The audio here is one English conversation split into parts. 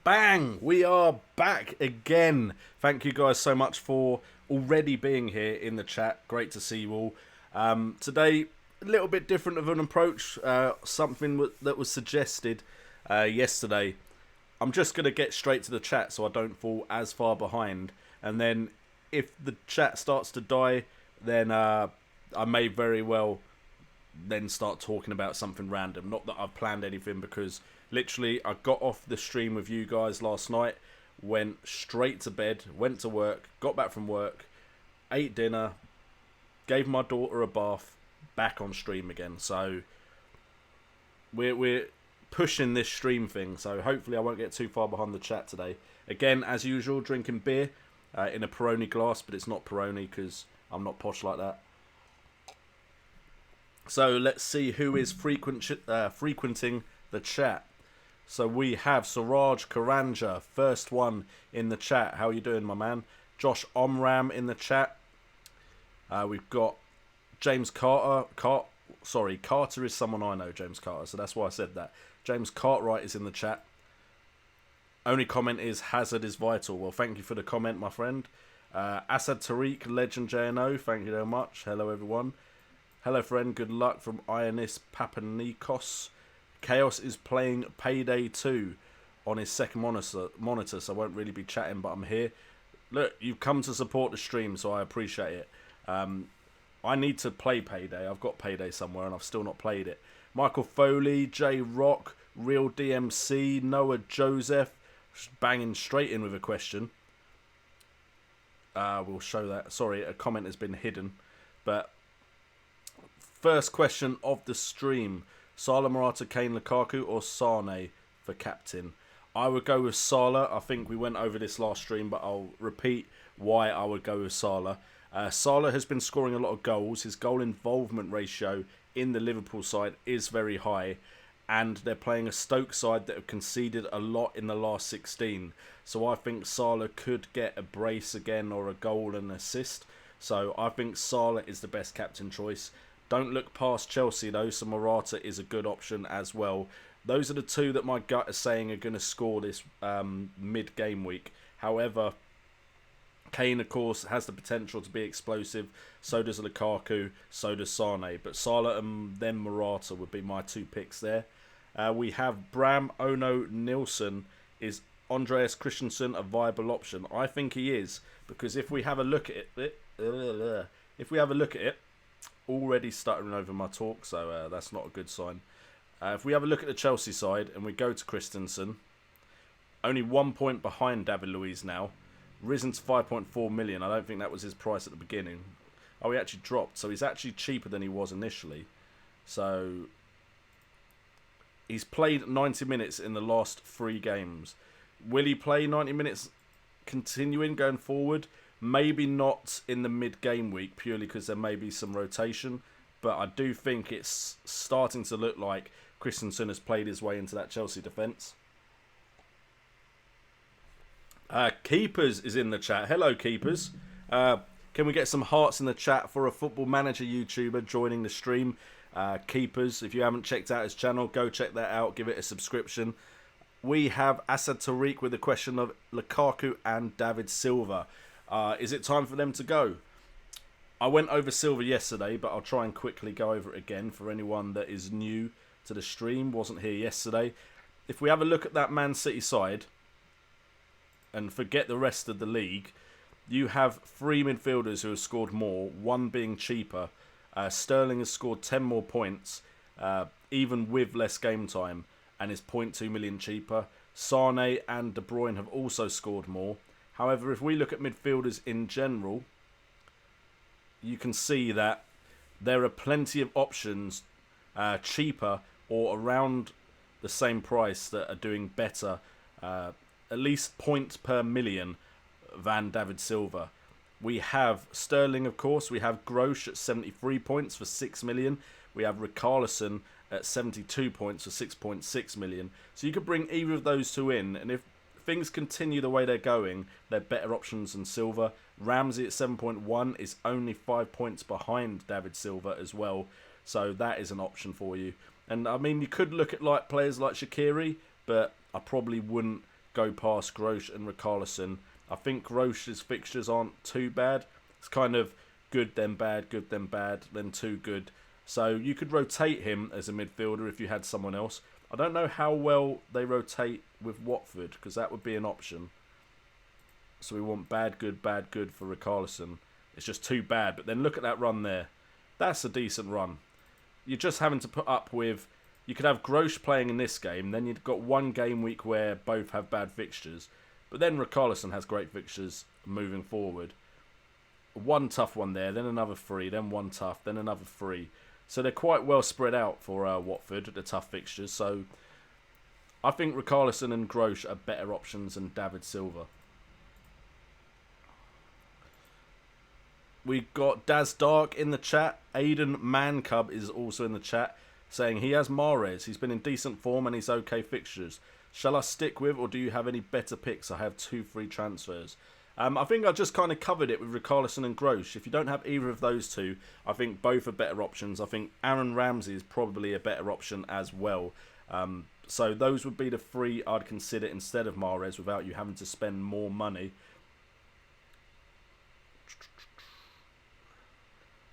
Bang! We are back again. Thank you guys so much for already being here in the chat. Great to see you all. Today, a little bit different of an approach. Something that was suggested yesterday. I'm just going to get straight to the chat so I don't fall as far behind. And then if the chat starts to die, then I may very well then start talking about something random. Not that I've planned anything, because literally I got off the stream with you guys last night, went straight to bed, went to work, got back from work, ate dinner, gave my daughter a bath, back on stream again. So we're pushing this stream thing, so hopefully I won't get too far behind the chat today. Again, as usual, drinking beer in a Peroni glass, but it's not Peroni because I'm not posh like that. So let's see who is frequenting the chat. So we have Siraj Karanja, first one in the chat. How are you doing, my man? Josh Omram in the chat. We've got James Carter. Carter is someone I know, James Carter, so that's why I said that. James Cartwright is in the chat. Only comment is Hazard is vital. Well, thank you for the comment, my friend. Asad Tariq, Legend JNO, thank you very much. Hello, everyone. Hello, friend. Good luck from Ionis Papanikos. Chaos is playing Payday 2 on his second monitor, so I won't really be chatting, but I'm here. Look, you've come to support the stream, so I appreciate it. I need to play Payday. I've got Payday somewhere, and I've still not played it. Michael Foley, J Rock, Real DMC, Noah Joseph, banging straight in with a question. We'll show that. Sorry, a comment has been hidden, but first question of the stream: Salah, Morata, Kane, Lukaku, or Sane for captain? I would go with Salah. I think we went over this last stream, but I'll repeat why I would go with Salah. Salah has been scoring a lot of goals. His goal involvement ratio in the Liverpool side is very high, and they're playing a Stoke side that have conceded a lot in the last 16. So I think Salah could get a brace again or a goal and assist. So I think Salah is the best captain choice. Don't look past Chelsea though, so Morata is a good option as well. Those are the two that my gut is saying are going to score this mid-game week. However, Kane, of course, has the potential to be explosive. So does Lukaku, so does Sane. But Salah and then Morata would be my two picks there. We have Bram Ono Nilsson. Is Andreas Christensen a viable option? I think he is, because if we have a look at it, already stuttering over my talk, so that's not a good sign. If we have a look at the Chelsea side and we go to Christensen, only 1 point behind David Luiz now, risen to 5.4 million. I don't think that was his price at the beginning. Oh, he actually dropped, so he's actually cheaper than he was initially. So he's played 90 minutes in the last 3 games. Will he play 90 minutes continuing going forward? Maybe not in the mid-game week, purely because there may be some rotation. But I do think it's starting to look like Christensen has played his way into that Chelsea defence. Keepers is in the chat. Hello, Keepers. Can we get some hearts in the chat for a Football Manager YouTuber joining the stream? Keepers, if you haven't checked out his channel, go check that out. Give it a subscription. We have Asad Tariq with the question of Lukaku and David Silva. Is it time for them to go? I went over Silva yesterday, but I'll try and quickly go over it again for anyone that is new to the stream, wasn't here yesterday. If we have a look at that Man City side and forget the rest of the league, you have 3 midfielders who have scored more, one being cheaper. Sterling has scored 10 more points, even with less game time, and is 0.2 million cheaper. Sane and De Bruyne have also scored more. However, if we look at midfielders in general, you can see that there are plenty of options cheaper or around the same price that are doing better, at least points per million, than David Silva. We have Sterling, of course. We have Grosh at 73 points for 6 million. We have Richarlison at 72 points for 6.6 million. So you could bring either of those two in, and if things continue the way they're going, they're better options than Silva. Ramsey at 7.1 is only 5 points behind David Silva as well. So that is an option for you. And I mean, you could look at like players like Shaqiri, but I probably wouldn't go past Grosh and Richarlison. I think Grosh's fixtures aren't too bad. It's kind of good, then bad, then too good. So you could rotate him as a midfielder if you had someone else. I don't know how well they rotate with Watford, because that would be an option. So we want bad, good for Richarlison. It's just too bad. But then look at that run there. That's a decent run. You're just having to put up with... You could have Grosh playing in this game. Then you've got one game week where both have bad fixtures. But then Richarlison has great fixtures moving forward. One tough one there, then another 3, then one tough, then another 3. So they're quite well spread out for Watford, the tough fixtures. So I think Richarlison and Grosh are better options than David Silva. We got Daz Dark in the chat. Aiden Mancub is also in the chat, saying he has Mahrez. He's been in decent form and he's okay fixtures. Shall I stick with, or do you have any better picks? I have 2 free transfers. I think I just kind of covered it with Richarlison and Grosh. If you don't have either of those two, I think both are better options. I think Aaron Ramsey is probably a better option as well. So those would be the 3 I'd consider instead of Mahrez without you having to spend more money.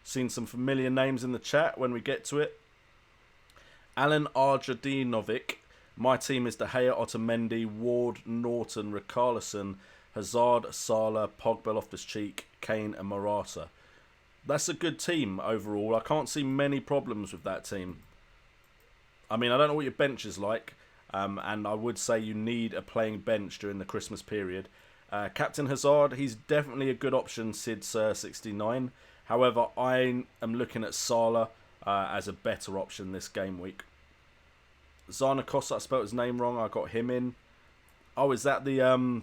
Seen some familiar names in the chat when we get to it. Alan Arjadinovic. My team is De Gea, Otamendi, Ward, Norton, Richarlison, Hazard, Salah, Pogba, Loftus-Cheek, Kane and Morata. That's a good team overall. I can't see many problems with that team. I mean, I don't know what your bench is like. And I would say you need a playing bench during the Christmas period. Captain Hazard, he's definitely a good option, Sid69. However, I am looking at Salah as a better option this game week. Zarnakosa, I spelled his name wrong. I got him in. Oh, is that the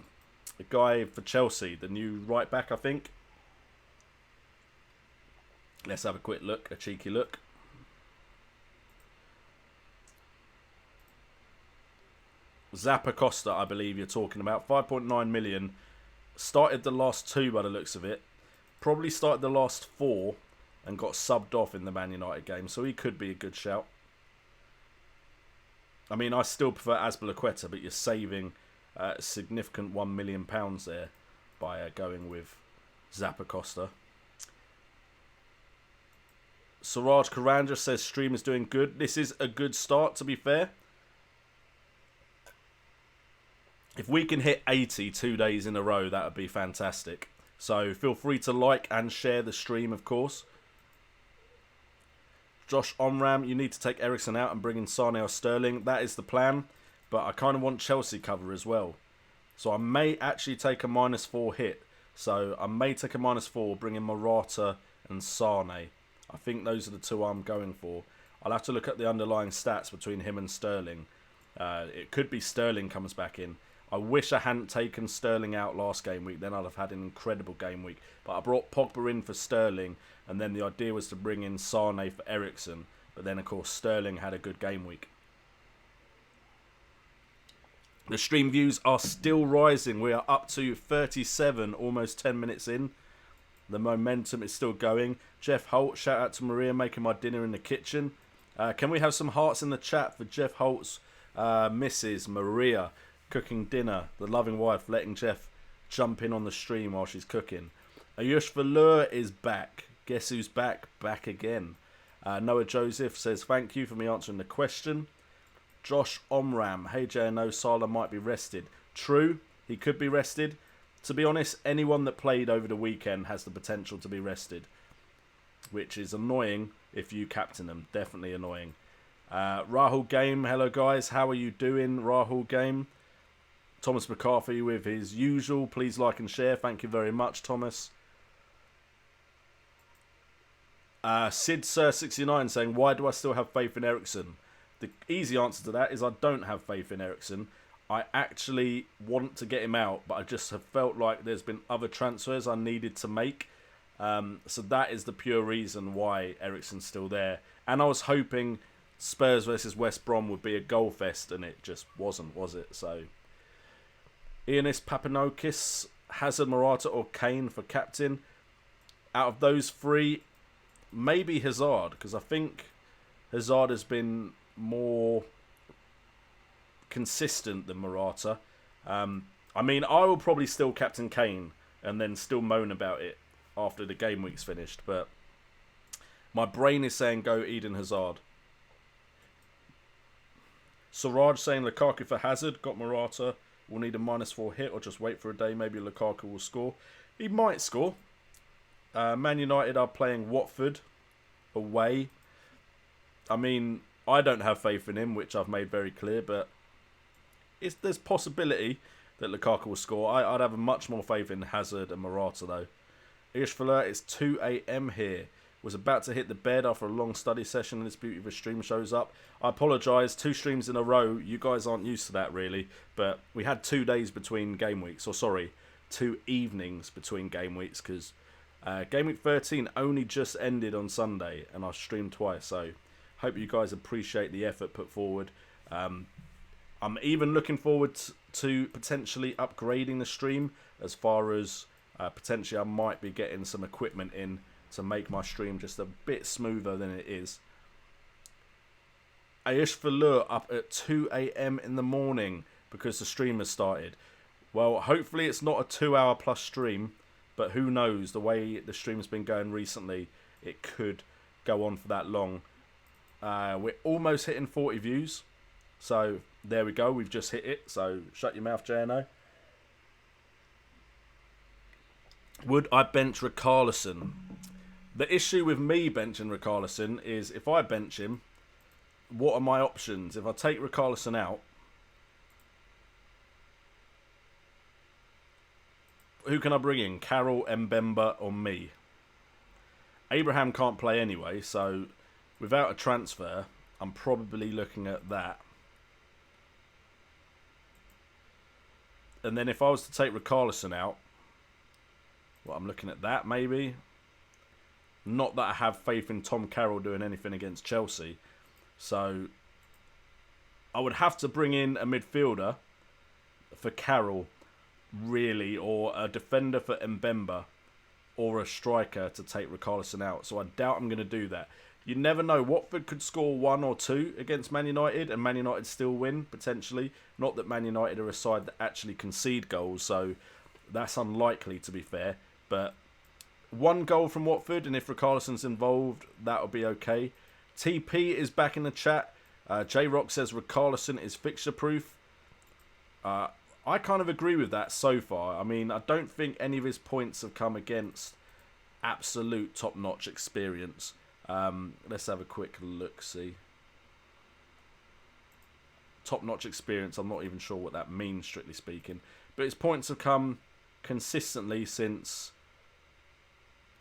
guy for Chelsea, the new right back, I think? Let's have a quick look, a cheeky look. Zappacosta, I believe you're talking about. 5.9 million. Started the last 2 by the looks of it. Probably started the last 4 and got subbed off in the Man United game. So he could be a good shout. I mean, I still prefer Azpilicueta, but you're saving a significant £1 million there by going with Zappacosta. Suraj Karanja says stream is doing good. This is a good start, to be fair. If we can hit 80 2 days in a row, that would be fantastic. So feel free to like and share the stream, of course. Josh Omram, you need to take Eriksen out and bring in Sane or Sterling. That is the plan. But I kind of want Chelsea cover as well. So I may actually take a -4 hit. So I may take a -4, bring in Morata and Sane. I think those are the 2 I'm going for. I'll have to look at the underlying stats between him and Sterling. It could be Sterling comes back in. I wish I hadn't taken Sterling out last game week. Then I'd have had an incredible game week. But I brought Pogba in for Sterling. And then the idea was to bring in Sane for Eriksen. But then, of course, Sterling had a good game week. The stream views are still rising. We are up to 37, almost 10 minutes in. The momentum is still going. Jeff Holt, shout out to Maria making my dinner in the kitchen. Can we have some hearts in the chat for Jeff Holt's Mrs. Maria cooking dinner? The loving wife letting Jeff jump in on the stream while she's cooking. Ayush Valur is back. Guess who's back? Back again. Noah Joseph says, thank you for me answering the question. Josh Omram, hey JNO, Salah might be rested. True, he could be rested. To be honest, anyone that played over the weekend has the potential to be rested. Which is annoying if you captain them. Definitely annoying. Rahul Game, hello guys. How are you doing, Rahul Game? Thomas McCarthy with his usual. Please like and share. Thank you very much, Thomas. Sid Sir 69 saying, why do I still have faith in Eriksen? The easy answer to that is I don't have faith in Eriksen. I actually want to get him out, but I just have felt like there's been other transfers I needed to make. So that is the pure reason why Eriksen's still there. And I was hoping Spurs versus West Brom would be a goal fest, and it just wasn't, was it? So, Ioannis Papanokis, Hazard, Morata or Kane for captain. Out of those 3, maybe Hazard, because I think Hazard has been more consistent than Morata. I mean, I will probably still captain Kane and then still moan about it after the game week's finished. But my brain is saying go Eden Hazard. Siraj saying Lukaku for Hazard. Got Morata. We'll need a -4 hit or just wait for a day. Maybe Lukaku will score. He might score. Man United are playing Watford away. I mean, I don't have faith in him, which I've made very clear, but there's possibility that Lukaku will score. I'd have much more faith in Hazard and Morata, though. Ishfala, it's 2 a.m. here. Was about to hit the bed after a long study session and this beauty of a stream shows up. I apologise, 2 streams in a row. You guys aren't used to that, really. But we had 2 days between game weeks. Or, sorry, 2 evenings between game weeks, because game week 13 only just ended on Sunday and I streamed twice. So, hope you guys appreciate the effort put forward. I'm even looking forward to potentially upgrading the stream, as far as potentially I might be getting some equipment in to make my stream just a bit smoother than it is. Aish Falur up at 2 a.m. in the morning because the stream has started. Well, hopefully it's not a 2-hour plus stream, but who knows, the way the stream's been going recently, it could go on for that long. We're almost hitting 40 views, so there we go, we've just hit it, so shut your mouth, JNO. Would I bench Richarlison? The issue with me benching Richarlison is if I bench him, what are my options? If I take Richarlison out, who can I bring in? Carroll, Mbemba or me? Abraham can't play anyway, so without a transfer, I'm probably looking at that. And then if I was to take Richarlison out, well, I'm looking at that maybe. Not that I have faith in Tom Carroll doing anything against Chelsea. So I would have to bring in a midfielder for Carroll, really, or a defender for Mbemba, or a striker to take Richarlison out. So I doubt I'm going to do that. You never know. Watford could score 1 or 2 against Man United and Man United still win, potentially. Not that Man United are a side that actually concede goals, so that's unlikely, to be fair. But 1 goal from Watford, and if Richarlison's involved, that'll be okay. TP is back in the chat. J-Rock says Richarlison is fixture-proof. I kind of agree with that so far. I mean, I don't think any of his points have come against absolute top-notch experience. Let's have a quick look-see. Top-notch experience, I'm not even sure what that means, strictly speaking. But his points have come consistently since,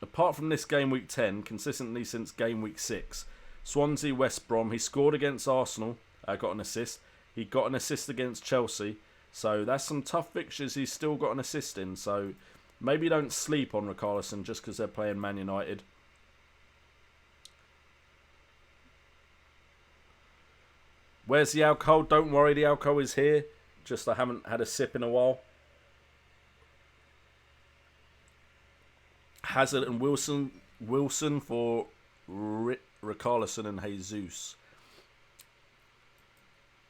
apart from this game week 10, consistently since game week 6. Swansea, West Brom, he scored against Arsenal, got an assist. He got an assist against Chelsea. So that's some tough fixtures he's still got an assist in. So maybe don't sleep on Richarlison just because they're playing Man United. Where's the alcohol? Don't worry, the alcohol is here. Just I haven't had a sip in a while. Hazard and Wilson for Richarlison and Jesus.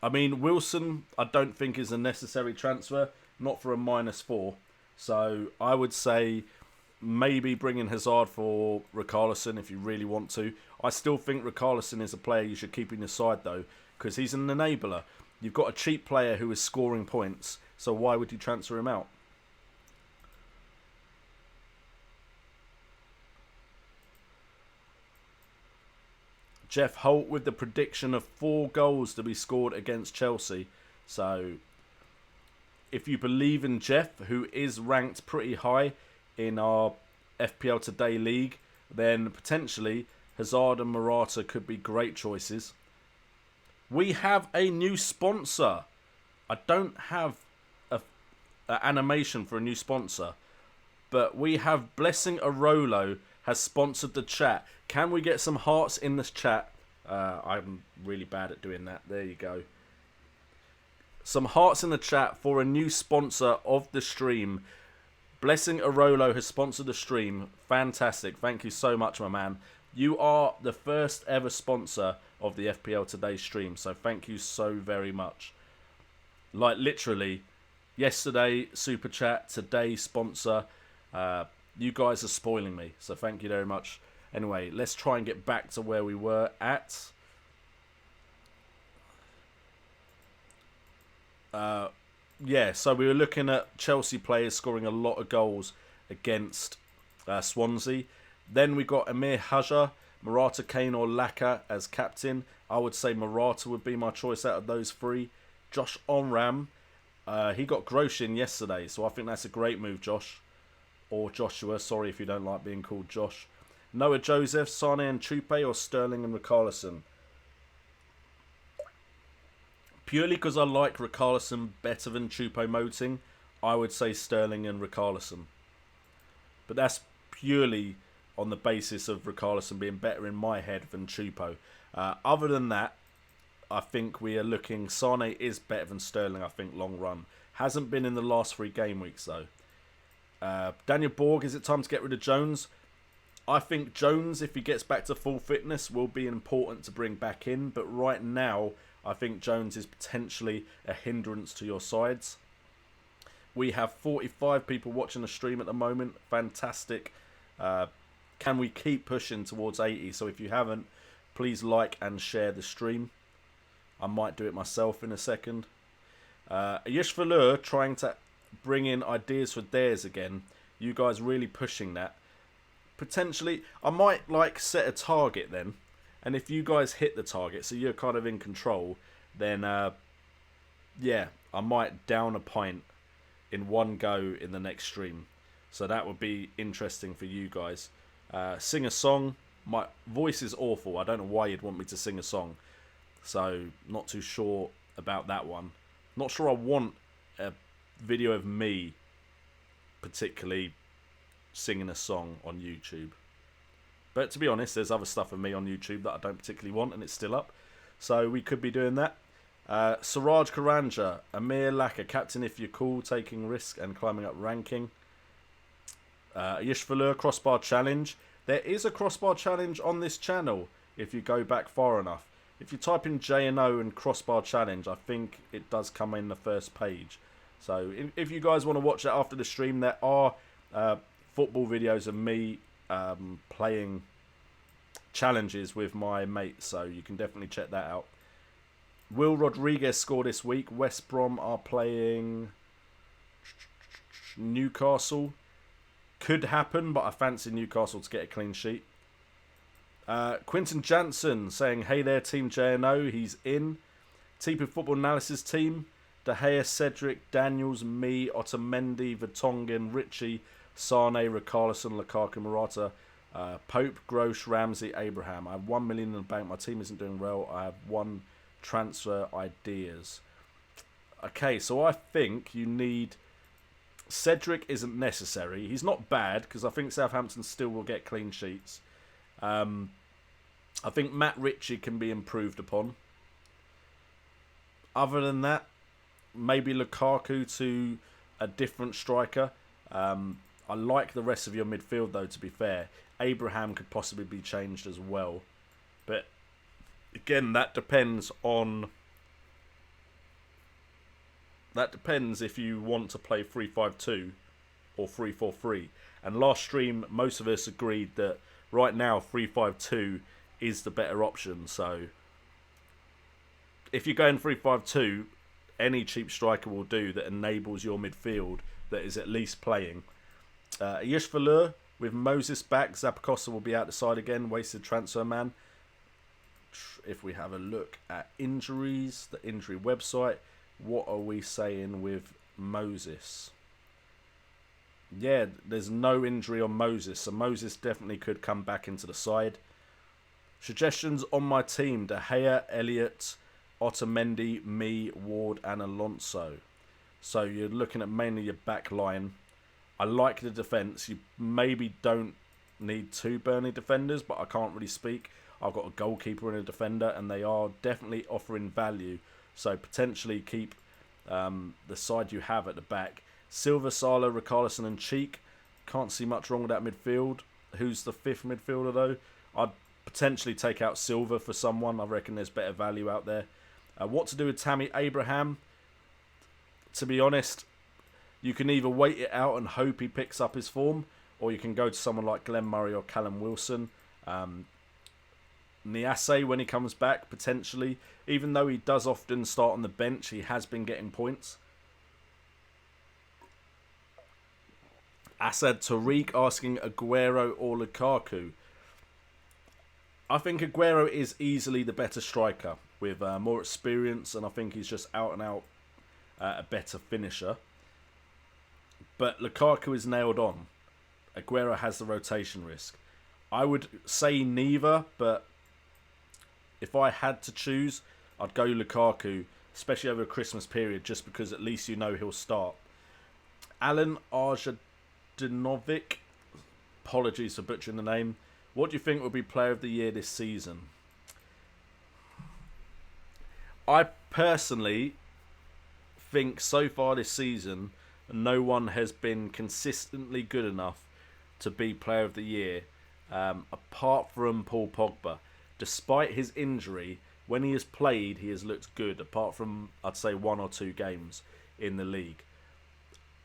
I mean, Wilson, I don't think is a necessary transfer. Not for a -4. So I would say maybe bring in Hazard for Richarlison if you really want to. I still think Richarlison is a player you should keep in your side, though, because he's an enabler. You've got a cheap player who is scoring points, so why would you transfer him out? Jeff Holt with the prediction of 4 goals to be scored against Chelsea. So, if you believe in Jeff, who is ranked pretty high in our FPL Today League, then potentially Hazard and Morata could be great choices. We have a new sponsor. I don't have an animation for a new sponsor, but we have Blessing Arolo has sponsored the chat. Can we get some hearts in this chat? I'm really bad at doing that. There you go. Some hearts in the chat for a new sponsor of the stream. Blessing Arolo has sponsored the stream. Fantastic. Thank you so much, my man. You are the first ever sponsor of the FPL Today stream, so thank you so very much. Like, literally, Yesterday, Super Chat. Today, sponsor. You guys are spoiling me, so thank you very much. Anyway, let's try and get back to where we were at. Yeah, so we were looking at Chelsea players scoring a lot of goals against Swansea. Then we got Amir Hajar, Morata, Kane or Laka as captain. I would say Morata would be my choice out of those three. Josh Onram, he got Groshin yesterday, so I think that's a great move, Josh. Or Joshua, sorry if you don't like being called Josh. Noah Joseph, Sane and Chupe or Sterling and Richarlison. Purely because I like Richarlison better than Choupo-Moting, I would say Sterling and Richarlison. But that's purely on the basis of Richarlison being better in my head than Choupo. Other than that, I think we are looking... Sane is better than Sterling, I think, long run. Hasn't been in the last 3 game weeks, though. Daniel Borg, is it time to get rid of Jones? I think Jones, if he gets back to full fitness, will be important to bring back in. But right now, I think Jones is potentially a hindrance to your sides. We have 45 people watching the stream at the moment. Fantastic. Can we keep pushing towards 80? So if you haven't, please like and share the stream. I might do it myself in a second. Yish Valur trying to bring in ideas for theirs again. You guys really pushing that. Potentially, I might set a target then. And if you guys hit the target, so you're kind of in control, then yeah, I might down a pint in one go in the next stream. So that would be interesting for you guys. Sing a song. My voice is awful. I don't know why you'd want me to sing a song. So not too sure about that one. Not sure I want a video of me particularly singing a song on YouTube. But to be honest, there's other stuff of me on YouTube that I don't particularly want, and it's still up. So we could be doing that. Siraj Karanja, Amir Laka, captain if you're cool, taking risk and climbing up ranking. Yish Valur, crossbar challenge. There is a crossbar challenge on this channel if you go back far enough. If you type in J&O and crossbar challenge, I think it does come in the first page. So if you guys want to watch that after the stream, there are football videos of me playing challenges with my mates, so you can definitely check that out. Will Rodriguez score this week? West Brom are playing Newcastle. Could happen, but I fancy Newcastle to get a clean sheet. Quinton Jansen saying, hey there, Team J&O. He's in. TP Football Analysis team. De Gea, Cedric, Daniels, me, Otamendi, Vertonghen, Richie, Sane, Richarlison, Lukaku, Morata, Pope, Grosh, Ramsey, Abraham. I have 1 million in the bank. My team isn't doing well. I have 1 transfer ideas. Okay, so I think you need... Cedric isn't necessary. He's not bad, because I think Southampton still will get clean sheets. I think Matt Ritchie can be improved upon. Other than that, maybe Lukaku to a different striker. I like the rest of your midfield, though, to be fair. Abraham could possibly be changed as well. But, again, that depends on... That depends if you want to play 3-5-2 or 3-4-3. And last stream, most of us agreed that right now 3-5-2 is the better option. So, if you're going 3-5-2, any cheap striker will do that enables your midfield that is at least playing. Yish Valur, with Moses back, Zappacosta will be out the side again. Wasted transfer man. If we have a look at injuries, the injury website, what are we saying with Moses? Yeah, there's no injury on Moses, so Moses definitely could come back into the side. Suggestions on my team: De Gea, Elliott, Otamendi, me, Ward and Alonso. So you're looking at mainly your back line. I like the defence. You maybe don't need 2 Burnley defenders, but I can't really speak. I've got a goalkeeper and a defender, and they are definitely offering value. So potentially keep the side you have at the back. Silva, Salah, Richarlison and Cheek. Can't see much wrong with that midfield. Who's the 5th midfielder though? I'd potentially take out Silva for someone. I reckon there's better value out there. What to do with Tammy Abraham? To be honest, You can either wait it out and hope he picks up his form, or you can go to someone like Glenn Murray or Callum Wilson. Niasse, when he comes back, potentially. Even though he does often start on the bench, he has been getting points. Asad Tariq asking Aguero or Lukaku. I think Aguero is easily the better striker with more experience, and I think he's just out and out a better finisher. But Lukaku is nailed on. Aguero has the rotation risk. I would say neither, but if I had to choose, I'd go Lukaku, especially over a Christmas period, just because at least you know he'll start. Alan Arjadinovic, apologies for butchering the name. What do you think will be player of the year this season? I personally think so far this season, no one has been consistently good enough to be player of the year, apart from Paul Pogba. Despite his injury, when he has played, he has looked good, apart from, I'd say, 1 or 2 games in the league.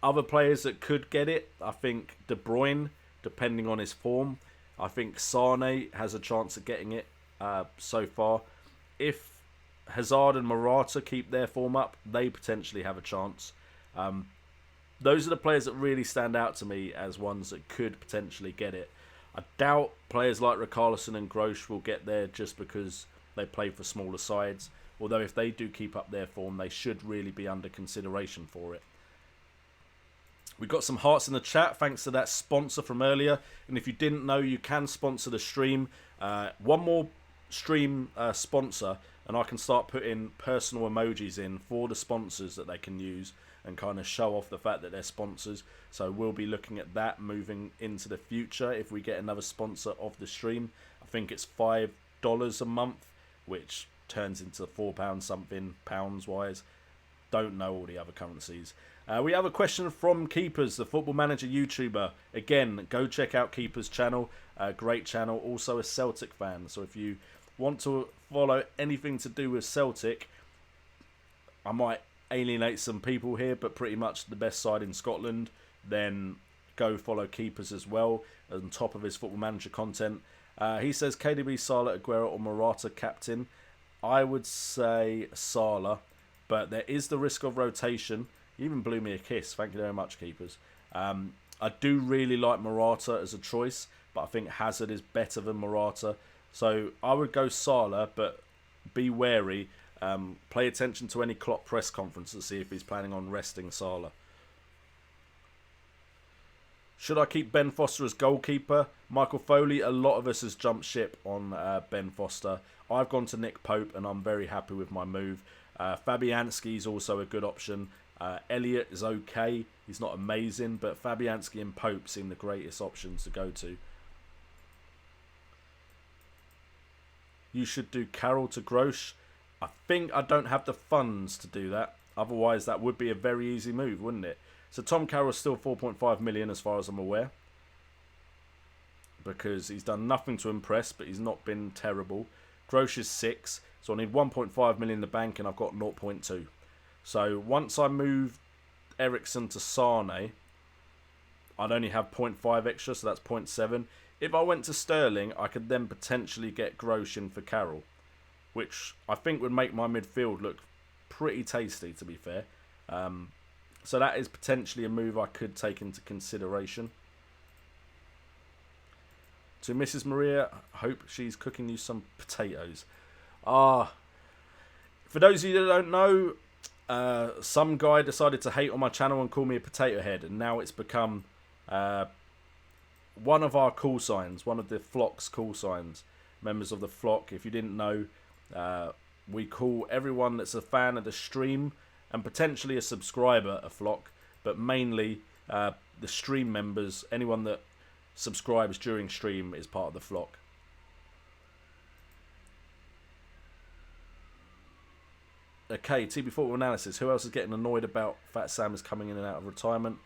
Other players that could get it, I think De Bruyne, depending on his form. I think Sane has a chance of getting it so far. If Hazard and Morata keep their form up, they potentially have a chance. Those are the players that really stand out to me as ones that could potentially get it. I doubt players like Richarlison and Grosh will get there just because they play for smaller sides. Although if they do keep up their form, they should really be under consideration for it. We got some hearts in the chat thanks to that sponsor from earlier. And if you didn't know, you can sponsor the stream. One more stream sponsor, and I can start putting personal emojis in for the sponsors that they can use and kind of show off the fact that they're sponsors. So we'll be looking at that moving into the future if we get another sponsor of the stream. I think it's $5 a month, which turns into £4 something pounds wise. Don't know all the other currencies. We have a question from Keepers, the Football Manager YouTuber. Again, go check out Keepers' channel. Great channel. Also a Celtic fan. So if you want to follow anything to do with Celtic, I might alienate some people here, but pretty much the best side in Scotland, then go follow Keepers as well, on top of his Football Manager content. He says KDB, Salah, Aguero or Morata captain. I would say Salah, but there is the risk of rotation. You even blew me a kiss. Thank you very much, Keepers. I do really like Morata as a choice, but I think Hazard is better than Morata. So I would go Salah, but be wary. Pay attention to any Klopp press conference to see if he's planning on resting Salah. Should I keep Ben Foster as goalkeeper? Michael Foley, a lot of us has jumped ship on Ben Foster. I've gone to Nick Pope and I'm very happy with my move. Fabianski is also a good option. Elliott is okay. He's not amazing, but Fabianski and Pope seem the greatest options to go to. You should do Carroll to Grosh. I think I don't have the funds to do that. Otherwise, that would be a very easy move, wouldn't it? So Tom Carroll's still 4.5 million as far as I'm aware. Because he's done nothing to impress, but he's not been terrible. Grosh is 6. So I need 1.5 million in the bank and I've got 0.2. So once I move Ericsson to Sane, I'd only have 0.5 extra, so that's 0.7. If I went to Sterling, I could then potentially get Grosh in for Carroll, which I think would make my midfield look pretty tasty, to be fair. So that is potentially a move I could take into consideration. To Mrs. Maria, I hope she's cooking you some potatoes. For those of you that don't know, some guy decided to hate on my channel and call me a potato head, and now it's become one of our call signs, one of the flock's call signs. Members of the flock, if you didn't know, we call everyone that's a fan of the stream and potentially a subscriber a flock, but mainly the stream members, anyone that subscribes during stream is part of the flock. Okay, TB Football Analysis. Who else is getting annoyed about Fat Sam is coming in and out of retirement?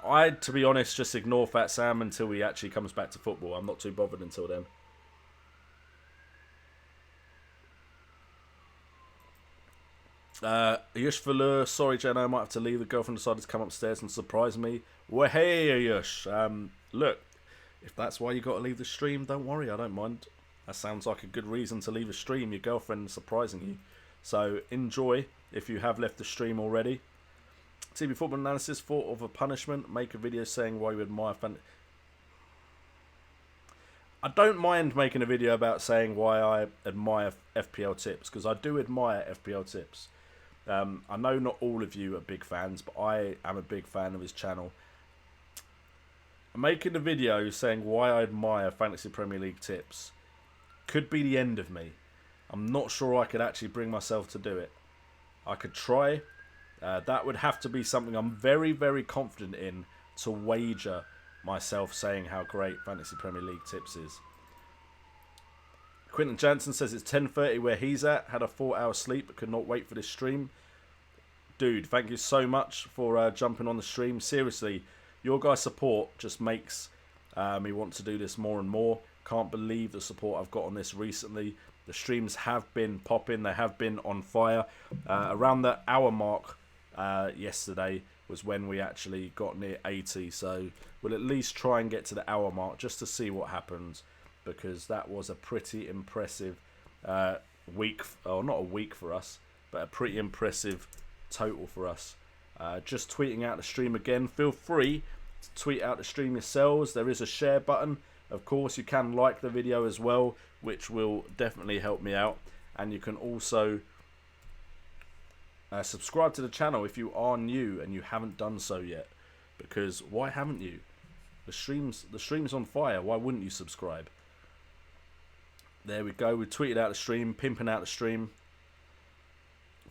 I'd, to be honest, just ignore Fat Sam until he actually comes back to football. I'm not too bothered until then. Ayush Valur, sorry Jeno, I might have to leave. The girlfriend decided to come upstairs and surprise me. Well, hey Ayush, look, if that's why you got to leave the stream, don't worry, I don't mind. That sounds like a good reason to leave a stream, your girlfriend surprising you. So enjoy if you have left the stream already. TV Football Analysis, thought of a punishment, make a video saying why you admire I don't mind making a video about saying why I admire FPL tips, because I do admire FPL tips. I know not all of you are big fans, but I am a big fan of his channel. Making a video saying why I admire Fantasy Premier League tips could be the end of me. I'm not sure I could actually bring myself to do it. I could try. That would have to be something I'm very, very confident in to wager myself saying how great Fantasy Premier League tips is. Quinton Jansen says it's 10:30 where he's at. Had a 4-hour sleep, but could not wait for this stream. Dude, thank you so much for jumping on the stream. Seriously, your guys' support just makes me want to do this more and more. Can't believe the support I've got on this recently. The streams have been popping. They have been on fire. Around the hour mark yesterday was when we actually got near 80. So we'll at least try and get to the hour mark just to see what happens, because that was a pretty impressive week, or not a week for us, but a pretty impressive total for us. Just tweeting out the stream again. Feel free to tweet out the stream yourselves. There is a share button. Of course, you can like the video as well, which will definitely help me out. And you can also subscribe to the channel if you are new and you haven't done so yet. Because why haven't you? The stream's on fire. Why wouldn't you subscribe? There we go. We tweeted out the stream, pimping out the stream.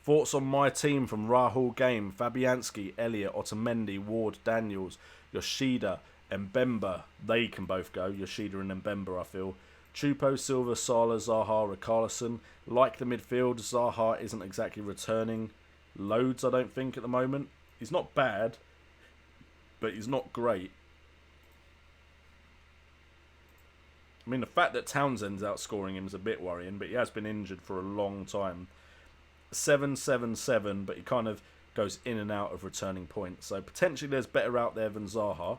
Thoughts on my team from Rahul Game, Fabianski, Elliott, Otamendi, Ward, Daniels, Yoshida, Mbemba. They can both go. Yoshida and Mbemba, I feel. Chupo, Silva, Salah, Zaha, Richarlison. Like the midfield, Zaha isn't exactly returning loads, I don't think, at the moment. He's not bad, but he's not great. I mean, the fact that Townsend's outscoring him is a bit worrying, but he has been injured for a long time. 7-7-7, but he kind of goes in and out of returning points. So potentially there's better out there than Zaha.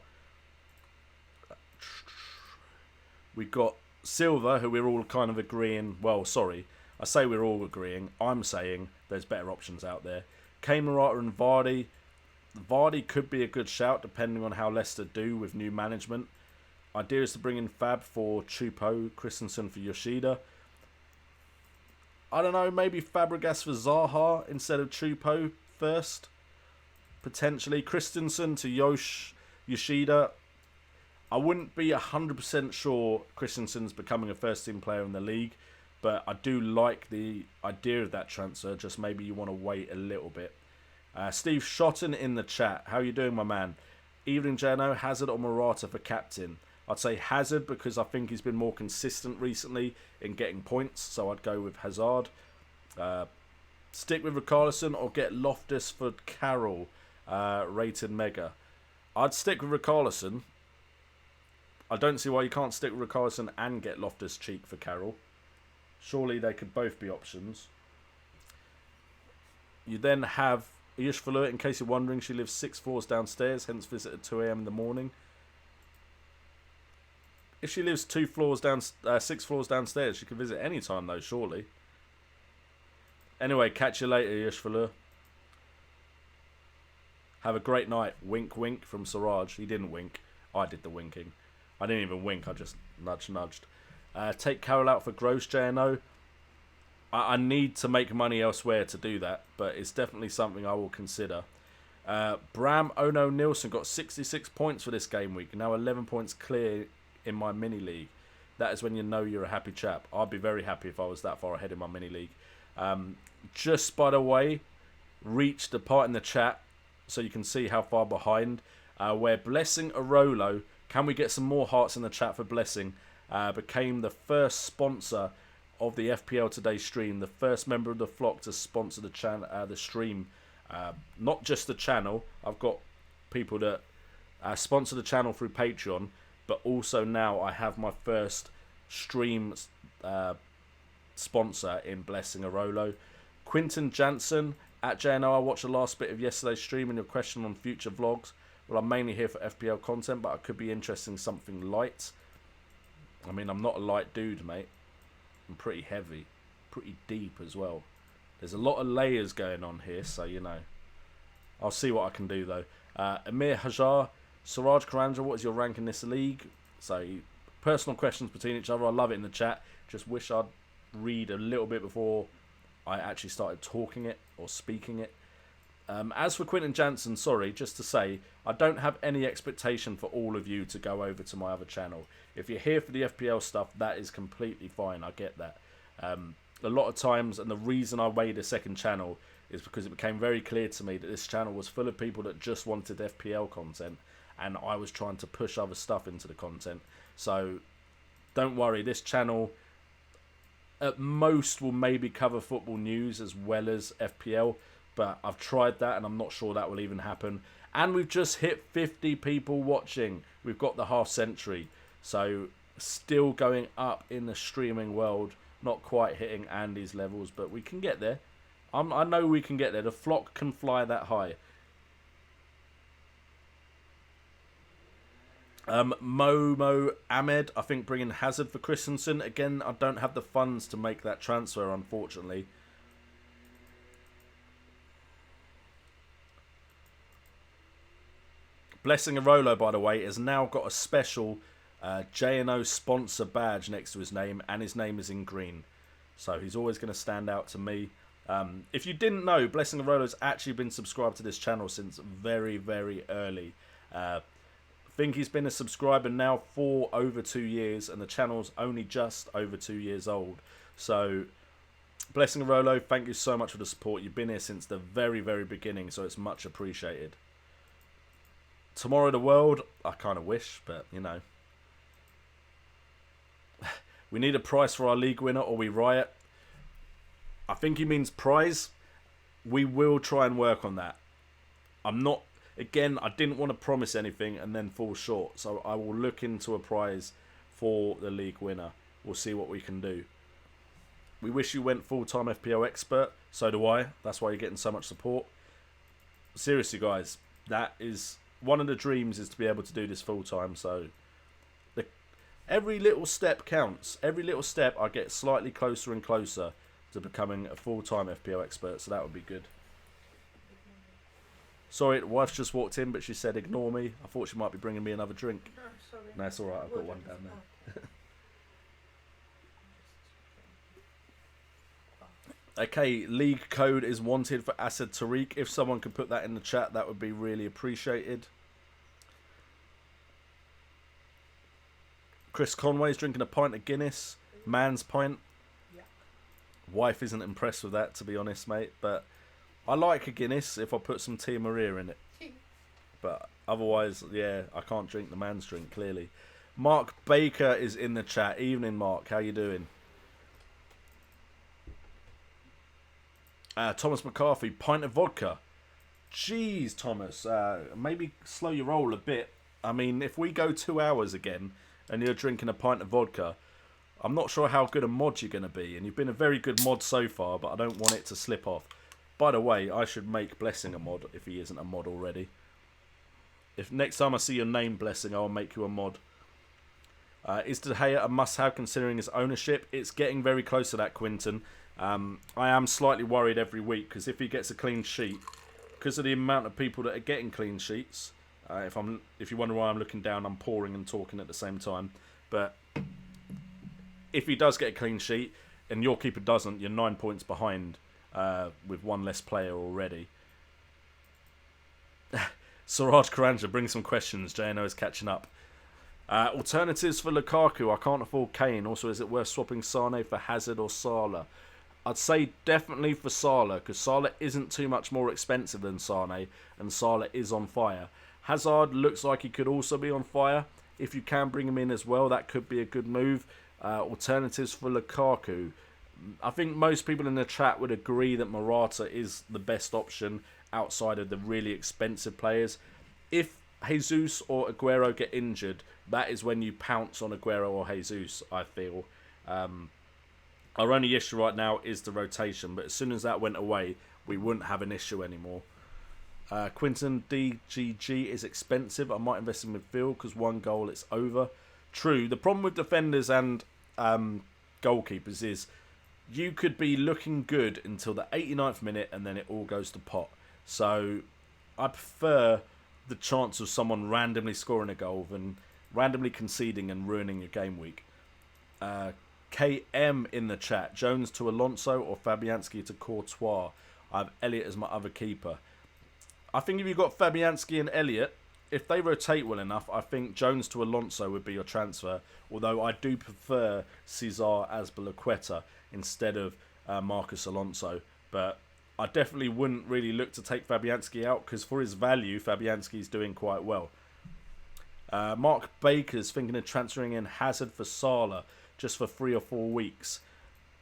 We got Silva, who we're all kind of agreeing. Well, sorry, I say we're all agreeing. I'm saying there's better options out there. Kane, Morata and Vardy. Vardy could be a good shout depending on how Leicester do with new management. Idea is to bring in Fab for Chupo, Christensen for Yoshida. I don't know, maybe Fabregas for Zaha instead of Chupo first. Potentially. Christensen to Yoshida. I wouldn't be 100% sure Christensen's becoming a first-team player in the league, but I do like the idea of that transfer. Just maybe you want to wait a little bit. Steve Shotton in the chat. How you doing, my man? Evening, Jano. Hazard or Morata for captain? I'd say Hazard because I think he's been more consistent recently in getting points, so I'd go with Hazard. Stick with Richarlison or get Loftus for Carroll, rated mega. I'd stick with Richarlison. I don't see why you can't stick with Richarlison and get Loftus cheek for Carroll. Surely they could both be options. You then have Ayush Valur. In case you're wondering, she lives 6 floors downstairs, hence visit at 2 AM in the morning. If she lives 6 floors downstairs, she can visit any time though, surely. Anyway, catch you later, Ayush Valur. Have a great night. Wink, wink from Siraj. He didn't wink. I did the winking. I didn't even wink. I just nudged. Take Carroll out for Gross, JNO. I need to make money elsewhere to do that, but it's definitely something I will consider. Bram Ono Nilsson got 66 points for this game week. Now 11 points clear in my mini league. That is when you know you're a happy chap. I'd be very happy if I was that far ahead in my mini league. Just by the way, reached the part in the chat so you can see how far behind. Where Blessing Arolo, can we get some more hearts in the chat for Blessing, became the first sponsor of the FPL Today stream, the first member of the flock to sponsor the stream. Not just the channel. I've got people that sponsor the channel through Patreon, but also now I have my first stream sponsor in Blessing Arolo. Quinton Jansen, At JNO, I watched the last bit of yesterday's stream and your question on future vlogs. Well, I'm mainly here for FPL content, but I could be interested in something light. I mean, I'm not a light dude, mate. I'm pretty heavy. Pretty deep as well. There's a lot of layers going on here, so, you know. I'll see what I can do, though. Amir Hajar, Siraj Karanja, what is your rank in this league? So, personal questions between each other. I love it in the chat. Just wish I'd read a little bit before I actually started talking it or speaking it. As for Quinton Jansen, sorry, just to say, I don't have any expectation for all of you to go over to my other channel. If you're here for the FPL stuff, that is completely fine. I get that. A lot of times, and the reason I made a second channel is because it became very clear to me that this channel was full of people that just wanted FPL content, and I was trying to push other stuff into the content. So don't worry, this channel at most will maybe cover football news as well as FPL, but I've tried that and I'm not sure that will even happen. And we've just hit 50 people watching. We've got the half century, so still going up in the streaming world. Not quite hitting Andy's levels, but we can get there. I know we can get there. The flock can fly that high. Momo Ahmed, I think bringing Hazard for Christensen. Again, I don't have the funds to make that transfer, unfortunately. Blessing Arolo, by the way, has now got a special J&O sponsor badge next to his name, and his name is in green. So he's always going to stand out to me. If you didn't know, Blessing Arolo's actually been subscribed to this channel since very, very early. I think he's been a subscriber now for over 2 years, and the channel's only just over 2 years old. So, Blessing Arolo, thank you so much for the support. You've been here since the very, very beginning, so it's much appreciated. Tomorrow the World, I kind of wish, but, you know. We need a prize for our league winner or we riot. I think he means prize. We will try and work on that. I'm not... Again, I didn't want to promise anything and then fall short. So I will look into a prize for the league winner. We'll see what we can do. We wish you went full-time FPL expert. So do I. That's why you're getting so much support. Seriously, guys. That is... One of the dreams is to be able to do this full-time. So every little step counts. Every little step I get slightly closer and closer to becoming a full-time FPL expert. So that would be good. Sorry, the wife just walked in, but she said ignore me. I thought she might be bringing me another drink. No, sorry. No, it's alright. I've got one down there. Okay, league code is wanted for Asad Tariq. If someone could put that in the chat, that would be really appreciated. Chris Conway's drinking a pint of Guinness. Man's pint. Yeah. Wife isn't impressed with that, to be honest, mate. But I like a Guinness if I put some Tia Maria in it. But otherwise, yeah, I can't drink the man's drink, clearly. Mark Baker is in the chat. Evening, Mark. How you doing? Thomas McCarthy, pint of vodka. Jeez, Thomas. Maybe slow your roll a bit. I mean, if we go 2 hours again and you're drinking a pint of vodka, I'm not sure how good a mod you're going to be. And you've been a very good mod so far, but I don't want it to slip off. By the way, I should make Blessing a mod if he isn't a mod already. If next time I see your name, Blessing, I'll make you a mod. Is De Gea a must-have considering his ownership? It's getting very close to that, Quinton. I am slightly worried every week because if he gets a clean sheet, because of the amount of people that are getting clean sheets, if you wonder why I'm looking down, I'm pouring and talking at the same time. But if he does get a clean sheet and your keeper doesn't, you're 9 points behind with one less player already. Siraj Karanja, bring some questions. JNO is catching up. Alternatives for Lukaku. I can't afford Kane. Also, is it worth swapping Sane for Hazard or Salah? I'd say definitely for Salah, because Salah isn't too much more expensive than Sane, and Salah is on fire. Hazard looks like he could also be on fire. If you can bring him in as well, that could be a good move. Alternatives for Lukaku. I think most people in the chat would agree that Morata is the best option outside of the really expensive players. If Jesus or Aguero get injured, that is when you pounce on Aguero or Jesus, I feel. Our only issue right now is the rotation, but as soon as that went away, we wouldn't have an issue anymore. Quinton DGG is expensive. I might invest in midfield because 1 goal, it's over. True. The problem with defenders and goalkeepers is you could be looking good until the 89th minute and then it all goes to pot. So I prefer the chance of someone randomly scoring a goal than randomly conceding and ruining your game week. KM in the chat. Jones to Alonso or Fabianski to Courtois. I have Elliott as my other keeper. I think if you've got Fabianski and Elliott, if they rotate well enough, I think Jones to Alonso would be your transfer. Although I do prefer Cesar Azpilicueta instead of Marcus Alonso. But I definitely wouldn't really look to take Fabianski out because for his value, Fabianski's doing quite well. Mark Baker's thinking of transferring in Hazard for Salah just for 3 or 4 weeks.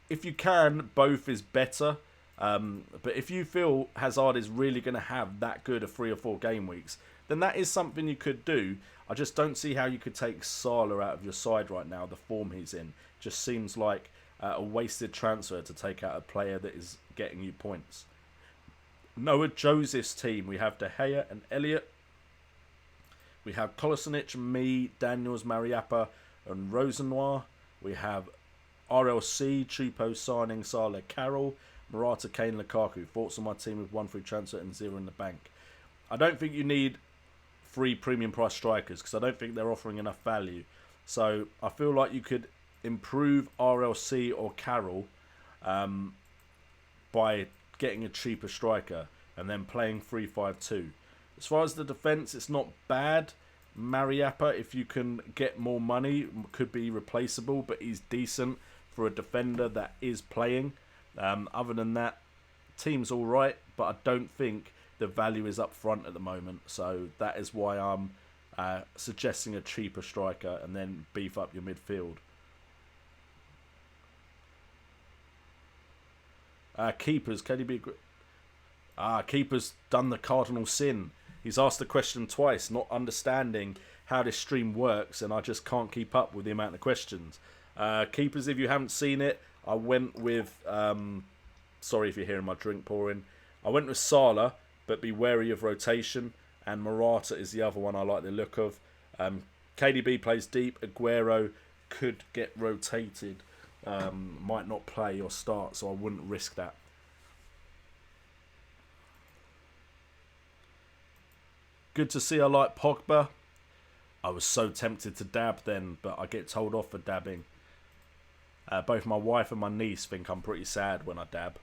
If you can, both is better. But if you feel Hazard is really going to have that good of 3 or 4 game weeks, then that is something you could do. I just don't see how you could take Salah out of your side right now. The form he's in just seems like a wasted transfer to take out a player that is getting you points. Noah Joseph's team, we have De Gea and Elliott. We have Kolasinac, me, Daniels, Mariappa and Rosenoir. We have RLC, Chupo, Signing, Salah, Carroll, Morata, Kane, Lukaku. Thoughts on my team with 1 free transfer and 0 in the bank. I don't think you need 3 premium price strikers because I don't think they're offering enough value. So I feel like you could improve RLC or Carroll by getting a cheaper striker and then playing 3-5-2. As far as the defence, it's not bad. Mariappa, if you can get more money, could be replaceable, but he's decent for a defender that is playing. Other than that, team's all right, but I don't think the value is up front at the moment. So that is why I'm suggesting a cheaper striker and then beef up your midfield. Keepers, can he be... Keeper's done the cardinal sin. He's asked the question twice, not understanding how this stream works, and I just can't keep up with the amount of questions. Keepers, if you haven't seen it, I went with... sorry if you're hearing my drink pouring. I went with Salah, but be wary of rotation, and Morata is the other one I like the look of. KDB plays deep. Aguero could get rotated. Might not play or start, so I wouldn't risk that. Good to see I like Pogba. I was so tempted to dab then, but I get told off for dabbing. Both my wife and my niece think I'm pretty sad when I dab.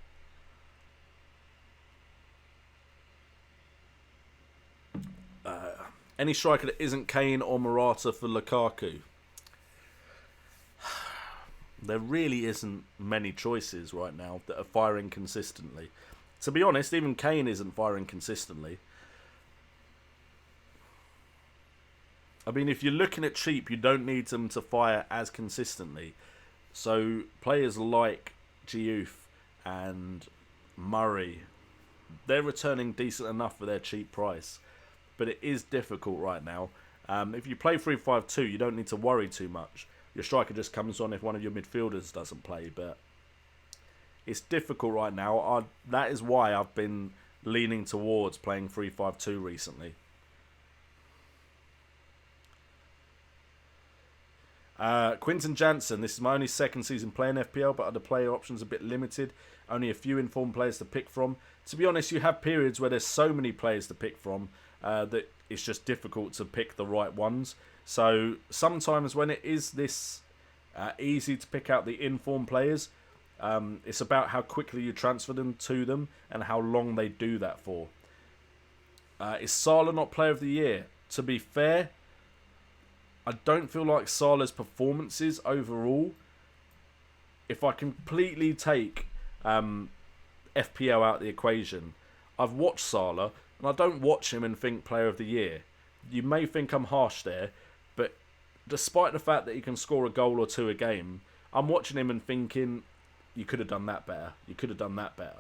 Any striker that isn't Kane or Morata for Lukaku? There really isn't many choices right now that are firing consistently. To be honest, even Kane isn't firing consistently. I mean, if you're looking at cheap, you don't need them to fire as consistently. So players like Diouf and Murray, they're returning decent enough for their cheap price. But it is difficult right now. If you play 3-5-2, you don't need to worry too much. Your striker just comes on if one of your midfielders doesn't play. But it's difficult right now. That is why I've been leaning towards playing 3-5-2 recently. Quinton Jansen, this is my only second season playing FPL, but are the player options a bit limited? Only a few informed players to pick from. To be honest, you have periods where there's so many players to pick from that it's just difficult to pick the right ones. So sometimes when it is this easy to pick out the informed players, it's about how quickly you transfer them to them and how long they do that for. Is Salah not player of the year? To be fair, I don't feel like Salah's performances overall, if I completely take FPL out of the equation, I've watched Salah and I don't watch him and think player of the year. You may think I'm harsh there, but despite the fact that he can score a goal or two a game, I'm watching him and thinking, you could have done that better. You could have done that better.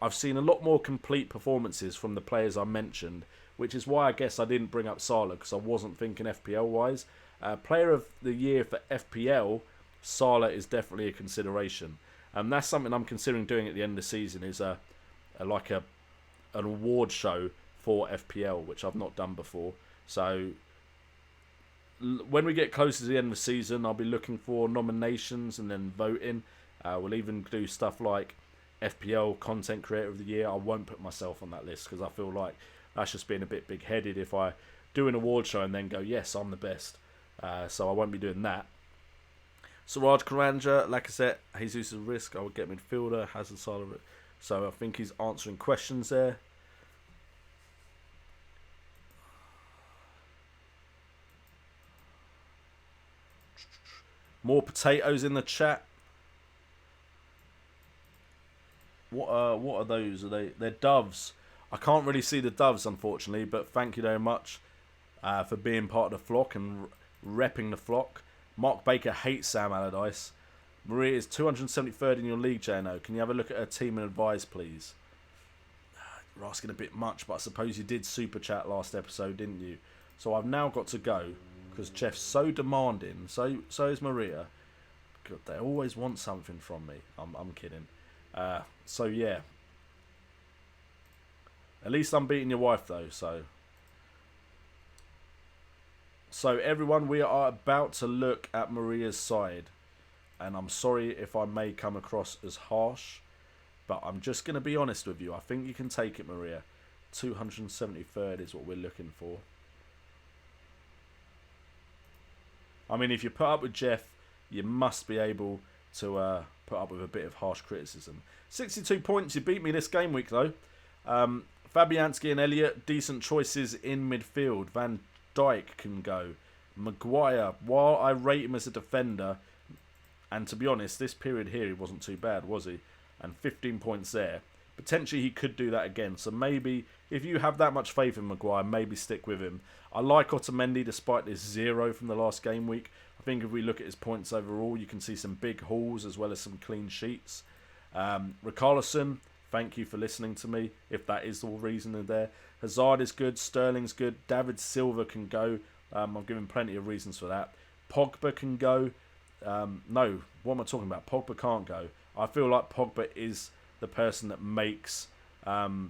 I've seen a lot more complete performances from the players I mentioned, which is why I guess I didn't bring up Salah, because I wasn't thinking FPL-wise. Player of the year for FPL Salah is definitely a consideration. And that's something I'm considering doing at the end of the season, is an award show for FPL, which I've not done before. So when we get closer to the end of the season, I'll be looking for nominations and then voting. We'll even do stuff like FPL Content Creator of the Year. I won't put myself on that list because I feel like that's just being a bit big-headed if I do an award show and then go, yes, I'm the best. So I won't be doing that. Suraj Karanja, Lacazette, Jesus Risk. I would get midfielder, Hazard, Salah. So I think he's answering questions there. More potatoes in the chat. What are those? They're doves. I can't really see the doves, unfortunately, but thank you very much for being part of the flock and repping the flock. Mark Baker hates Sam Allardyce. Maria is 273rd in your league, JNO. Can you have a look at her team and advise, please? You're asking a bit much, but I suppose you did super chat last episode, didn't you? So I've now got to go because Jeff's so demanding. So is Maria. God, they always want something from me. I'm kidding. So yeah. At least I'm beating your wife though. So everyone, we are about to look at Maria's side, and I'm sorry if I may come across as harsh, but I'm just going to be honest with you. I think you can take it, Maria. 273rd is what we're looking for. I mean, if you put up with Jeff, you must be able to put up with a bit of harsh criticism. 62 points. You beat me this game week, though. Fabianski and Elliott, decent choices in midfield. Van Dijk can go. Maguire, while I rate him as a defender, and to be honest, this period here he wasn't too bad, was he? And 15 points there. Potentially he could do that again. So maybe, if you have that much faith in Maguire, maybe stick with him. I like Otamendi despite this 0 from the last game week. I think if we look at his points overall, you can see some big hauls as well as some clean sheets. Richarlison, thank you for listening to me, if that is the reason there. Hazard is good, Sterling's good, David Silva can go. I've given plenty of reasons for that. Pogba can go. No, what am I talking about? Pogba can't go. I feel like Pogba is the person that makes Man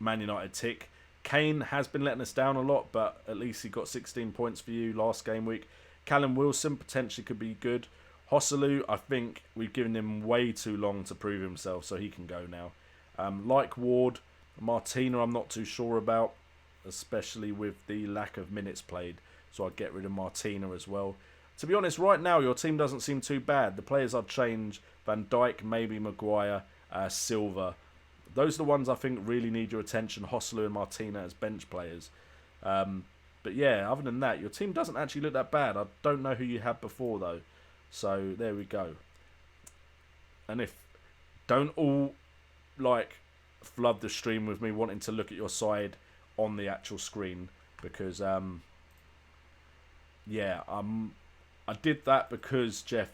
United tick. Kane has been letting us down a lot, but at least he got 16 points for you last game week. Callum Wilson potentially could be good. Hosselu, I think we've given him way too long to prove himself, so he can go now. Like Ward, Martina I'm not too sure about, especially with the lack of minutes played, so I'd get rid of Martina as well. To be honest, right now your team doesn't seem too bad. The players I'd change, Van Dijk, maybe Maguire, Silva. Those are the ones I think really need your attention, Hosselu and Martina as bench players. But yeah, other than that, your team doesn't actually look that bad. I don't know who you had before though. So there we go. And if don't all like flood the stream with me wanting to look at your side on the actual screen, because yeah, I did that because Jeff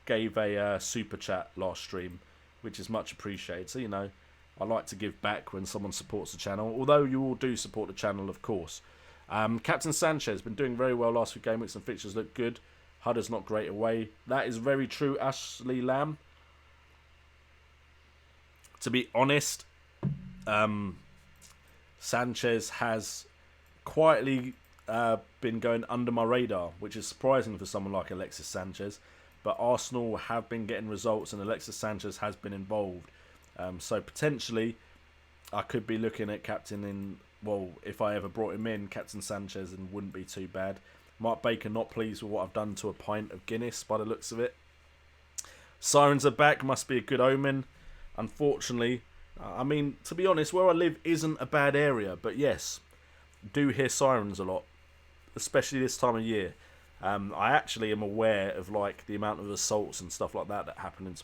gave a super chat last stream, which is much appreciated. So, you know, I like to give back when someone supports the channel, although you all do support the channel, of course. Captain Sanchez been doing very well last few game weeks and fixtures look good. Hudder's not great away. That is very true, Ashley Lamb. To be honest, Sanchez has quietly been going under my radar, which is surprising for someone like Alexis Sanchez. But Arsenal have been getting results and Alexis Sanchez has been involved. So potentially, I could be looking at captaining, well, if I ever brought him in, Captain Sanchez, and wouldn't be too bad. Mark Baker not pleased with what I've done to a pint of Guinness by the looks of it. Sirens are back, must be a good omen. Unfortunately, I mean, to be honest, where I live isn't a bad area, but yes, do hear sirens a lot, especially this time of year. I actually am aware of like the amount of assaults and stuff like that happen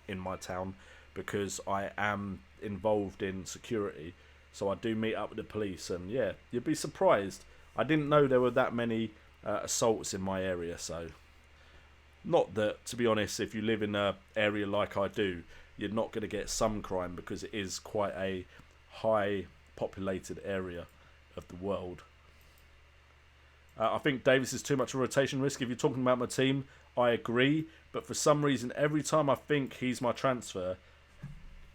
in my town because I am involved in security, so I do meet up with the police, and yeah, you'd be surprised. I didn't know there were that many assaults in my area, so not that, to be honest, if you live in an area like I do, you're not going to get some crime because it is quite a high populated area of the world. I think Davis is too much of a rotation risk. If you're talking about my team, I agree. But for some reason, every time I think he's my transfer,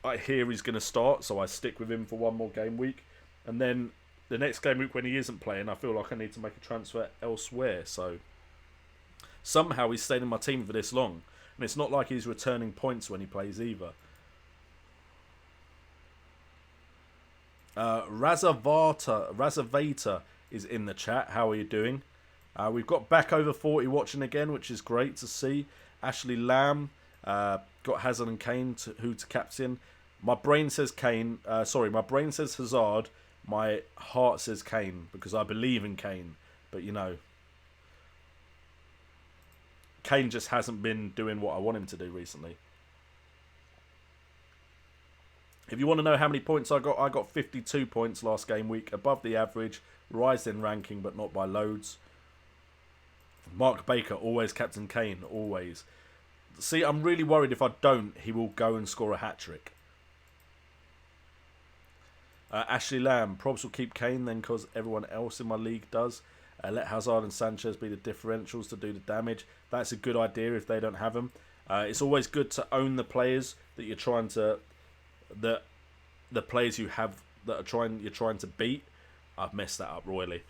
I hear he's going to start, so I stick with him for one more game week. And then the next game week when he isn't playing, I feel like I need to make a transfer elsewhere. So somehow he's stayed in my team for this long. And it's not like he's returning points when he plays either. Razavata is in the chat. How are you doing? We've got back over 40 watching again, which is great to see. Ashley Lamb got Hazard and Kane to captain. My brain says Kane. My brain says Hazard. My heart says Kane because I believe in Kane. But you know, Kane just hasn't been doing what I want him to do recently. If you want to know how many points I got 52 points last game week, above the average, rise in ranking, but not by loads. Mark Baker, always captain Kane, always. See, I'm really worried if I don't, he will go and score a hat-trick. Ashley Lamb, probs will keep Kane then because everyone else in my league does. Let Hazard and Sanchez be the differentials to do the damage. That's a good idea if they don't have them. It's always good to own the players that you're trying to... The players you have that you're trying to beat. I've messed that up royally.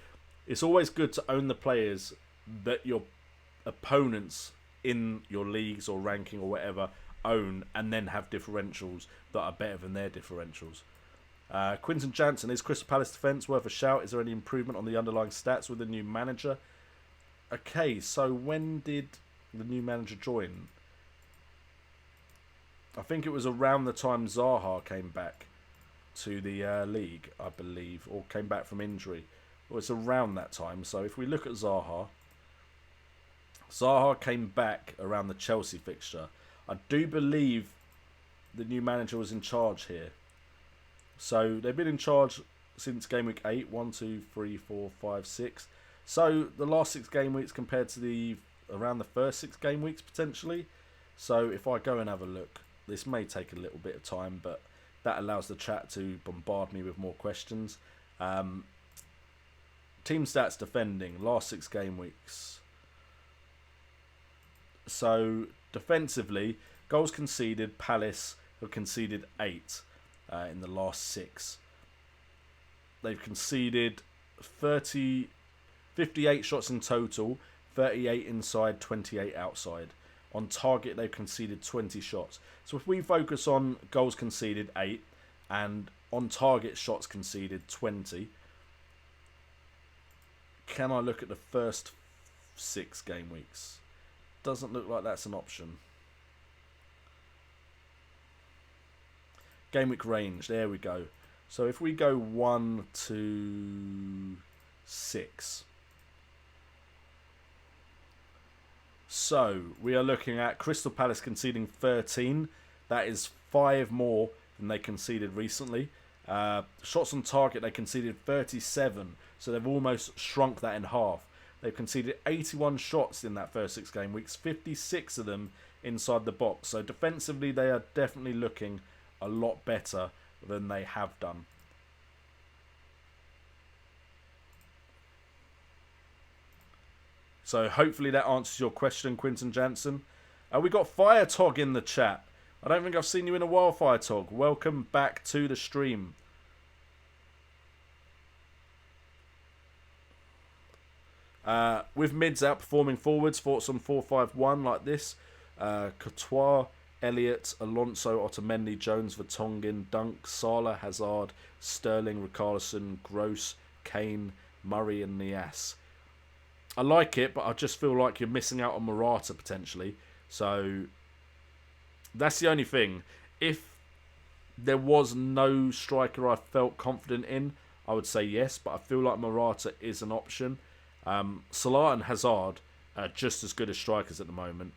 It's always good to own the players that your opponents in your leagues or ranking or whatever own, and then have differentials that are better than their differentials. Quinton Jansen, is Crystal Palace defence worth a shout? Is there any improvement on the underlying stats with the new manager? Okay, so when did the new manager join? I think it was around the time Zaha came back to the league, I believe, or came back from injury. Well, it's around that time. So if we look at Zaha came back around the Chelsea fixture. I do believe the new manager was in charge here. So they've been in charge since game week 8. 1, 2, 3, 4, 5, 6. So the last 6 game weeks compared to around the first 6 game weeks potentially. So if I go and have a look, this may take a little bit of time, but that allows the chat to bombard me with more questions. Team stats defending, last 6 game weeks. So defensively, goals conceded, Palace have conceded 8 in the last 6. They've conceded 58 shots in total, 38 inside, 28 outside. On target, they've conceded 20 shots. So if we focus on goals conceded 8 and on target shots conceded 20, can I look at the first 6 game weeks? Doesn't look like that's an option. Game week range, there we go. So if we go 1 to 6. So we are looking at Crystal Palace conceding 13. That is 5 more than they conceded recently. Shots on target, they conceded 37. So they've almost shrunk that in half. They've conceded 81 shots in that first 6 game weeks, 56 of them inside the box. So defensively, they are definitely looking a lot better than they have done. So hopefully that answers your question, Quinton Jansen. We got Fire Tog in the chat. I don't think I've seen you in a while, Fire Tog. Welcome back to the stream. With mids outperforming forwards, thoughts on 4-5-1 like this. Courtois, Elliott, Alonso, Otamendi, Jones, Vertonghen, Dunk, Salah, Hazard, Sterling, Richarlison, Gross, Kane, Murray and Nias. I like it, but I just feel like you're missing out on Morata potentially. So that's the only thing. If there was no striker I felt confident in, I would say yes, but I feel like Morata is an option. Salah and Hazard are just as good as strikers at the moment.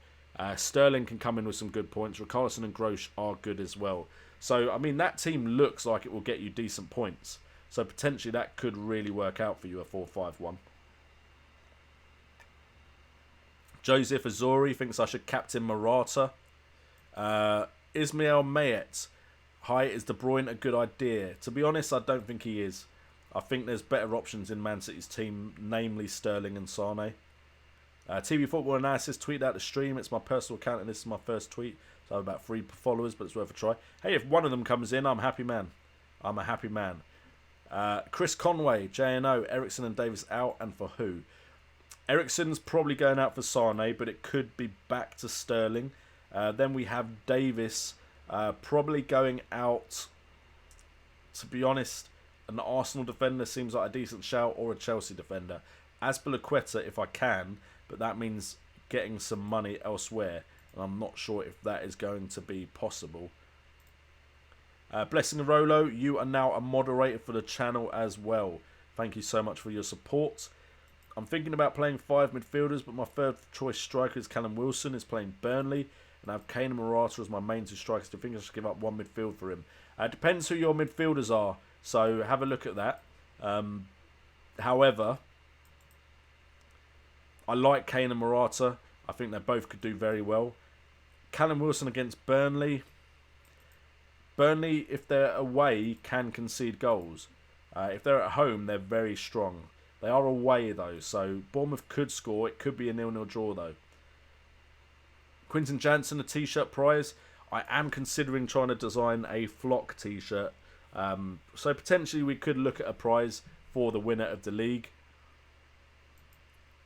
Sterling can come in with some good points. Richarlison and Gross are good as well. So, I mean, that team looks like it will get you decent points. So, potentially that could really work out for you, a 4-5-1. Joseph Azori thinks I should captain Morata. Ismail Mayet. Hi, is De Bruyne a good idea? To be honest, I don't think he is. I think there's better options in Man City's team, namely Sterling and Sane. TV Football Analysis tweeted out the stream. It's my personal account and this is my first tweet. So I have about 3 followers, but it's worth a try. Hey, if one of them comes in, I'm a happy man. I'm a happy man. Chris Conway, JNO, Ericsson and Davis out, and for who? Ericsson's probably going out for Sane, but it could be back to Sterling. Then we have Davis probably going out. To be honest, an Arsenal defender seems like a decent shout, or a Chelsea defender. Azpilicueta if I can, but that means getting some money elsewhere, and I'm not sure if that is going to be possible. Blessing Rolo, you are now a moderator for the channel as well. Thank you so much for your support. I'm thinking about playing 5 midfielders, but my third choice striker is Callum Wilson, is playing Burnley, and I have Kane and Morata as my main 2 strikers. Do you think I should give up 1 midfield for him? It depends who your midfielders are, so have a look at that. However, I like Kane and Morata. I think they both could do very well. Callum Wilson against Burnley. Burnley, if they're away, can concede goals. If they're at home, they're very strong. They are away, though, so Bournemouth could score. It could be a 0-0 draw, though. Quinton Jansen, a T-shirt prize. I am considering trying to design a flock T-shirt. So potentially we could look at a prize for the winner of the league.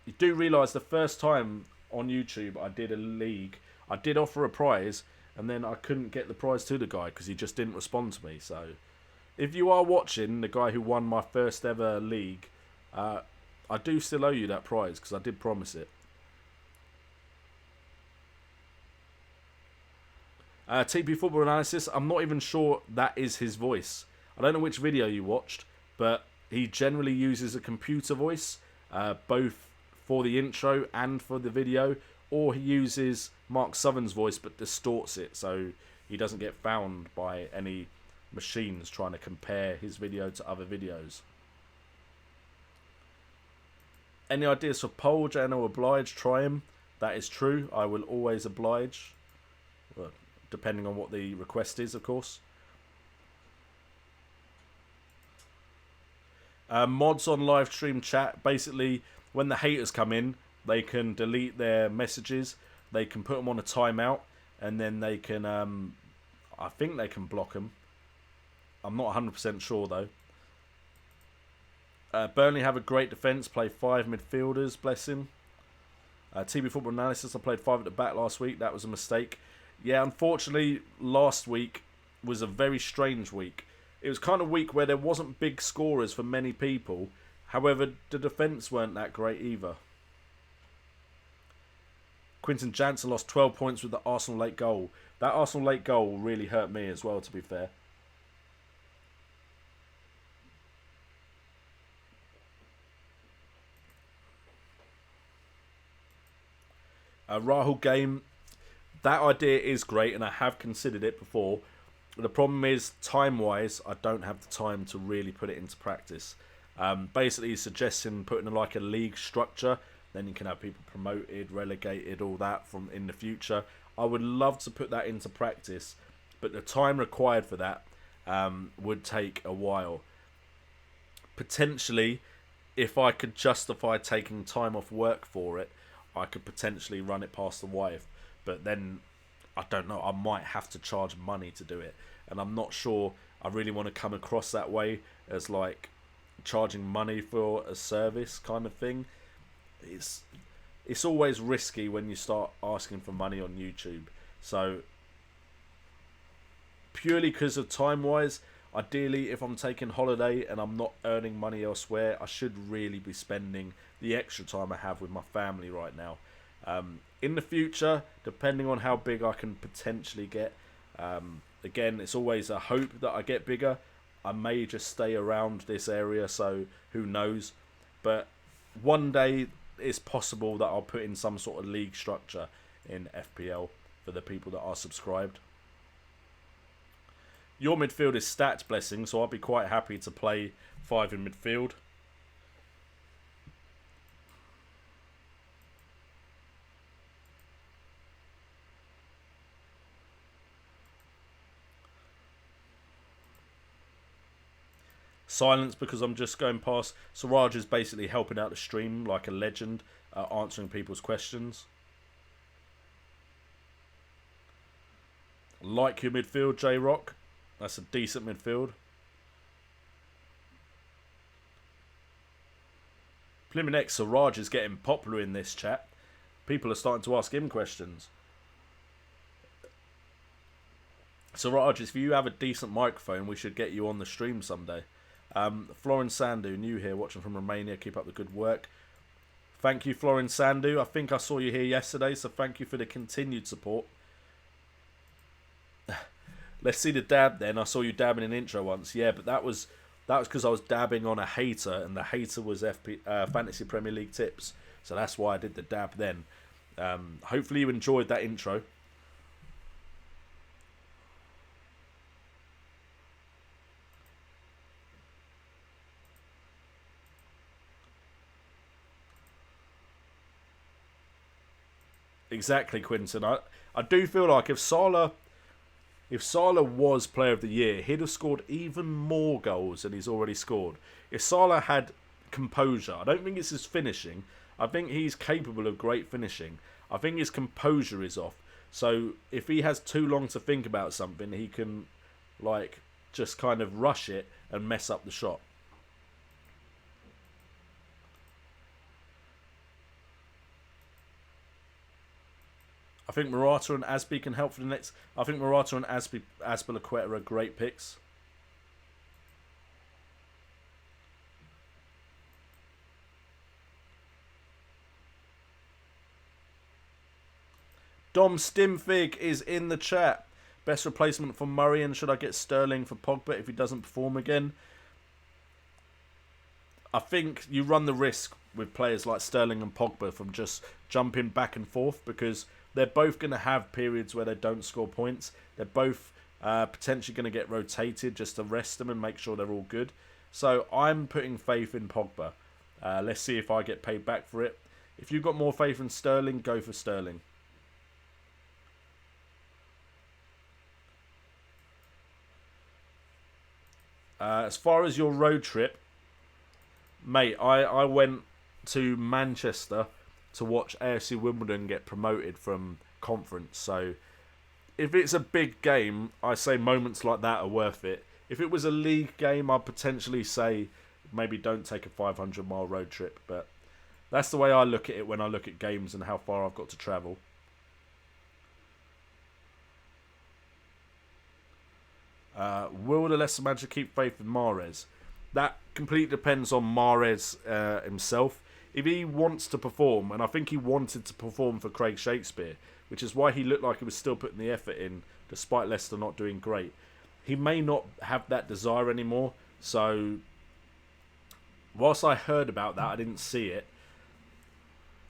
You do realise the first time on YouTube I did a league, I did offer a prize, and then I couldn't get the prize to the guy because he just didn't respond to me. So if you are watching, the guy who won my first ever league, I do still owe you that prize because I did promise it. TP Football Analysis, I'm not even sure that is his voice. I don't know which video you watched, but he generally uses a computer voice, both for the intro and for the video, or he uses Mark Southern's voice but distorts it so he doesn't get found by any machines trying to compare his video to other videos. Any ideas for poll? JNO oblige, try him. That is true, I will always oblige. Well, depending on what the request is, of course. Mods on live stream chat. Basically, when the haters come in, they can delete their messages. They can put them on a timeout, and then they can, I think they can block them. I'm not 100% sure, though. Burnley have a great defence. Play 5 midfielders, bless him. TB Football Analysis, I played 5 at the back last week. That was a mistake. Yeah, unfortunately, last week was a very strange week. It was kind of a week where there wasn't big scorers for many people. However, the defence weren't that great either. Quinton Jansen lost 12 points with the Arsenal late goal. That Arsenal late goal really hurt me as well, to be fair. Rahul game. That idea is great, and I have considered it before. The problem is, time-wise, I don't have the time to really put it into practice. Basically, he's suggesting putting like a league structure. Then you can have people promoted, relegated, all that from in the future. I would love to put that into practice, but the time required for that would take a while. Potentially, if I could justify taking time off work for it, I could potentially run it past the wife. But then, I don't know, I might have to charge money to do it. And I'm not sure I really want to come across that way as like charging money for a service kind of thing. It's always risky when you start asking for money on YouTube. So, purely because of time-wise, ideally, if I'm taking holiday and I'm not earning money elsewhere, I should really be spending the extra time I have with my family right now. In the future, depending on how big I can potentially get, again, it's always a hope that I get bigger. I may just stay around this area, so who knows. But one day, it's possible that I'll put in some sort of league structure in FPL for the people that are subscribed. Your midfield is stats, blessing, so I'll be quite happy to play 5 in midfield. Silence because I'm just going past. Siraj is basically helping out the stream like a legend, answering people's questions. Like your midfield, J-Rock. That's a decent midfield. Plimenex Siraj is getting popular in this chat. People are starting to ask him questions. Siraj, if you have a decent microphone, we should get you on the stream someday. Florin Sandu, new here, watching from Romania. Keep up the good work. Thank you, Florin Sandu. I think I saw you here yesterday, so thank you for the continued support. Let's see the dab then. I saw you dabbing an intro once. Yeah, but that was because I was dabbing on a hater, and the hater was Fantasy Premier League tips. So that's why I did the dab then. Hopefully you enjoyed that intro. Exactly, Quinton. I do feel like if Salah was player of the year, he'd have scored even more goals than he's already scored. If Salah had composure, I don't think it's his finishing. I think he's capable of great finishing. I think his composure is off. So if he has too long to think about something, he can like just kind of rush it and mess up the shot. I think Morata and Aspi can help for the next. I think Morata and Azpilicueta are great picks. Dom Stimfig is in the chat. Best replacement for Murray, and should I get Sterling for Pogba if he doesn't perform again? I think you run the risk with players like Sterling and Pogba from just jumping back and forth, because they're both going to have periods where they don't score points. They're both potentially going to get rotated just to rest them and make sure they're all good. So I'm putting faith in Pogba. Let's see if I get paid back for it. If you've got more faith in Sterling, go for Sterling. As far as your road trip, mate, I went to Manchester to watch AFC Wimbledon get promoted from conference. So if it's a big game, I say moments like that are worth it. If it was a league game, I'd potentially say maybe don't take a 500-mile road trip. But that's the way I look at it when I look at games and how far I've got to travel. Will the Leicester manager keep faith in Mahrez? That completely depends on Mahrez himself. If he wants to perform, and I think he wanted to perform for Craig Shakespeare, which is why he looked like he was still putting the effort in, despite Leicester not doing great. He may not have that desire anymore, so whilst I heard about that, I didn't see it.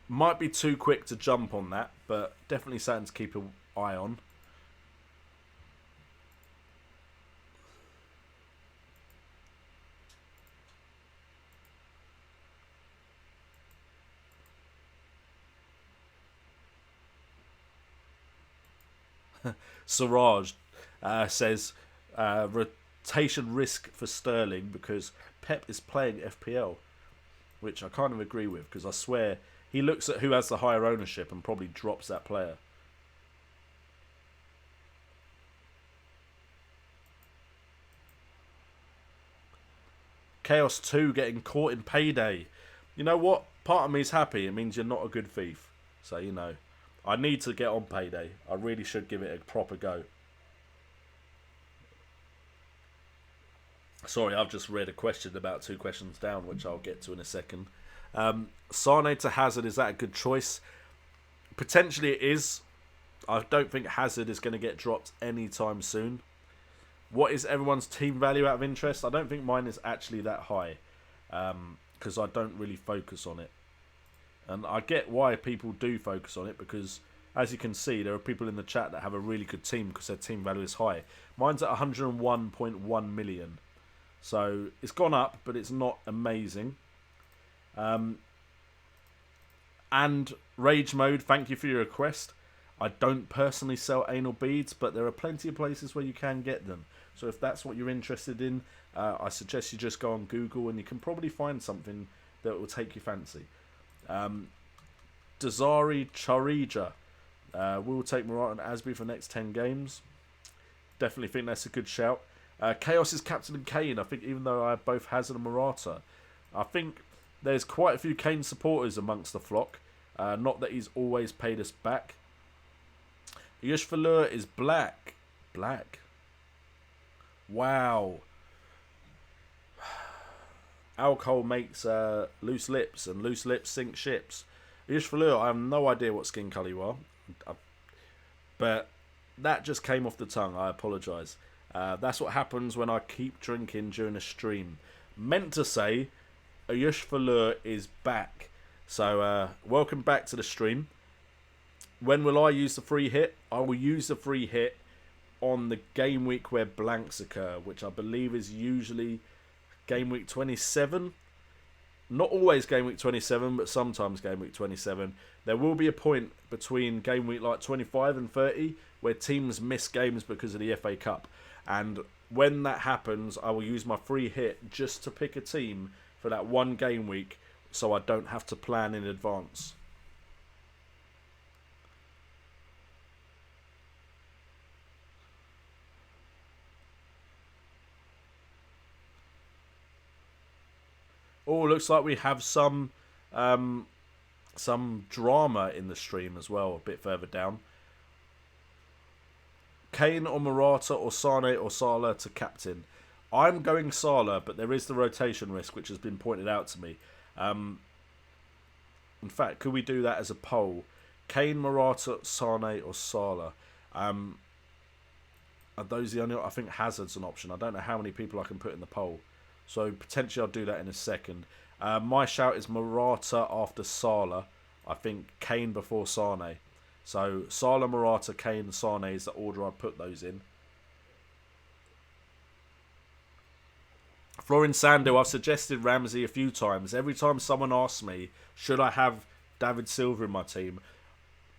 Might be too quick to jump on that, but definitely something to keep an eye on. Siraj says rotation risk for Sterling because Pep is playing FPL, which I kind of agree with, because I swear he looks at who has the higher ownership and probably drops that player. Chaos 2 getting caught in payday. You know what? Part of me is happy. It means you're not a good thief. So, you know, I need to get on payday. I really should give it a proper go. Sorry, I've just read a question about 2 questions down, which I'll get to in a second. Sane to Hazard, is that a good choice? Potentially it is. I don't think Hazard is going to get dropped anytime soon. What is everyone's team value out of interest? I don't think mine is actually that high, because I don't really focus on it. And I get why people do focus on it, because as you can see, there are people in the chat that have a really good team because their team value is high. Mine's at 101.1 million. So it's gone up, but it's not amazing. And Rage Mode, thank you for your request. I don't personally sell anal beads, but there are plenty of places where you can get them. So if that's what you're interested in, I suggest you just go on Google and you can probably find something that will take your fancy. Desari Charija. We'll take Morata and Asby for the next 10 games. Definitely think that's a good shout. Chaos is captain and Kane. I think even though I have both Hazard and Morata, I think there's quite a few Kane supporters amongst the flock. Not that he's always paid us back. Yush Valur is black. Black. Wow. Alcohol makes loose lips, and loose lips sink ships. Yush Valur, I have no idea what skin colour you are. But that just came off the tongue. I apologise. That's what happens when I keep drinking during a stream. Meant to say, Ayush Valur is back. So, welcome back to the stream. When will I use the free hit? I will use the free hit on the game week where blanks occur, which I believe is usually game week 27. Not always game week 27, but sometimes game week 27. There will be a point between game week like 25 and 30 where teams miss games because of the FA Cup. And when that happens, I will use my free hit just to pick a team for that one game week so I don't have to plan in advance. Oh, looks like we have some drama in the stream as well, a bit further down. Kane or Morata or Sane or Salah to captain. I'm going Salah, but there is the rotation risk, which has been pointed out to me. In fact, could we do that as a poll? Kane, Morata, Sane or Salah? Are those the only... I think Hazard's an option. I don't know how many people I can put in the poll. So potentially I'll do that in a second. My shout is Morata after Salah. I think Kane before Sane. So Salah, Morata, Kane, Sane is the order I put those in. Florin Sando, I've suggested Ramsey a few times. Every time someone asks me, should I have David Silva in my team?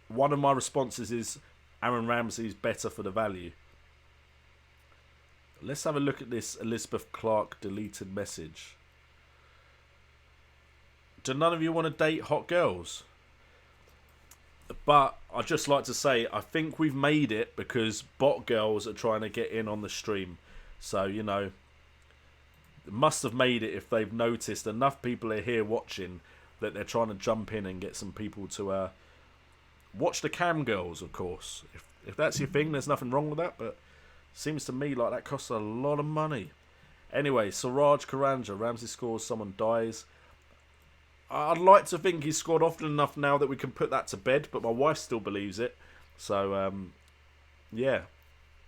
One of my responses is Aaron Ramsey's better for the value. Let's have a look at this Elizabeth Clark deleted message. Do none of you want to date hot girls? But I'd just like to say, I think we've made it because bot girls are trying to get in on the stream. So, you know, must have made it if they've noticed enough people are here watching that they're trying to jump in and get some people to watch the cam girls, of course. If that's your thing, there's nothing wrong with that, but seems to me like that costs a lot of money. Anyway, Siraj Karanja, Ramsey scores, someone dies. I'd like to think he's scored often enough now that we can put that to bed, but my wife still believes it. So, yeah.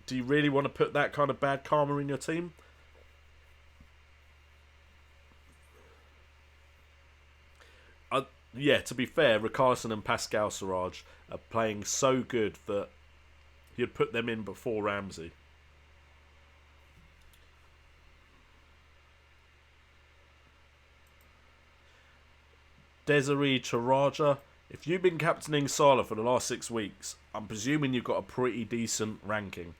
Do you really want to put that kind of bad karma in your team? Yeah, to be fair, Ricarlison and Pascal Siraj are playing so good that you'd put them in before Ramsey. Desiree Charaja, if you've been captaining Salah for the last 6 weeks, I'm presuming you've got a pretty decent ranking.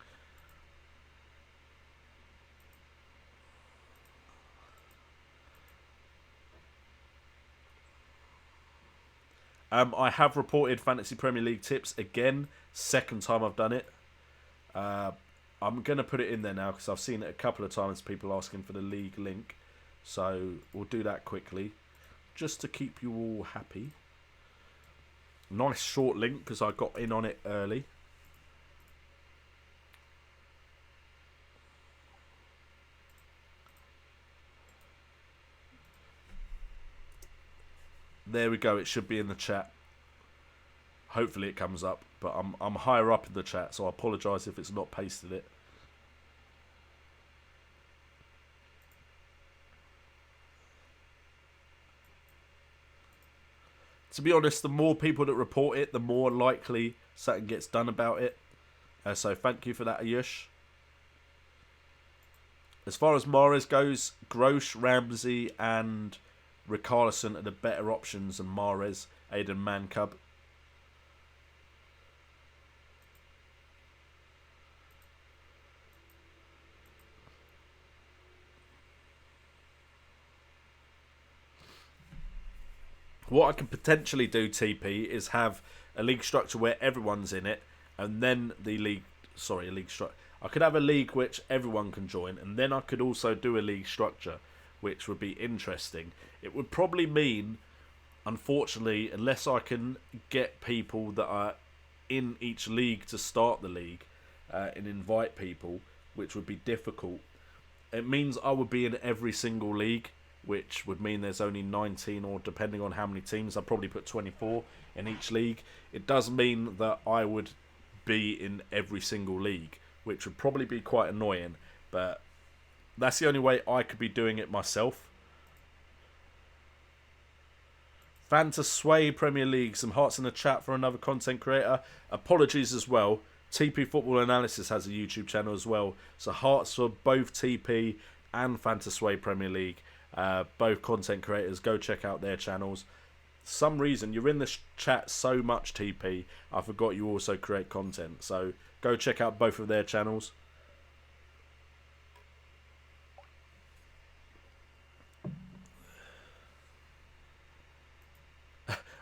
I have reported Fantasy Premier League tips again. Second time I've done it. I'm going to put it in there now because I've seen it a couple of times, people asking for the league link. So we'll do that quickly, just to keep you all happy. Nice short link because I got in on it early. There we go, it should be in the chat. Hopefully it comes up, but I'm higher up in the chat, so I apologise if it's not pasted it. To be honest, the more people that report it, the more likely something gets done about it. So thank you for that, Ayush. As far as Mahrez goes, Grosh, Ramsey and Ricarlison are the better options than Mahrez, Aiden Mancub. What I could potentially do, TP, is have a league structure where everyone's in it, and then the league... Sorry, a league structure. I could have a league which everyone can join, and then I could also do a league structure, which would be interesting. It would probably mean, unfortunately, unless I can get people that are in each league to start the league and invite people, which would be difficult. It means I would be in every single league, which would mean there's only 19, or depending on how many teams, I'd probably put 24 in each league. It does mean that I would be in every single league, which would probably be quite annoying, but that's the only way I could be doing it myself. Fantasy Premier League, some hearts in the chat for another content creator. Apologies as well. TP Football Analysis has a YouTube channel as well, so hearts for both TP and Fantasy Premier League. Both content creators, go check out their channels. Some reason you're in this chat so much, TP, I forgot you also create content, so go check out both of their channels.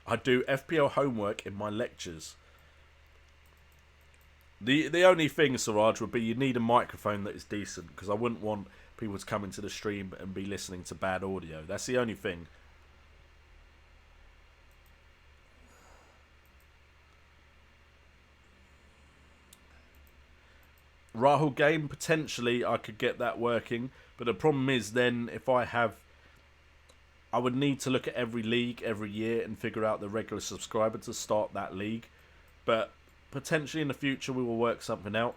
I do FPL homework in my lectures. The only thing, Siraj, would be you need a microphone that is decent, because I wouldn't want people to come into the stream and be listening to bad audio. That's the only thing. Rahul game, potentially I could get that working, but the problem is then if I would need to look at every league every year and figure out the regular subscriber to start that league. But potentially in the future we will work something out.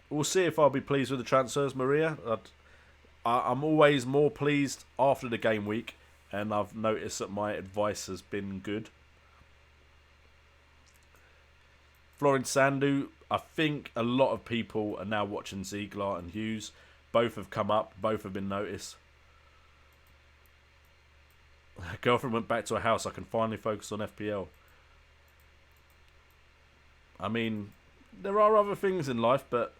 We'll see if I'll be pleased with the transfers, Maria. I'm always more pleased after the game week, and I've noticed that my advice has been good. Florence Sandu, I think a lot of people are now watching Ziegler and Hughes. Both have come up, both have been noticed. Girlfriend went back to her house, I can finally focus on FPL. I mean, there are other things in life, but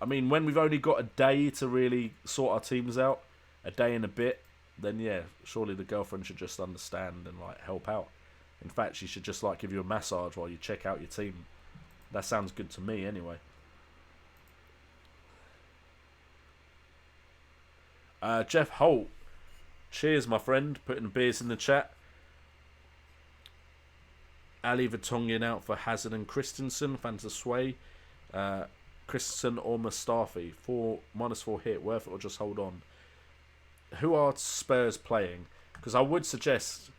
I mean, when we've only got a day to really sort our teams out, a day and a bit, then yeah, surely the girlfriend should just understand and like help out. In fact, she should just like give you a massage while you check out your team. That sounds good to me anyway. Jeff Holt, cheers my friend, putting beers in the chat. Ali Vertonghen out for Hazard and Christensen, Fantasy. Christensen or Mustafi, -4 hit, worth it or just hold on? Who are Spurs playing? Because I would suggest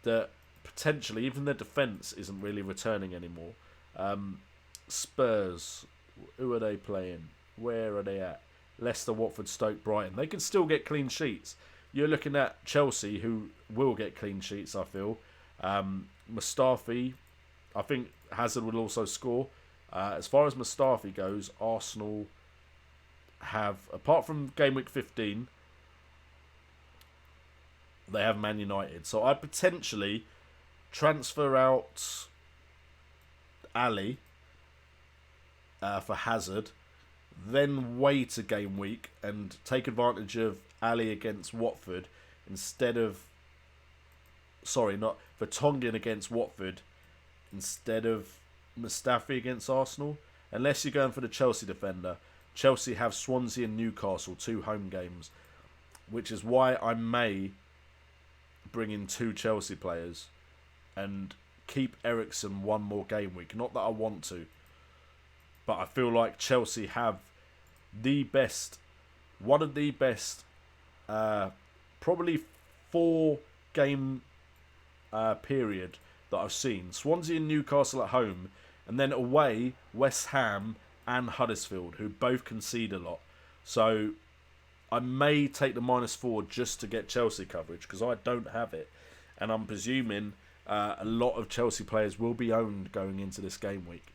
that potentially even their defence isn't really returning anymore. Spurs, who are they playing? Where are they at? Leicester, Watford, Stoke, Brighton. They can still get clean sheets. You're looking at Chelsea, who will get clean sheets, I feel. Mustafi, I think Hazard will also score. As far as Mustafi goes, Arsenal have, apart from game week 15, they have Man United. So I potentially transfer out Ali for Hazard, then wait a game week and take advantage of Ali against Watford instead of... Sorry, not Vertonghen against Watford instead of Mustafi against Arsenal. Unless you're going for the Chelsea defender. Chelsea have Swansea and Newcastle, 2 home games, which is why I may bring in 2 Chelsea players and keep Eriksen 1 more game week. Not that I want to, but I feel like Chelsea have one of the best, probably 4 game period that I've seen. Swansea and Newcastle at home, and then away West Ham and Huddersfield, who both concede a lot. So I may take the -4 just to get Chelsea coverage, because I don't have it, and I'm presuming a lot of Chelsea players will be owned going into this game week.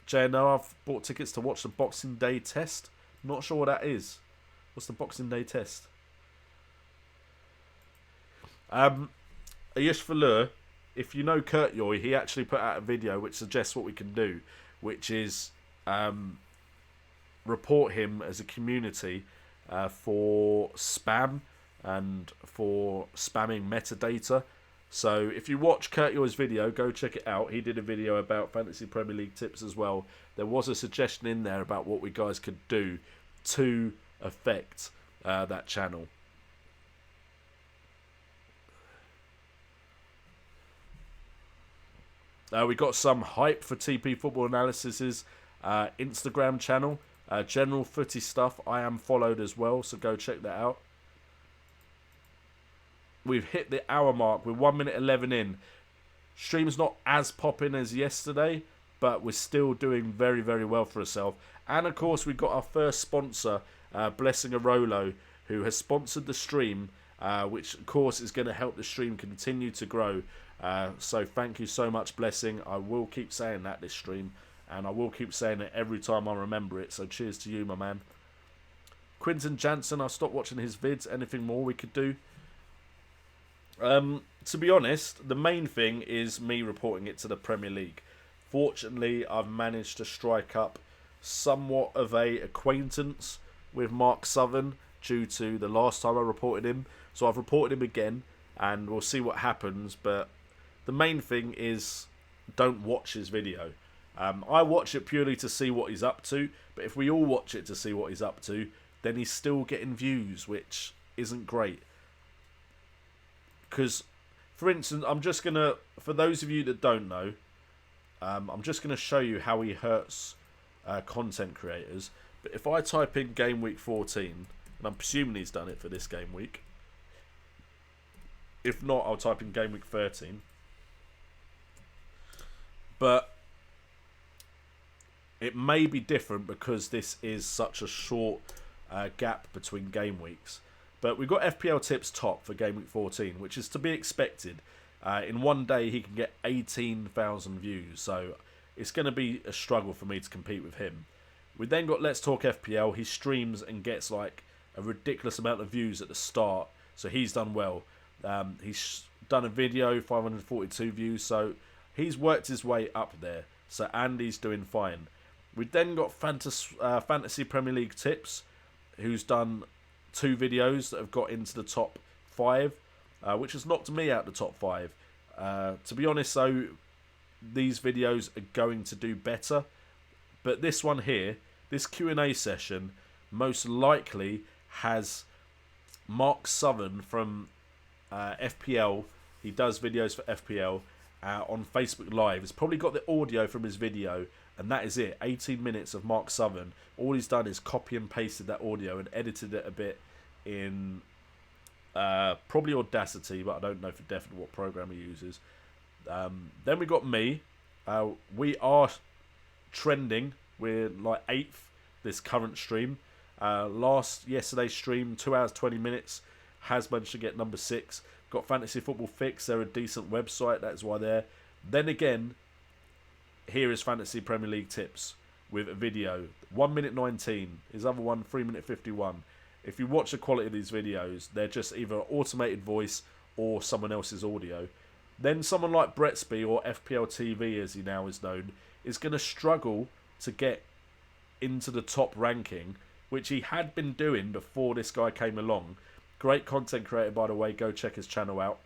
JNO, I've bought tickets to watch the Boxing Day test. Not sure what that is. What's the Boxing Day test? Ayush Falur, if you know Kurtjoy, he actually put out a video which suggests what we can do, which is report him as a community for spam and for spamming metadata. So if you watch Kurtjoy's video, go check it out. He did a video about Fantasy Premier League tips as well. There was a suggestion in there about what we guys could do to affect that channel. We got some hype for TP Football Analysis's Instagram channel. General footy stuff. I am followed as well, so go check that out. We've hit the hour mark. We're 1 minute 11 in. Stream's not as popping as yesterday, but we're still doing very, very well for ourselves. And of course, we've got our first sponsor, Blessing Arolo, who has sponsored the stream, which of course is going to help the stream continue to grow. So thank you so much, Blessing. I will keep saying that this stream, and I will keep saying it every time I remember it. So cheers to you, my man. Quinton Jansen, I've stopped watching his vids. Anything more we could do? To be honest, the main thing is me reporting it to the Premier League. Fortunately, I've managed to strike up somewhat of a acquaintance with Mark Southern due to the last time I reported him. So I've reported him again, and we'll see what happens. But the main thing is, don't watch his video. I watch it purely to see what he's up to, but if we all watch it to see what he's up to, then he's still getting views, which isn't great. Because, for instance, I'm just going to, for those of you that don't know, I'm just going to show you how he hurts content creators. But if I type in Game Week 14, and I'm presuming he's done it for this game week. If not, I'll type in Game Week 13. But it may be different because this is such a short gap between game weeks. But we've got FPL tips top for Game Week 14, which is to be expected. In one day, he can get 18,000 views. So it's going to be a struggle for me to compete with him. We then got Let's Talk FPL. He streams and gets like a ridiculous amount of views at the start. So he's done well. He's done a video, 542 views. So he's worked his way up there. So Andy's doing fine. We then got Fantasy Premier League Tips, who's done 2 videos that have got into the top 5, which has knocked me out the top 5. To be honest, though, these videos are going to do better. But this one here, this Q&A session, most likely has Mark Southern from FPL. He does videos for FPL on Facebook Live. It's probably got the audio from his video, and that is it. 18 minutes of Mark Southern. All he's done is copy and pasted that audio and edited it a bit in probably Audacity, but I don't know for definite what program he uses. Then we got me. We are trending. We're like 8th this current stream. Yesterday's stream, 2 hours 20 minutes, has managed to get number 6. Got Fantasy Football Fix. They're a decent website. That's why they're. Then again, here is Fantasy Premier League Tips with a video. 1 minute 19. His other one, 3 minute 51. If you watch the quality of these videos, they're just either automated voice or someone else's audio. Then someone like Bretsby, or FPL TV as he now is known, is going to struggle to get into the top ranking, which he had been doing before this guy came along. Great content creator, by the way. Go check his channel out.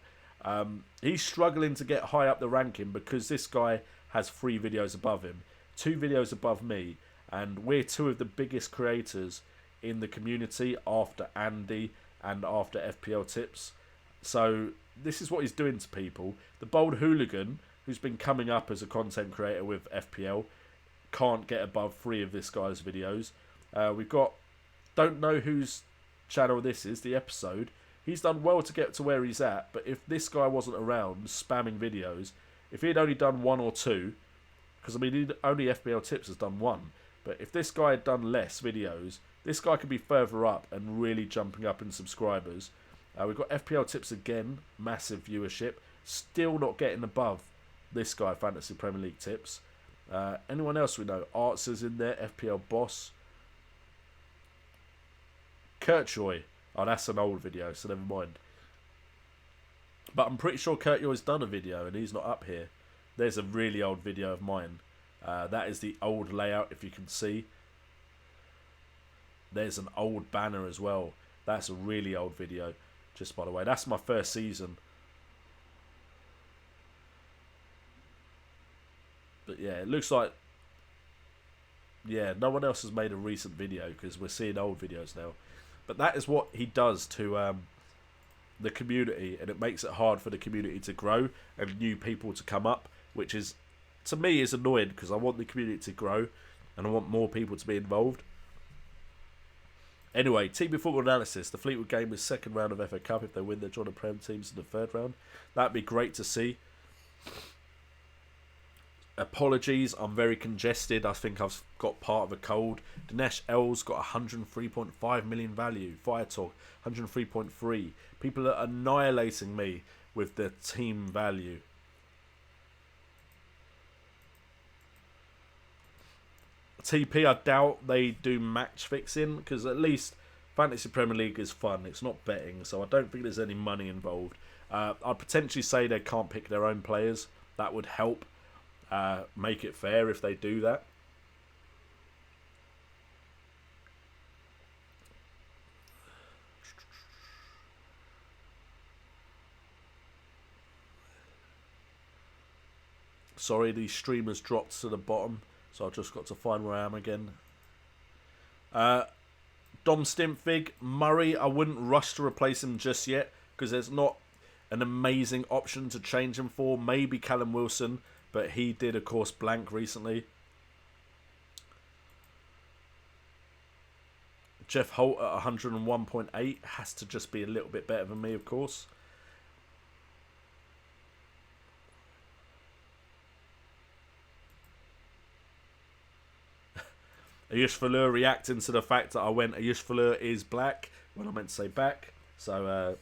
He's struggling to get high up the ranking because this guy has 3 videos above him, 2 videos above me, and we're 2 of the biggest creators in the community after Andy and after FPL Tips. So this is what he's doing to people. The Bold Hooligan, who's been coming up as a content creator with FPL, can't get above 3 of this guy's videos. We've got, don't know whose channel this is, the episode. He's done well to get to where he's at, but if this guy wasn't around spamming videos, if he had only done 1 or 2, because I mean only FPL Tips has done 1, but if this guy had done less videos, this guy could be further up and really jumping up in subscribers. We've got FPL Tips again, massive viewership, still not getting above this guy, Fantasy Premier League Tips. Anyone else we know? Arts is in there, FPL Boss. Kurtjoy. Oh, that's an old video, so never mind. But I'm pretty sure Kurt Yoy's done a video and he's not up here. There's a really old video of mine. That is the old layout, if you can see. There's an old banner as well. That's a really old video, just by the way. That's my first season. But yeah, it looks like... Yeah, no one else has made a recent video because we're seeing old videos now. But that is what he does to the community, and it makes it hard for the community to grow and new people to come up, which is, to me, is annoying because I want the community to grow and I want more people to be involved. Anyway, TV football analysis. The Fleetwood game is second round of FA Cup. If they win, they're joining the Prem teams in the third round. That'd be great to see. Apologies, I'm very congested. I think I've got part of a cold. Dinesh L's got 103.5 million value. Fire Talk, 103.3. People are annihilating me with the team value. TP, I doubt they do match fixing because at least Fantasy Premier League is fun. It's not betting, so I don't think there's any money involved. I'd potentially say they can't pick their own players. That would help make it fair if they do that. Sorry, the streamer's dropped to the bottom, so I've just got to find where I am again. Dom Stimpfig, Murray, I wouldn't rush to replace him just yet because there's not an amazing option to change him for. Maybe Callum Wilson, but he did, of course, blank recently. Jeff Holt at 101.8 has to just be a little bit better than me, of course. Ayush Falur reacting to the fact that I went Ayush Falur is black when I meant to say back. So,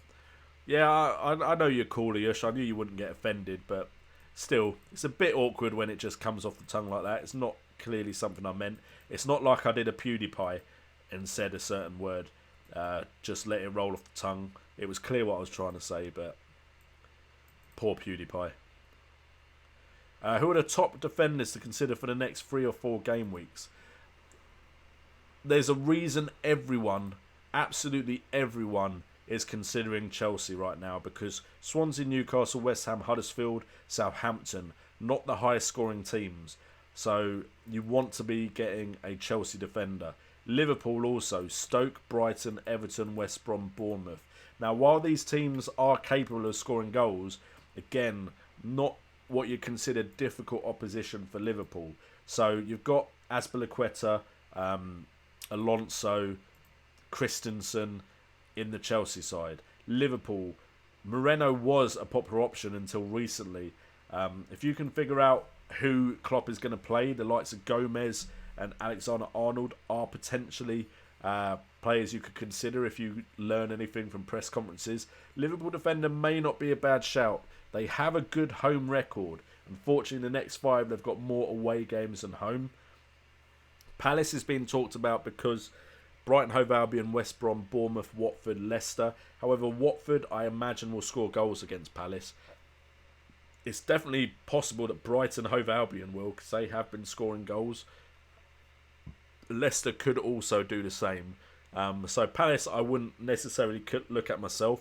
yeah, I know you're cool, Ayush. I knew you wouldn't get offended, but still, it's a bit awkward when it just comes off the tongue like that. It's not clearly something I meant. It's not like I did a PewDiePie and said a certain word. Just let it roll off the tongue. It was clear what I was trying to say, but poor PewDiePie. Who are the top defenders to consider for the next 3 or 4 game weeks? There's a reason everyone, absolutely everyone, is considering Chelsea right now because Swansea, Newcastle, West Ham, Huddersfield, Southampton, not the highest scoring teams. So you want to be getting a Chelsea defender. Liverpool also, Stoke, Brighton, Everton, West Brom, Bournemouth. Now, while these teams are capable of scoring goals, again, not what you consider difficult opposition for Liverpool. So you've got Azpilicueta, Alonso, Christensen in the Chelsea side. Liverpool, Moreno was a popular option until recently. If you can figure out who Klopp is going to play, the likes of Gomez and Alexander-Arnold are potentially players you could consider if you learn anything from press conferences. Liverpool defender may not be a bad shout. They have a good home record. Unfortunately, in the next 5, they've got more away games than home. Palace is being talked about because Brighton, Hove Albion, West Brom, Bournemouth, Watford, Leicester. However, Watford, I imagine, will score goals against Palace. It's definitely possible that Brighton, Hove Albion will, because they have been scoring goals. Leicester could also do the same. So Palace, I wouldn't necessarily look at myself.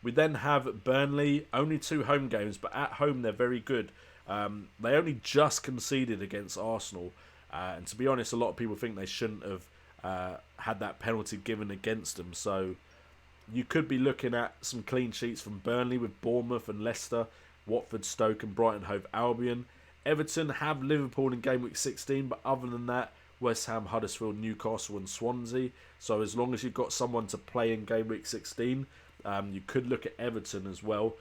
We then have Burnley, only 2 home games, but at home they're very good. They only just conceded against Arsenal. And to be honest, a lot of people think they shouldn't have had that penalty given against them. So you could be looking at some clean sheets from Burnley with Bournemouth and Leicester, Watford, Stoke and Brighton, Hove Albion. Everton have Liverpool in game week 16, but other than that, West Ham, Huddersfield, Newcastle and Swansea. So as long as you've got someone to play in game week 16, you could look at Everton as well.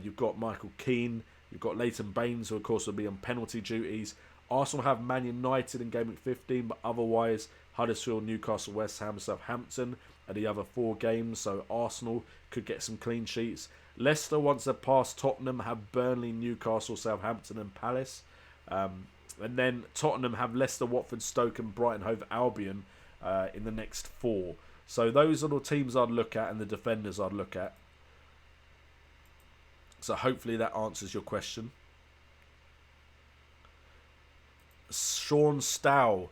You've got Michael Keane, you've got Leighton Baines, who of course will be on penalty duties. Arsenal have Man United in game week 15, but otherwise Huddersfield, Newcastle, West Ham, Southampton are the other 4 games, so Arsenal could get some clean sheets. Leicester, once they're past Tottenham, have Burnley, Newcastle, Southampton and Palace. And then Tottenham have Leicester, Watford, Stoke and Brighton, Hove Albion in the next 4. So those are the teams I'd look at and the defenders I'd look at. So hopefully that answers your question. Sean Stow.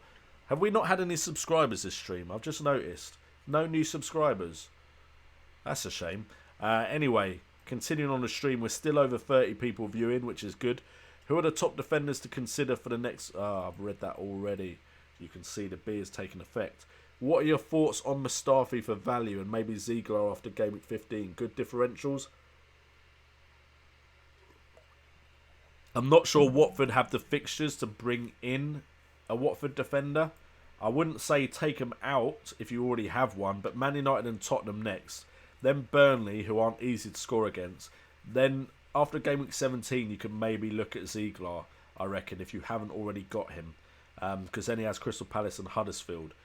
Have we not had any subscribers this stream? I've just noticed. No new subscribers. That's a shame. Anyway, continuing on the stream, we're still over 30 people viewing, which is good. Who are the top defenders to consider for the next... I've read that already. You can see the B is taking effect. What are your thoughts on Mustafi for value and maybe Ziegler after Game Week 15? Good differentials? I'm not sure Watford have the fixtures to bring in a Watford defender. I wouldn't say take them out if you already have one, but Man United and Tottenham next. Then Burnley, who aren't easy to score against. Then after Game Week 17, you can maybe look at Ziegler, I reckon, if you haven't already got him. Because then he has Crystal Palace and Huddersfield.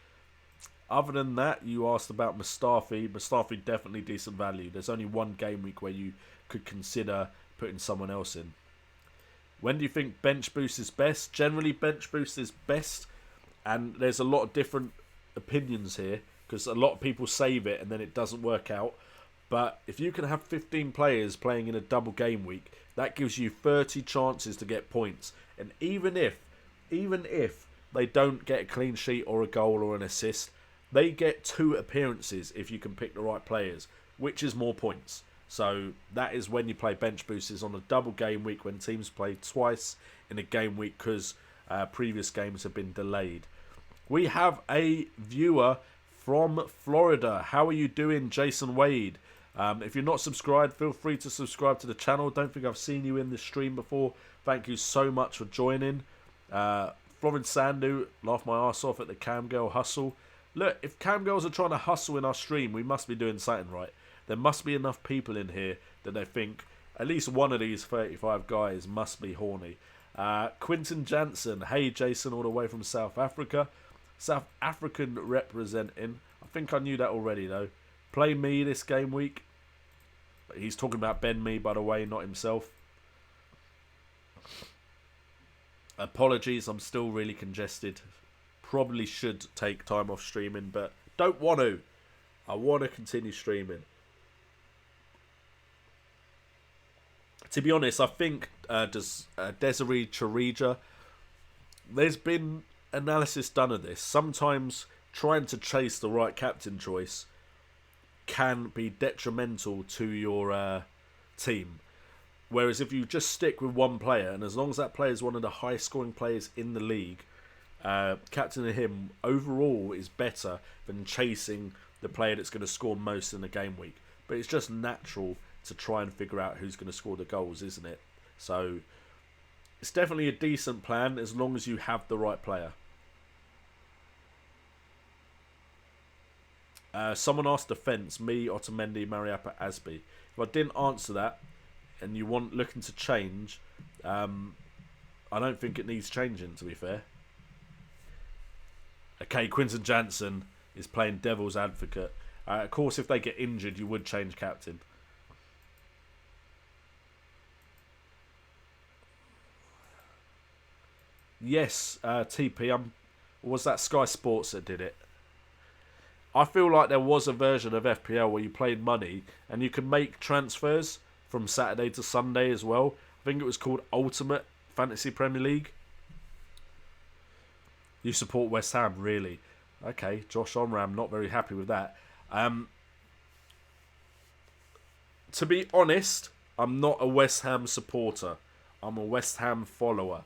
Other than that, you asked about Mustafi. Mustafi definitely decent value. There's only one game week where you could consider putting someone else in. When do you think bench boost is best? Generally, bench boost is best. And there's a lot of different opinions here. Because a lot of people save it and then it doesn't work out. But if you can have 15 players playing in a double game week, that gives you 30 chances to get points. And even if they don't get a clean sheet or a goal or an assist, they get 2 appearances if you can pick the right players, which is more points. So that is when you play bench boosters on a double game week when teams play twice in a game week because previous games have been delayed. We have a viewer from Florida. How are you doing, Jason Wade? If you're not subscribed, feel free to subscribe to the channel. Don't think I've seen you in the stream before. Thank you so much for joining. Florence Sandu, laugh my arse off at the Cam Girl hustle. Look, if Cam Girls are trying to hustle in our stream, we must be doing something right. There must be enough people in here that they think at least one of these 35 guys must be horny. Quinton Jansen, hey Jason, all the way from South Africa. South African representing. I think I knew that already though. Play me this game week. He's talking about Ben Mee, by the way, not himself. Apologies, I'm still really congested. Probably should take time off streaming, but don't want to. I want to continue streaming. To be honest, I think Desiree Charija, there's been analysis done of this. Sometimes trying to chase the right captain choice can be detrimental to your team. Whereas if you just stick with one player, and as long as that player is one of the highest scoring players in the league, captaining him overall is better than chasing the player that's going to score most in the game week. But it's just natural to try and figure out who's going to score the goals, isn't it? So it's definitely a decent plan as long as you have the right player. Someone asked defence, me, Otamendi, Mariappa, Asby. If I didn't answer that and you want looking to change, I don't think it needs changing, to be fair. Okay, Quinton Jansen is playing devil's advocate. Of course, if they get injured, you would change captain. Yes, TP. Was that Sky Sports that did it? I feel like there was a version of FPL where you played money and you could make transfers from Saturday to Sunday as well. I think it was called Ultimate Fantasy Premier League. You support West Ham, really? Okay, Josh Onram, not very happy with that. To be honest, I'm not a West Ham supporter. I'm a West Ham follower.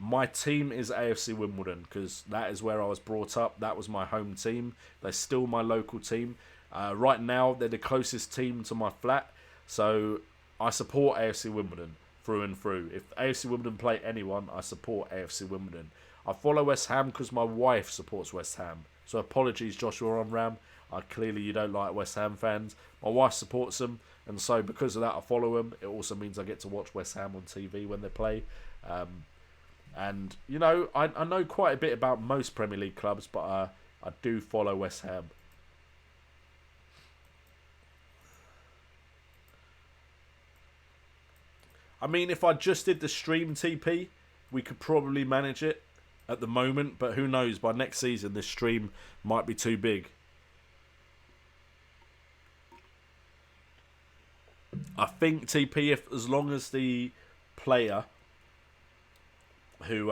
My team is AFC Wimbledon because that is where I was brought up. That was my home team. They're still my local team. Right now, they're the closest team to my flat. So I support AFC Wimbledon through and through. If AFC Wimbledon play anyone, I support AFC Wimbledon. I follow West Ham because my wife supports West Ham. So apologies, Joshua Onram. Clearly you don't like West Ham fans. My wife supports them. And so because of that, I follow them. It also means I get to watch West Ham on TV when they play. And, you know, I know quite a bit about most Premier League clubs, but I do follow West Ham. I mean, if I just did the stream TP, we could probably manage it at the moment, but who knows, by next season this stream might be too big. I think TP, if as long as the player who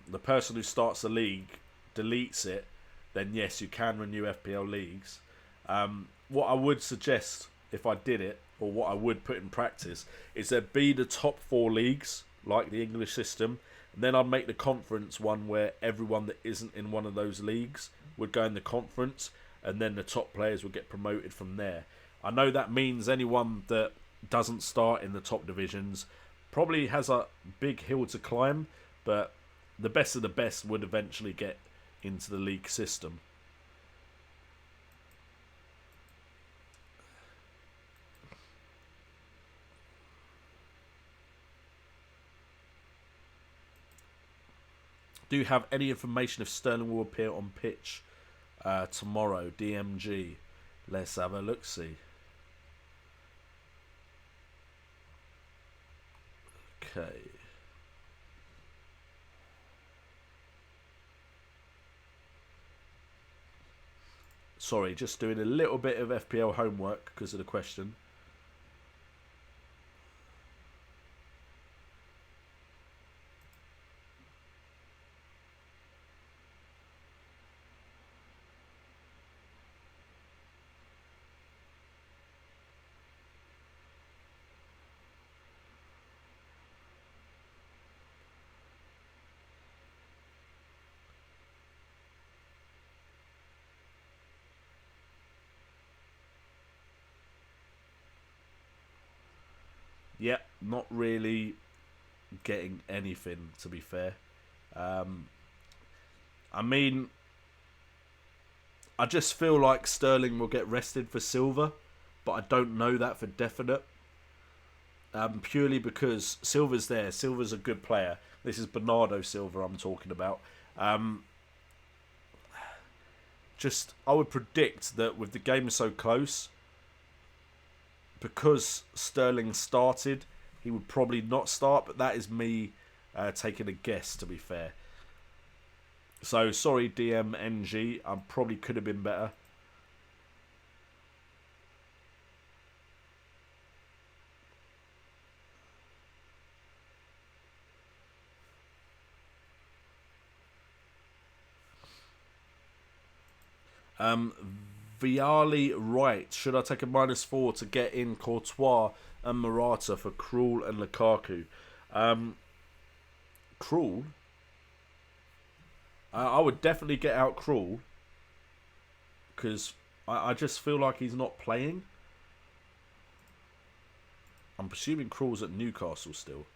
the person who starts the league deletes it, then yes, you can renew FPL leagues. What I would suggest if I did it, or what I would put in practice, is there be the top 4 leagues, like the English system, and then I'd make the conference one where everyone that isn't in one of those leagues would go in the conference, and then the top players would get promoted from there. I know that means anyone that doesn't start in the top divisions probably has a big hill to climb, but the best of the best would eventually get into the league system. Do you have any information if Sterling will appear on pitch tomorrow? DMG. Let's have a look-see. Okay. Sorry, just doing a little bit of FPL homework because of the question. Yep, not really getting anything, to be fair. I mean, I just feel like Sterling will get rested for Silva, but I don't know that for definite. Purely because Silva's there. Silva's a good player. This is Bernardo Silva I'm talking about. I would predict that with the game so close, because Sterling started, he would probably not start, but that is me taking a guess, to be fair. So, sorry, DMNG. I probably could have been better. Viali right. Should I take a -4 to get in Courtois and Morata for Krul and Lukaku? Krul? I would definitely get out Krul, because I just feel like he's not playing. I'm presuming Krul's at Newcastle still.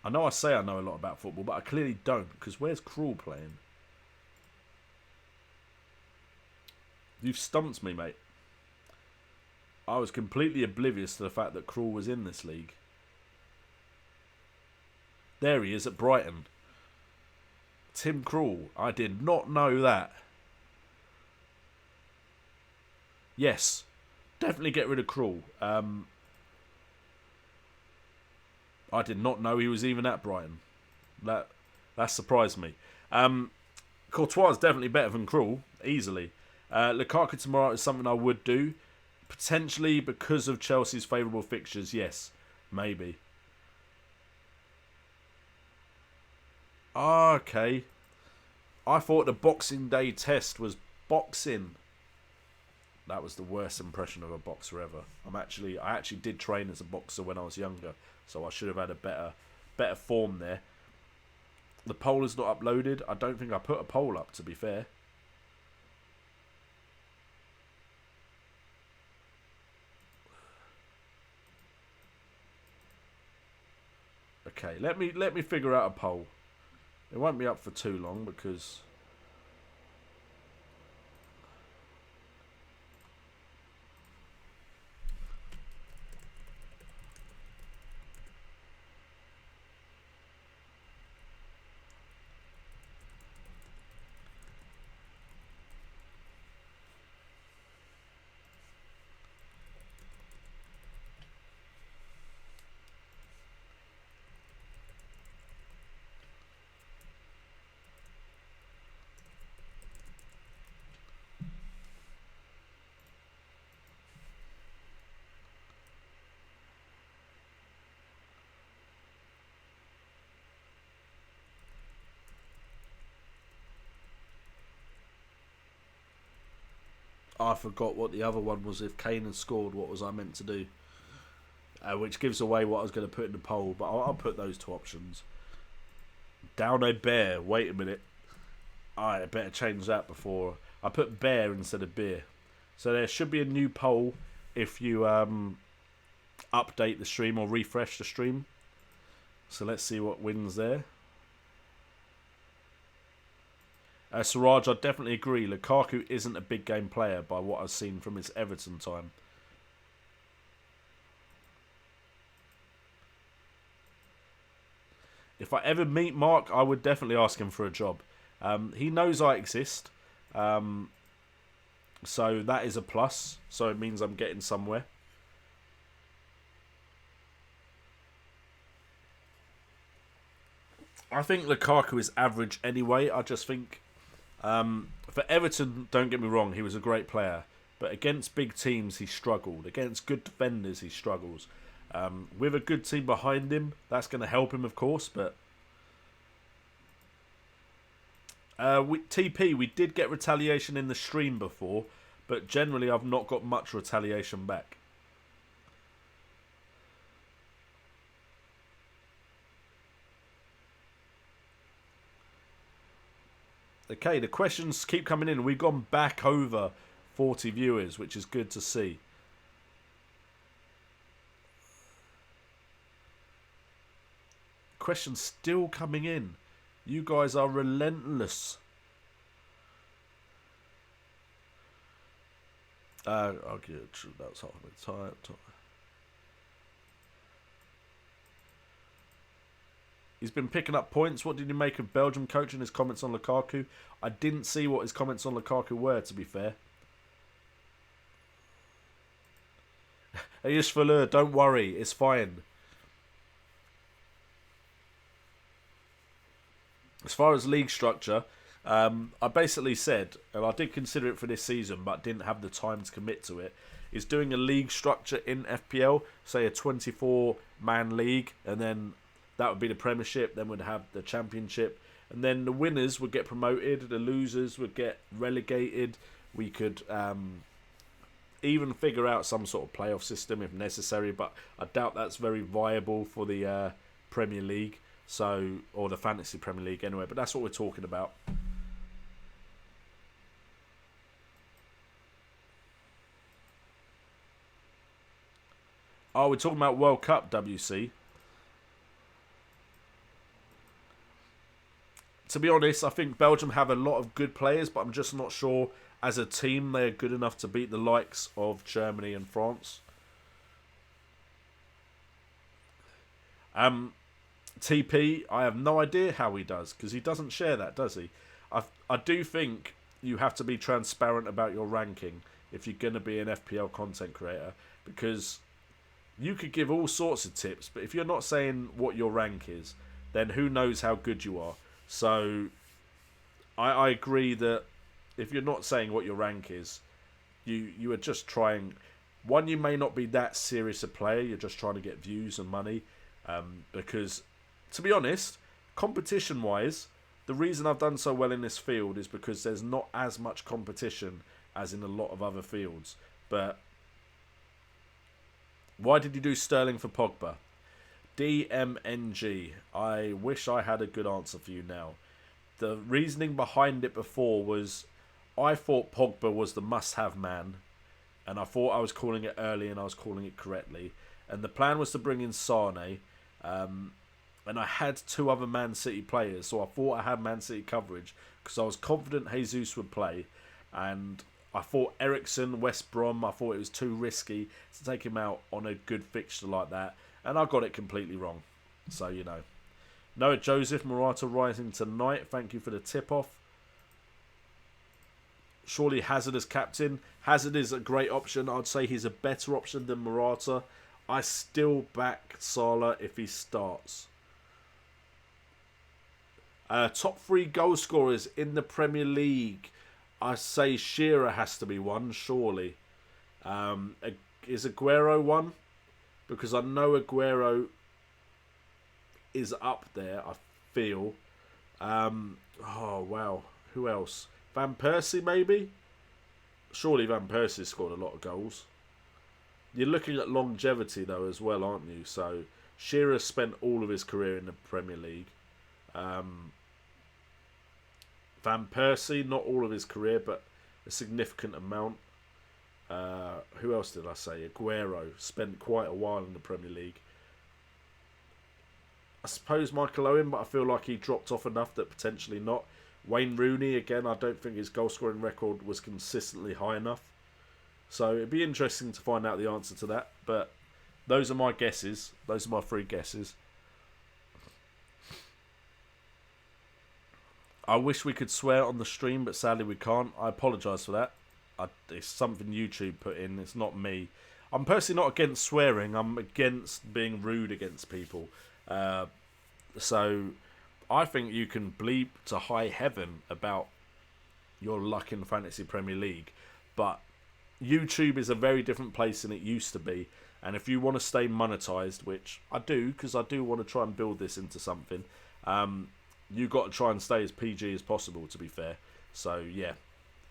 I know I say I know a lot about football, but I clearly don't, because where's Krul playing? You've stumped me, mate. I was completely oblivious to the fact that Krul was in this league. There he is at Brighton. Tim Krul. I did not know that. Yes. Definitely get rid of Krul. I did not know he was even at Brighton. That surprised me. Courtois is definitely better than Krul. Easily. Lukaku tomorrow is something I would do. Potentially because of Chelsea's favourable fixtures. Yes. Maybe. Okay. I thought the Boxing Day test was boxing. That was the worst impression of a boxer ever. I actually did train as a boxer when I was younger, so I should have had a better form there. The poll is not uploaded. I don't think I put a poll up, to be fair. Okay, let me figure out a poll. It won't be up for too long because I forgot what the other one was. If Kane had scored, what was I meant to do? Which gives away what I was going to put in the poll, but I'll put those two options. Down a bear. Wait a minute. I better change that before. I put bear instead of beer. So there should be a new poll if you update the stream or refresh the stream. So let's see what wins there. Siraj, I definitely agree. Lukaku isn't a big game player by what I've seen from his Everton time. If I ever meet Mark, I would definitely ask him for a job. He knows I exist. So that is a plus. So it means I'm getting somewhere. I think Lukaku is average anyway. I just think for Everton, don't get me wrong, he was a great player. But against big teams, he struggled. Against good defenders, he struggles. With a good team behind him, that's going to help him, of course. But TP, we did get retaliation in the stream before, but generally I've not got much retaliation back. Okay, the questions keep coming in. We've gone back over 40 viewers, which is good to see. Questions still coming in. You guys are relentless. Okay, that's half the time. He's been picking up points. What did you make of Belgium coach and his comments on Lukaku? I didn't see what his comments on Lukaku were, to be fair. Hey, Ishvalur, don't worry. It's fine. As far as league structure, I basically said, and I did consider it for this season, but didn't have the time to commit to it, is doing a league structure in FPL, say a 24-man league, and then that would be the Premiership, then we'd have the Championship, and then the winners would get promoted, the losers would get relegated. We could even figure out some sort of playoff system if necessary, but I doubt that's very viable for the Premier League. So, or the Fantasy Premier League anyway, but that's what we're talking about. Oh, we're talking about World Cup, WC. To be honest, I think Belgium have a lot of good players, but I'm just not sure as a team they're good enough to beat the likes of Germany and France. TP, I have no idea how he does, because he doesn't share that, does he? I do think you have to be transparent about your ranking if you're going to be an FPL content creator, because you could give all sorts of tips, but if you're not saying what your rank is, then who knows how good you are. So I agree that if you're not saying what your rank is, you are just trying. One, you may not be that serious a player, you're just trying to get views and money, because to be honest, competition-wise, the reason I've done so well in this field is because there's not as much competition as in a lot of other fields. But why did you do Sterling for Pogba? DMNG. I wish I had a good answer for you now. The reasoning behind it before was I thought Pogba was the must-have man, and I thought I was calling it early and I was calling it correctly. And the plan was to bring in Sane, and I had two other Man City players, so I thought I had Man City coverage because I was confident Jesus would play, and I thought Eriksen, West Brom, I thought it was too risky to take him out on a good fixture like that, and I got it completely wrong. So, you know. Noah Joseph, Morata rising tonight. Thank you for the tip-off. Surely Hazard as captain. Hazard is a great option. I'd say he's a better option than Morata. I still back Salah if he starts. Top 3 goal scorers in the Premier League. I say Shearer has to be one, surely. Is Aguero one? Because I know Aguero is up there, I feel. Oh, wow. Who else? Van Persie, maybe? surely Van Persie scored a lot of goals. You're looking at longevity though as well, aren't you? So Shearer spent all of his career in the Premier League. Van Persie, not all of his career, but a significant amount. Who else did I say? Aguero spent quite a while in the Premier League. I suppose Michael Owen, but I feel like he dropped off enough that potentially not. Wayne Rooney, again, I don't think his goal scoring record was consistently high enough. So it'd be interesting to find out the answer to that. But those are my guesses. Those are my 3 guesses. I wish we could swear on the stream, but sadly we can't. I apologise for that. It's something YouTube put in. It's not me. I'm personally not against swearing. I'm against being rude against people. So I think you can bleep to high heaven about your luck in Fantasy Premier League. But YouTube is a very different place than it used to be. And if you want to stay monetized, which I do, because I do want to try and build this into something, you got to try and stay as PG as possible, to be fair. So yeah,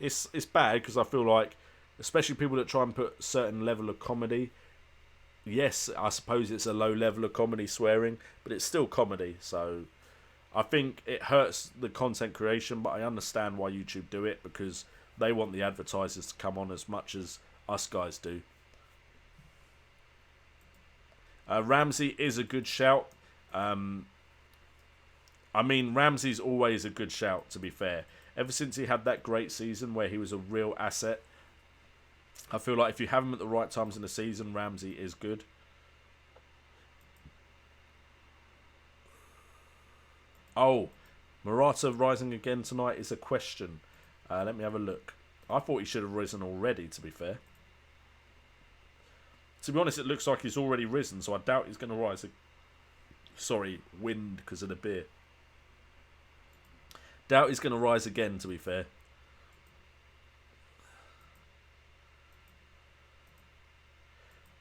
it's bad because I feel like, especially people that try and put a certain level of comedy, yes, I suppose it's a low level of comedy swearing, but it's still comedy. So I think it hurts the content creation, but I understand why YouTube do it, because they want the advertisers to come on as much as us guys do. Ramsey is a good shout. Ramsey's always a good shout, to be fair. Ever since he had that great season where he was a real asset, I feel like if you have him at the right times in the season, Ramsey is good. Oh, Morata rising again tonight is a question. Let me have a look. I thought he should have risen already, to be fair. To be honest, it looks like he's already risen, so I doubt he's going to rise. Sorry, wind because of the beer. Doubt he's going to rise again, to be fair.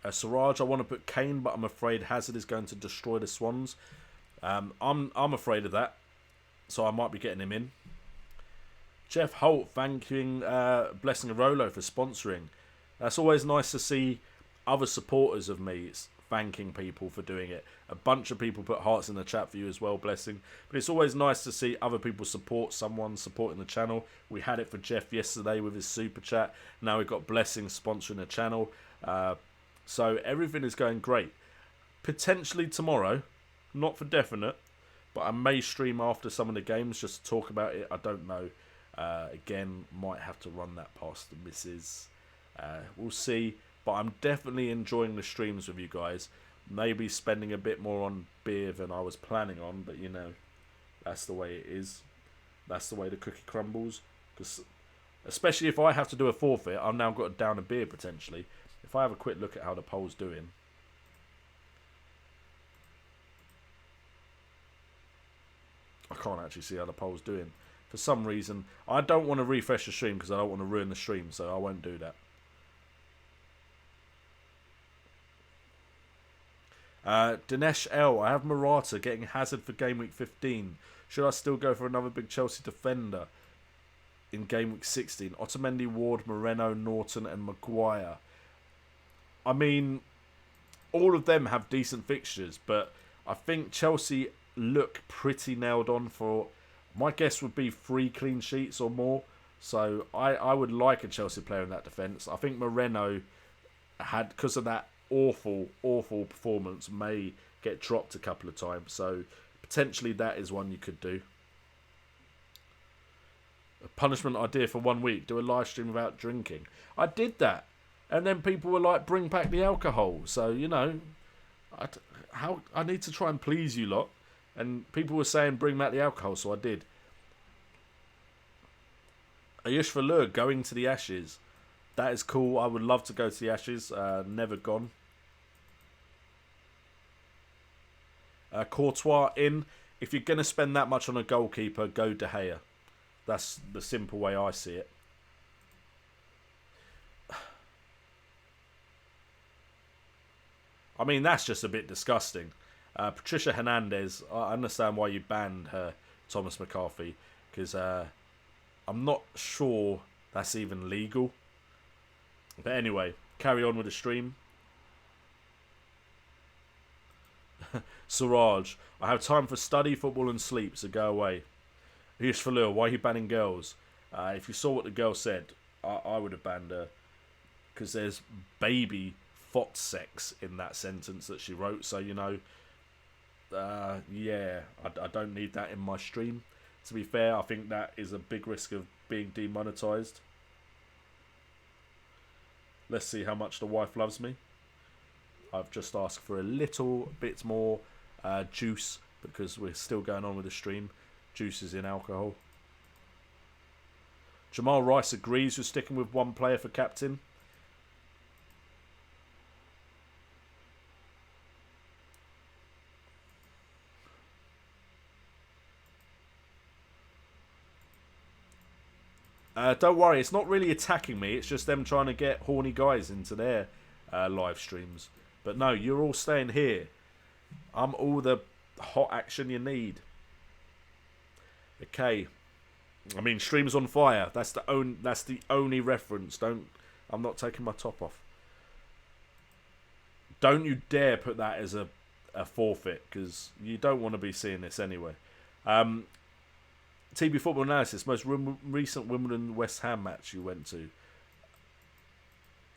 Siraj, I want to put Kane, but I'm afraid Hazard is going to destroy the Swans. I'm afraid of that, so I might be getting him in. Jeff Holt thanking Blessing Arolo for sponsoring. That's always nice to see other supporters of me thanking people for doing it. A bunch of people put hearts in the chat for you as well, Blessing. But it's always nice to see other people support someone supporting the channel. We had it for Jeff yesterday with his super chat. Now we've got Blessing sponsoring the channel. So everything is going great. Potentially tomorrow, not for definite, but I may stream after some of the games just to talk about it. I don't know. Again, might have to run that past the missus. We'll see. But I'm definitely enjoying the streams with you guys. Maybe spending a bit more on beer than I was planning on, but you know, that's the way it is. That's the way the cookie crumbles. Because especially if I have to do a forfeit, I've now got to down a beer potentially. If I have a quick look at how the poll's doing. I can't actually see how the poll's doing. For some reason, I don't want to refresh the stream because I don't want to ruin the stream, so I won't do that. Dinesh L. I have Morata getting Hazard for game week 15. Should I still go for another big Chelsea defender in game week 16? Otamendi, Ward, Moreno, Norton and Maguire. I mean, all of them have decent fixtures, but I think Chelsea look pretty nailed on for... My guess would be 3 clean sheets or more. So I would like a Chelsea player in that defence. I think Moreno had, because of that awful performance, may get dropped a couple of times. So potentially that is one you could do. A punishment idea for 1 week. Do a live stream without drinking. I did that. And then people were like, bring back the alcohol. So, you know, I need to try and please you lot. And people were saying, bring back the alcohol. So I did. Ayush Valur going to the Ashes. That is cool. I would love to go to the Ashes. Never gone. Courtois in. If you're going to spend that much on a goalkeeper, go De Gea. That's the simple way I see it. I mean, that's just a bit disgusting. Patricia Hernandez, I understand why you banned her, Thomas McCarthy, because I'm not sure that's even legal. But anyway, carry on with the stream. Siraj, I have time for study, football and sleep, so go away. Here's Falur, why are you banning girls? If you saw what the girl said, I would have banned her. Because there's baby fox sex in that sentence that she wrote. So, you know, yeah, I don't need that in my stream. To be fair, I think that is a big risk of being demonetized. Let's see how much the wife loves me. I've just asked for a little bit more juice because we're still going on with the stream. Juice is in alcohol. Jamal Rice agrees with sticking with one player for captain. Don't worry, it's not really attacking me. It's just them trying to get horny guys into their live streams. But no, you're all staying here. I'm all the hot action you need. Okay. I mean, stream's on fire. That's the only reference. I'm not taking my top off. Don't you dare put that as a forfeit, because you don't want to be seeing this anyway. TB Football Analysis, most recent Wimbledon West Ham match you went to.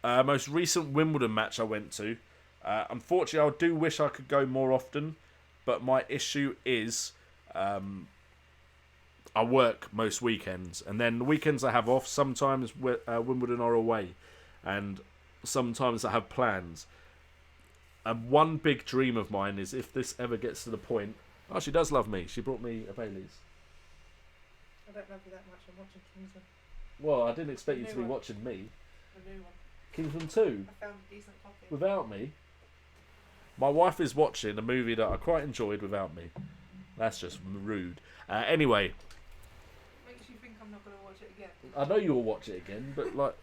Most recent Wimbledon match I went to. Unfortunately, I do wish I could go more often, but my issue is I work most weekends, and then the weekends I have off, sometimes Wimbledon are away, and sometimes I have plans. And one big dream of mine is, if this ever gets to the point... Oh, she does love me. She brought me a Bailey's. I don't love you that much. I'm watching Kingsman. Well, I didn't expect you to be watching me. The new one. Kingsman 2? I found a decent copy. Without me? My wife is watching a movie that I quite enjoyed without me. That's just rude. Anyway. Makes you think I'm not going to watch it again. I know you'll watch it again, but like,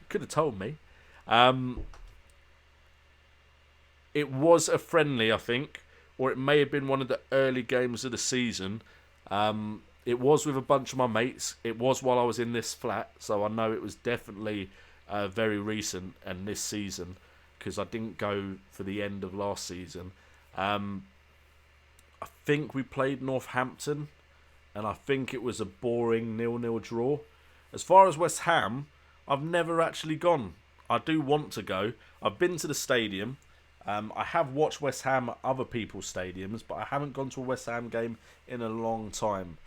could have told me. It was a friendly, I think, or it may have been one of the early games of the season. It was with a bunch of my mates. It was while I was in this flat, so I know it was definitely very recent and this season, because I didn't go for the end of last season. I think we played Northampton, and I think it was a boring 0-0 draw. As far as West Ham, I've never actually gone. I do want to go. I've been to the stadium. I have watched West Ham at other people's stadiums, but I haven't gone to a West Ham game in a long time.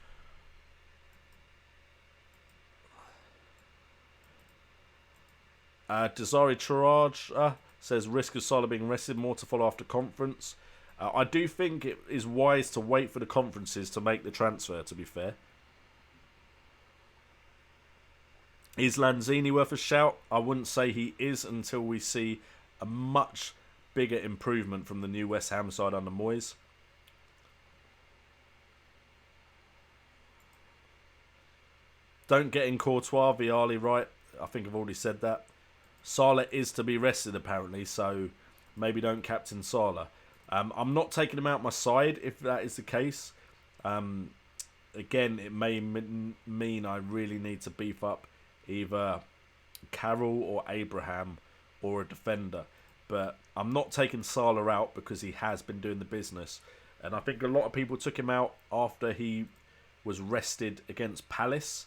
Desari Charaj says, risk of Salah being rested, more to follow after conference. I do think it is wise to wait for the conferences to make the transfer, to be fair. Is Lanzini worth a shout? I wouldn't say he is until we see a much bigger improvement from the new West Ham side under Moyes. Don't get in Courtois, Vialli, right? I think I've already said that. Salah is to be rested, apparently, so maybe don't captain Salah. I'm not taking him out my side if that is the case. Again, it may mean I really need to beef up either Carroll or Abraham or a defender. But I'm not taking Salah out because he has been doing the business. And I think a lot of people took him out after he was rested against Palace.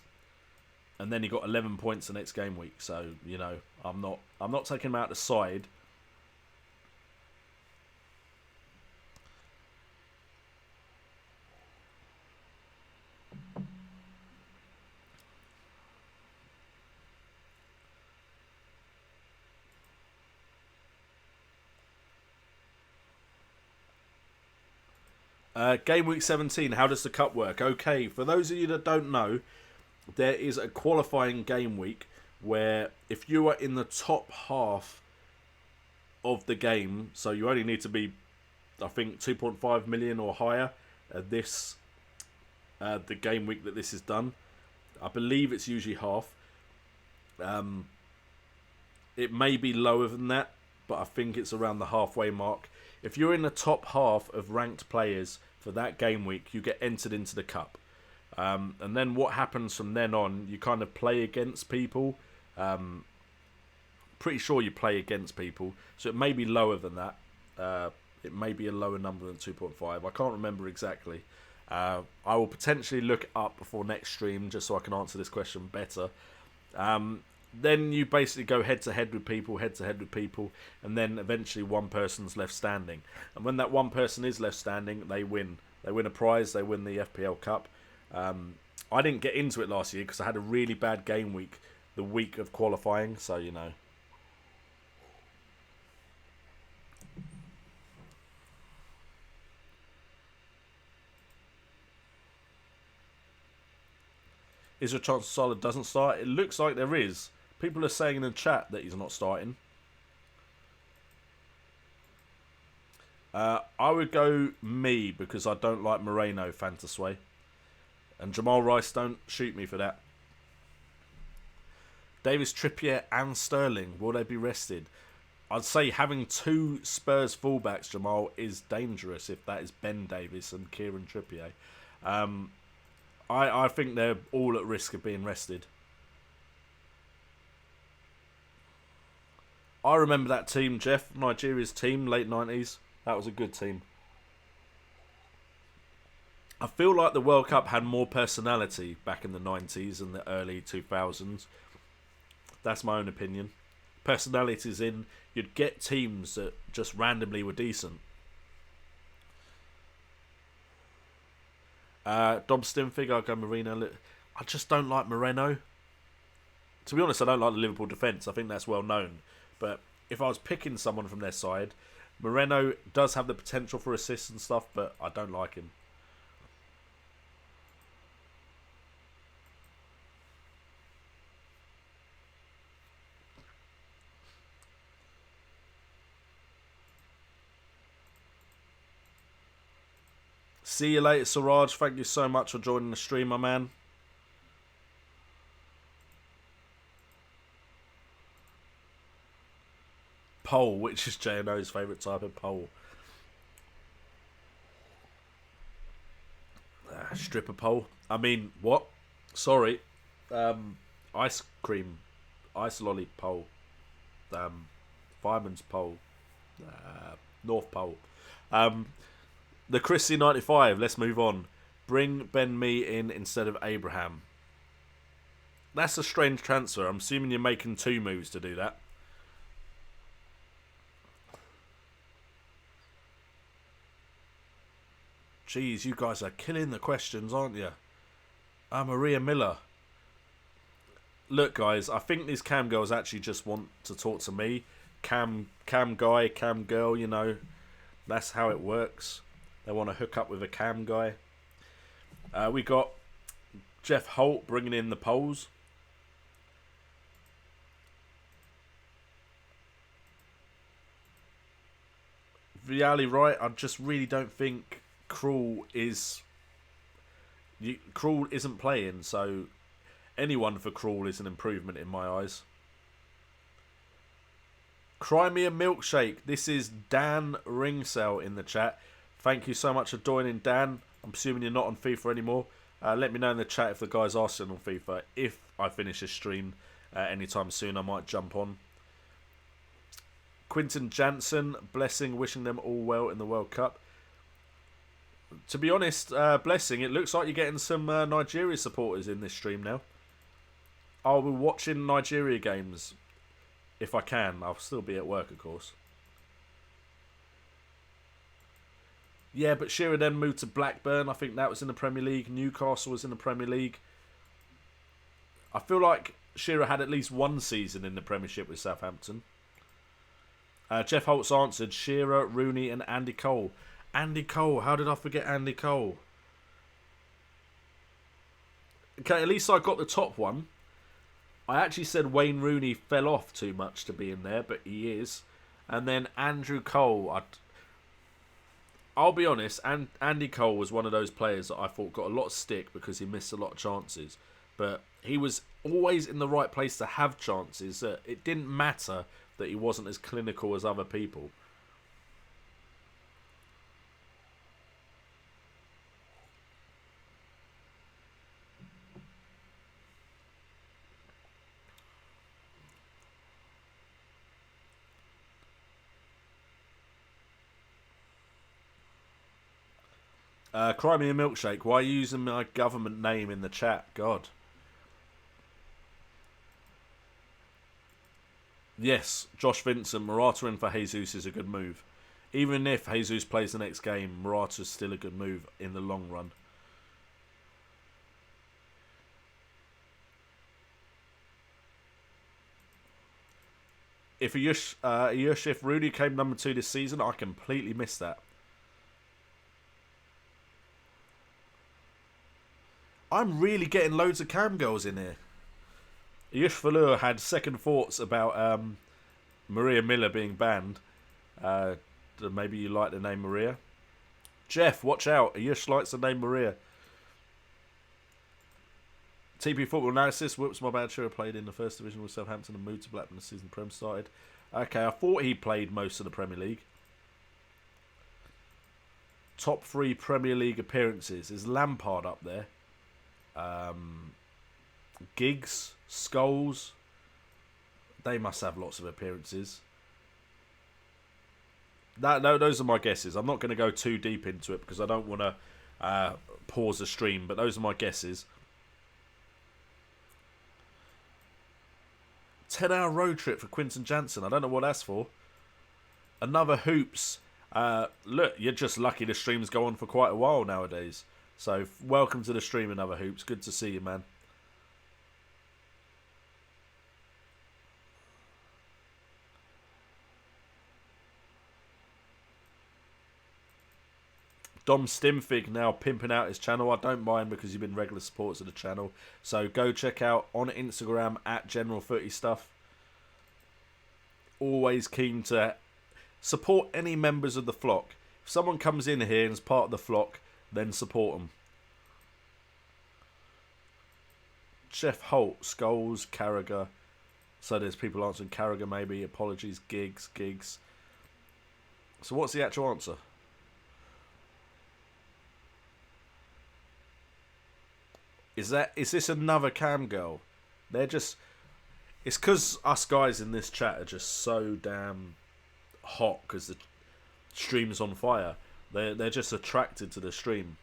And then he got 11 points the next game week. So, you know, I'm not taking him out the side. Game week 17, how does the cup work? Okay, for those of you that don't know, there is a qualifying game week where if you are in the top half of the game, so you only need to be, I think, 2.5 million or higher the game week that this is done. I believe it's usually half. It may be lower than that, but I think it's around the halfway mark. If you're in the top half of ranked players for that game week, you get entered into the cup. And then what happens from then on, you kind of play against people pretty sure you play against people, so it may be lower than that. It may be a lower number than 2.5. I can't remember exactly. I will potentially look it up before next stream just so I can answer this question better. Then you basically go head to head with people, and then eventually one person's left standing. And when that one person is left standing, they win. They win a prize, they win the FPL Cup. I didn't get into it last year because I had a really bad game week the week of qualifying, so you know. Is there a chance Salah doesn't start? It looks like there is. People are saying in the chat that he's not starting. I would go me because I don't like Moreno Fantasy. And Jamal Rice, don't shoot me for that. Davis, Trippier and Sterling, will they be rested? I'd say having two Spurs fullbacks, Jamal, is dangerous if that is Ben Davis and Kieran Trippier. I think they're all at risk of being rested. I remember that team, Jeff, Nigeria's team, late 90s. That was a good team. I feel like the World Cup had more personality back in the 90s and the early 2000s. That's my own opinion. Personalities in, you'd get teams that just randomly were decent. Dom Stinfig, I'll go Marino. I just don't like Moreno. To be honest, I don't like the Liverpool defence. I think that's well known. But if I was picking someone from their side, Moreno does have the potential for assists and stuff, but I don't like him. See you later, Siraj. Thank you so much for joining the stream, my man. Pole, which is JNO's favourite type of pole. Stripper pole. I mean, what? Sorry. Ice cream. Ice lolly pole. Fireman's pole. North Pole. The Chrissy 95, let's move on. Bring Ben Mee in instead of Abraham. That's a strange transfer. I'm assuming you're making two moves to do that. Jeez, you guys are killing the questions, aren't you? Maria Miller. Look, guys, I think these cam girls actually just want to talk to me. Cam guy, cam girl, you know. That's how it works. They want to hook up with a cam guy. We got Jeff Holt bringing in the polls. Viali right, I just really don't think Krul isn't playing, so anyone for Krul is an improvement in my eyes. Cry me a milkshake. This is Dan Ringsell in the chat. Thank you so much for joining, Dan. I'm assuming you're not on FIFA anymore. Let me know in the chat if the guys are still on FIFA. If I finish this stream anytime soon, I might jump on. Quinton Jansen, Blessing, wishing them all well in the World Cup. To be honest, Blessing, it looks like you're getting some Nigeria supporters in this stream now. I'll be watching Nigeria games if I can. I'll still be at work, of course. Yeah, but Shearer then moved to Blackburn. I think that was in the Premier League. Newcastle was in the Premier League. I feel like Shearer had at least one season in the Premiership with Southampton. Jeff Holtz answered Shearer, Rooney and Andy Cole. Andy Cole, how did I forget Andy Cole? Okay, at least I got the top one. I actually said Wayne Rooney fell off too much to be in there, but he is. And then Andrew Cole, I'll be honest, Andy Cole was one of those players that I thought got a lot of stick because he missed a lot of chances. But he was always in the right place to have chances. It didn't matter that he wasn't as clinical as other people. Cry me a milkshake. Why are you using my government name in the chat? God. Yes, Josh Vincent, Morata in for Jesus is a good move. Even if Jesus plays the next game, Morata's still a good move in the long run. If if Rudy came number 2 this season, I completely missed that. I'm really getting loads of cam girls in here. Yush Valur had second thoughts about Maria Miller being banned. Maybe you like the name Maria. Jeff, watch out. Yush likes the name Maria. TP Football Analysis. Whoops, my bad. Should have played in the first division with Southampton and moved to Blackburn the season the Prem started. Okay, I thought he played most of the Premier League. Top 3 Premier League appearances. Is Lampard up there? Giggs, Scholes. They must have lots of appearances. Those are my guesses. I'm not going to go too deep into it because I don't want to pause the stream, but those are my guesses. 10-hour road trip for Quinton Jansen. I don't know what that's for. Another Hoops. Look, you're just lucky the streams go on for quite a while nowadays. So, welcome to the stream, Another Hoops. Good to see you, man. Dom Stimfig now pimping out his channel. I don't mind because you've been regular supporters of the channel. So go check out on Instagram at General Footy Stuff. Always keen to support any members of the flock. If someone comes in here and is part of the flock, then support them. Jeff Holt, Scholes, Carragher. So there's people answering Carragher maybe. Apologies, Giggs. So what's the actual answer? Is this another cam girl? They're just... It's because us guys in this chat are just so damn hot because the stream's on fire. They're just attracted to the stream.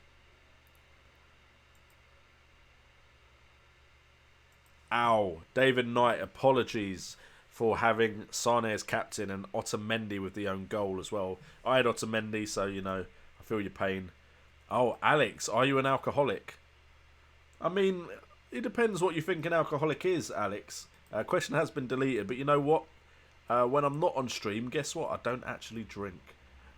Ow. David Knight, apologies for having Sane as captain and Otamendi with the own goal as well. I had Otamendi, so, you know, I feel your pain. Oh, Alex, are you an alcoholic? I mean, it depends what you think an alcoholic is, Alex. Question has been deleted, but you know what? When I'm not on stream, guess what? I don't actually drink.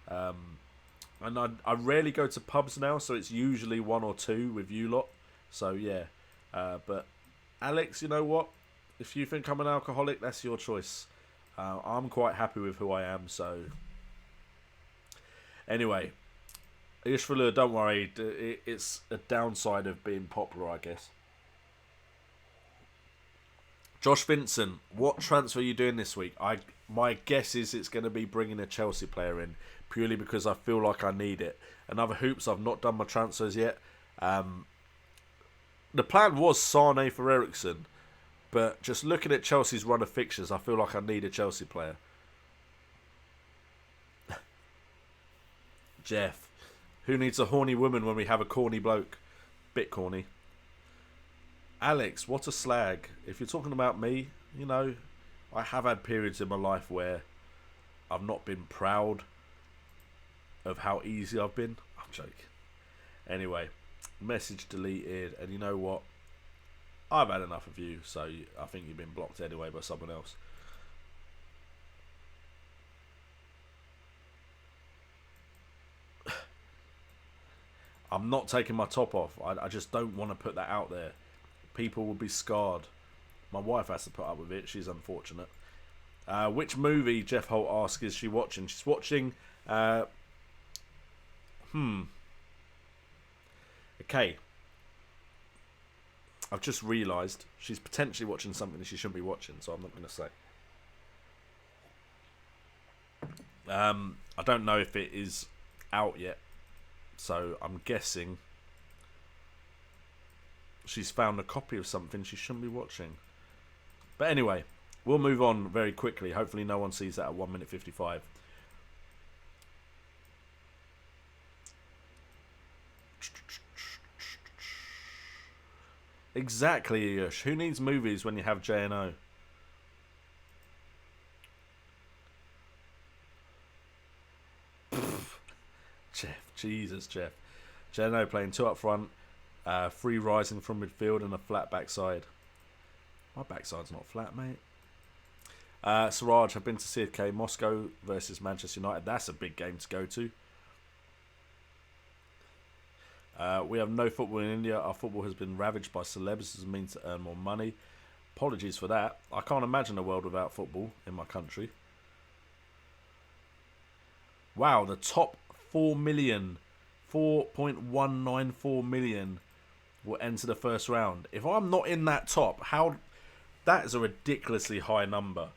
And I rarely go to pubs now, so it's usually 1 or 2 with you lot. So, yeah. But, Alex, you know what? If you think I'm an alcoholic, that's your choice. I'm quite happy with who I am, so... Anyway... Ishvalu, don't worry, it's a downside of being popular, I guess. Josh Vincent, what transfer are you doing this week? My guess is it's going to be bringing a Chelsea player in, purely because I feel like I need it. Another Hoops, I've not done my transfers yet. The plan was Sane for Eriksen, but just looking at Chelsea's run of fixtures, I feel like I need a Chelsea player. Jeff. Who needs a horny woman when we have a corny bloke? Bit corny. Alex, what a slag. If you're talking about me, you know, I have had periods in my life where I've not been proud of how easy I've been. I'm joking. Anyway, message deleted. And you know what? I've had enough of you, so I think you've been blocked anyway by someone else. I'm not taking my top off. I just don't want to put that out there. People will be scarred. My wife has to put up with it. She's unfortunate. Which movie, Jeff Holt asks, is she watching? She's watching... Okay. I've just realised she's potentially watching something that she shouldn't be watching, so I'm not going to say. I don't know if it is out yet. So I'm guessing she's found a copy of something she shouldn't be watching. But anyway, we'll move on very quickly. Hopefully no one sees that at 1 minute 55. Exactly, Yush. Who needs movies when you have J&O? Jeff, Jesus, Jeff. J&O playing 2 up front, 3 rising from midfield and a flat backside. My backside's not flat, mate. Siraj, I've been to CFK, Moscow versus Manchester United. That's a big game to go to. We have no football in India. Our football has been ravaged by celebs as a means to earn more money. Apologies for that. I can't imagine a world without football in my country. Wow, the top 4 million, 4.194 million will enter the first round. If I'm not in that top, how... That is a ridiculously high number.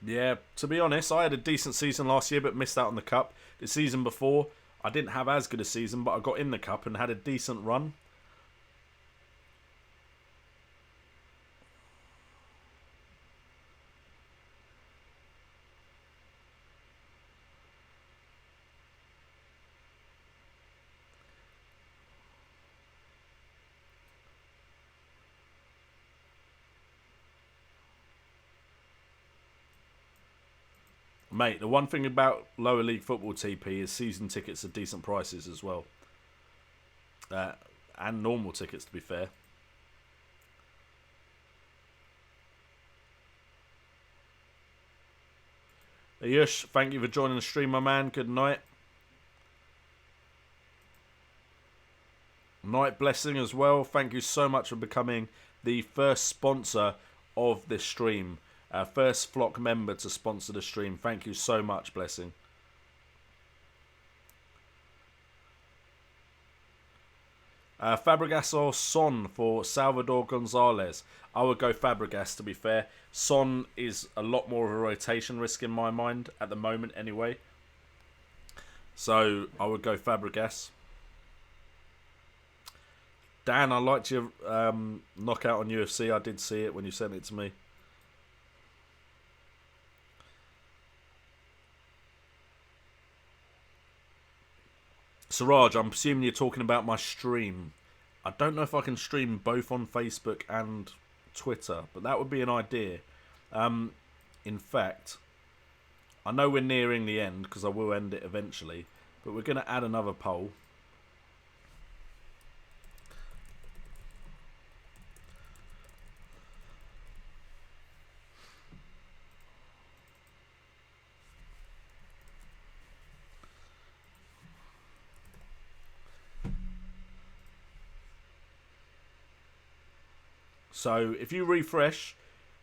Yeah, to be honest, I had a decent season last year but missed out on the cup. The season before, I didn't have as good a season, but I got in the cup and had a decent run. Mate, the one thing about lower league football TP is season tickets are decent prices as well. And normal tickets, to be fair. Yush, thank you for joining the stream, my man. Good night. Night Blessing as well. Thank you so much for becoming the first sponsor of this stream. First Flock member to sponsor the stream. Thank you so much, Blessing. Fabregas or Son for Salvador Gonzalez. I would go Fabregas, to be fair. Son is a lot more of a rotation risk in my mind, at the moment anyway. So, I would go Fabregas. Dan, I liked your knockout on UFC. I did see it when you sent it to me. Siraj, I'm assuming you're talking about my stream. I don't know if I can stream both on Facebook and Twitter, but that would be an idea. In fact, I know we're nearing the end because I will end it eventually, but we're going to add another poll. So if you refresh,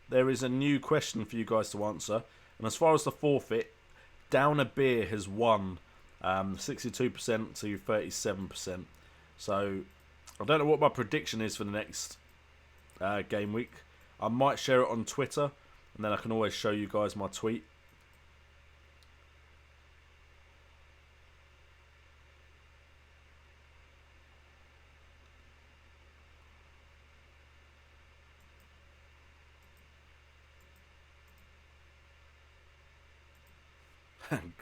there is a new question for you guys to answer. And as far as the forfeit, Down a Beer has won 62% to 37%. So I don't know what my prediction is for the next game week. I might share it on Twitter, and then I can always show you guys my tweet.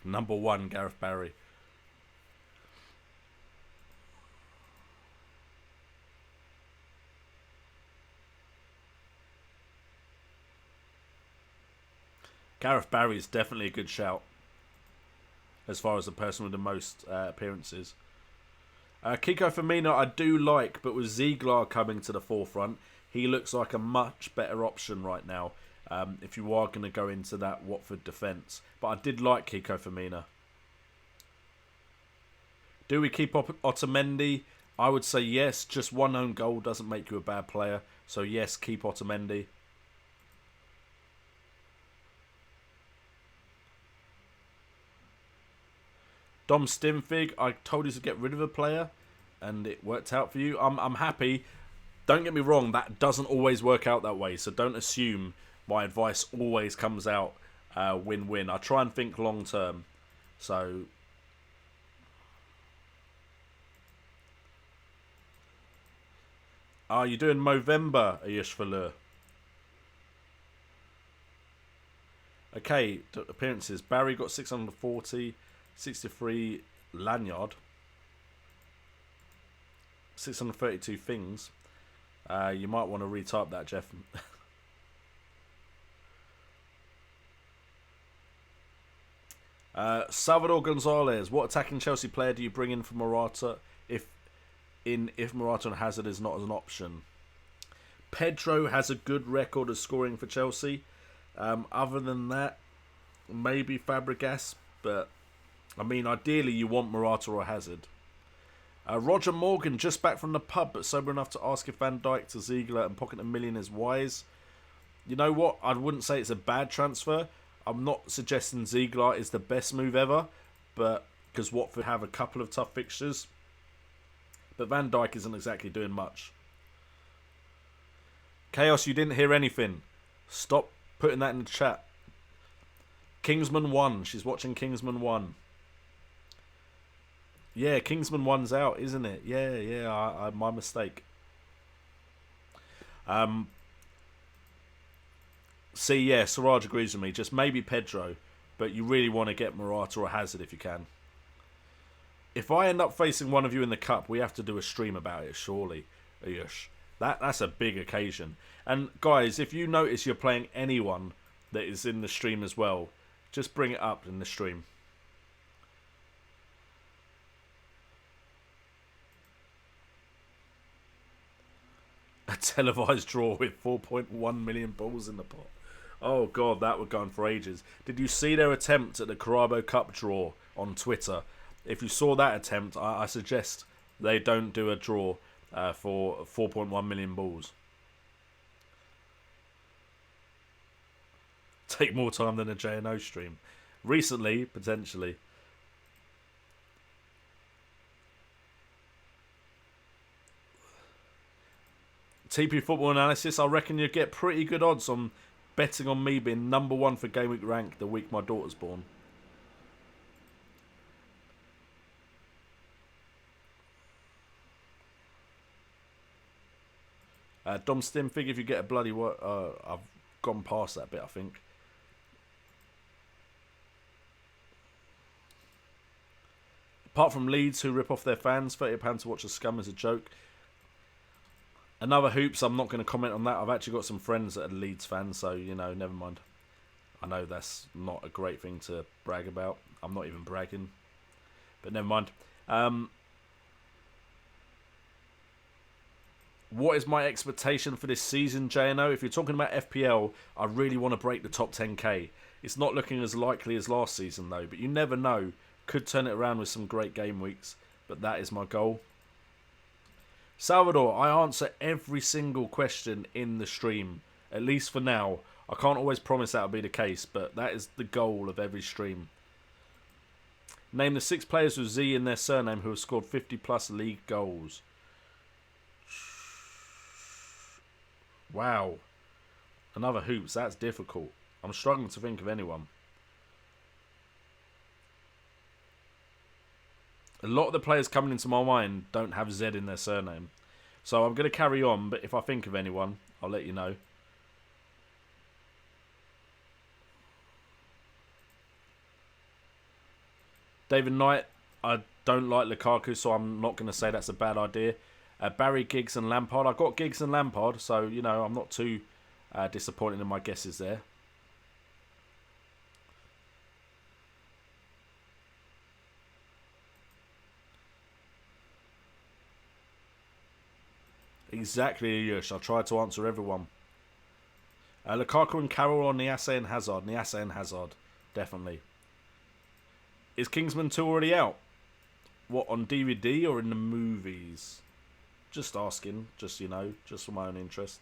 Number 1, Gareth Barry. Gareth Barry is definitely a good shout as far as the person with the most appearances. Kiko Firmino I do like, but with Ziegler coming to the forefront, he looks like a much better option right now. If you are going to go into that Watford defence. But I did like Kiko Firmino. Do we keep Otamendi? I would say yes. Just one own goal doesn't make you a bad player. So yes, keep Otamendi. Dom Stimfig, I told you to get rid of a player, and it worked out for you. I'm happy. Don't get me wrong, that doesn't always work out that way. So don't assume my advice always comes out win-win. I try and think long term. So are you doing Movember, Ayush? Okay, appearances. Barry got 640, 63 Lanyard, 632 things. You might want to retype that, Jeff. Salvador Gonzalez. What attacking Chelsea player do you bring in for Morata if Morata and Hazard is not as an option? Pedro has a good record of scoring for Chelsea. Other than that, maybe Fabregas, but I mean, ideally you want Morata or Hazard. Roger Morgan, just back from the pub, but sober enough to ask if Van Dijk to Ziegler and pocket $1 million is wise. You know what? I wouldn't say it's a bad transfer. I'm not suggesting Ziegler is the best move ever, but because Watford have a couple of tough fixtures. But Van Dijk isn't exactly doing much. Chaos, you didn't hear anything. Stop putting that in the chat. Kingsman 1. She's watching Kingsman 1. Yeah, Kingsman 1's out, isn't it? Yeah, I my mistake. See, yeah, Siraj agrees with me. Just maybe Pedro, but you really want to get Morata or Hazard if you can. If I end up facing one of you in the cup, we have to do a stream about it, surely. Ayush. That's a big occasion. And guys, if you notice you're playing anyone that is in the stream as well, just bring it up in the stream. A televised draw with 4.1 million balls in the pot. Oh god, that would go on for ages. Did you see their attempt at the Carabao Cup draw on Twitter? If you saw that attempt, I suggest they don't do a draw for 4.1 million balls. Take more time than a JNO stream. Recently, potentially. TP Football Analysis, I reckon you'll get pretty good odds on betting on me being number 1 for Gameweek rank the week my daughter's born. Dom Stimfig, if you get a bloody... I've gone past that bit, I think. Apart from Leeds, who rip off their fans, £30 to watch a scum is a joke. Another hoops, I'm not going to comment on that. I've actually got some friends that are Leeds fans, so, you know, never mind. I know that's not a great thing to brag about. I'm not even bragging. But never mind. What is my expectation for this season, JNO? If you're talking about FPL, I really want to break the top 10k. It's not looking as likely as last season, though. But you never know. Could turn it around with some great game weeks. But that is my goal. Salvador, I answer every single question in the stream. At least for now. I can't always promise that'll be the case, but that is the goal of every stream. Name the 6 players with Z in their surname who have scored 50 plus league goals. Wow. Another hoops, that's difficult. I'm struggling to think of anyone. A lot of the players coming into my mind don't have Z in their surname. So I'm going to carry on, but if I think of anyone, I'll let you know. David Knight, I don't like Lukaku, so I'm not going to say that's a bad idea. Barry, Giggs and Lampard. I've got Giggs and Lampard, so, you know, I'm not too disappointed in my guesses there. Exactly, Yush. I tried to answer everyone. Lukaku and Carroll on Niasse and Hazard. Niasse and Hazard, definitely. Is Kingsman 2 already out? What, on DVD or in the movies? Just asking, just, you know, just for my own interest.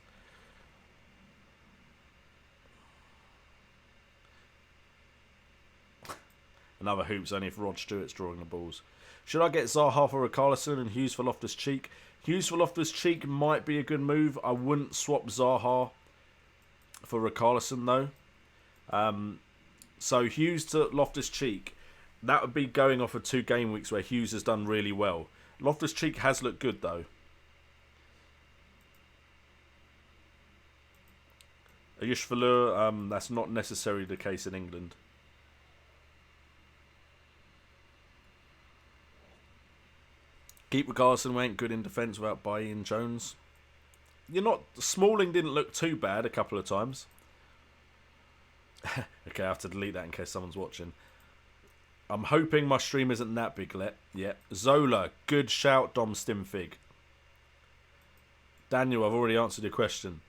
Another hoops, only if Rod Stewart's drawing the balls. Should I get Zaha for Richarlison and Hughes for Loftus-Cheek? Hughes for Loftus-Cheek might be a good move. I wouldn't swap Zaha for Richarlison, though. So Hughes to Loftus-Cheek. That would be going off of 2 game weeks where Hughes has done really well. Loftus-Cheek has looked good though. Ayush Valur, that's not necessarily the case in England. Keeper Garson went good in defence without Bailly Jones. Smalling didn't look too bad a couple of times. Okay, I have to delete that in case someone's watching. I'm hoping my stream isn't that big yet. Zola, good shout, Dom Stimfig. Daniel, I've already answered your question.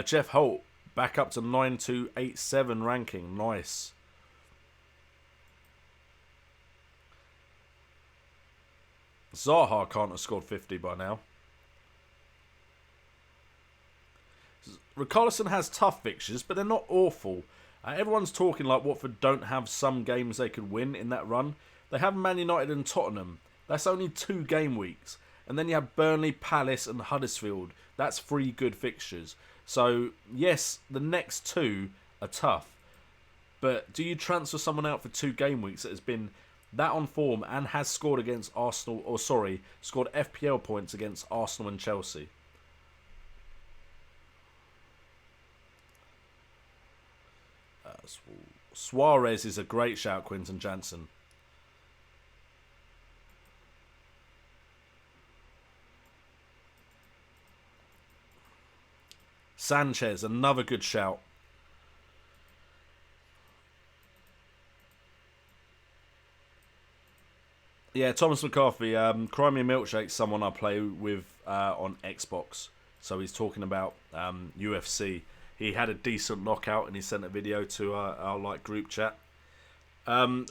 Jeff Holt, back up to 9287 ranking. Nice. Zaha can't have scored 50 by now. Richarlison has tough fixtures, but they're not awful. Everyone's talking like Watford don't have some games they could win in that run. They have Man United and Tottenham. That's only 2 game weeks. And then you have Burnley, Palace and Huddersfield. That's 3 good fixtures. So, yes, the next 2 are tough. But do you transfer someone out for 2 game weeks that has been that on form and has scored against Arsenal, scored FPL points against Arsenal and Chelsea? Suarez is a great shout, Quinton Jansen. Sanchez, another good shout. Yeah, Thomas McCarthy, Crimea Milkshake's someone I play with on Xbox. So he's talking about UFC. He had a decent knockout and he sent a video to our group chat.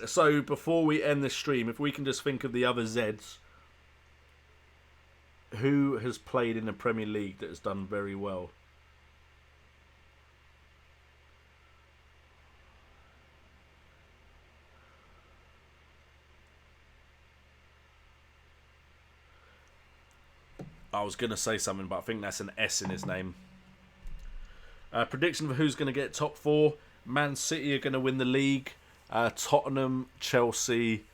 So before we end the stream, if we can just think of the other Zeds who has played in the Premier League that has done very well. I was going to say something, but I think that's an S in his name. Prediction for who's going to get top 4. Man City are going to win the league. Tottenham, Chelsea,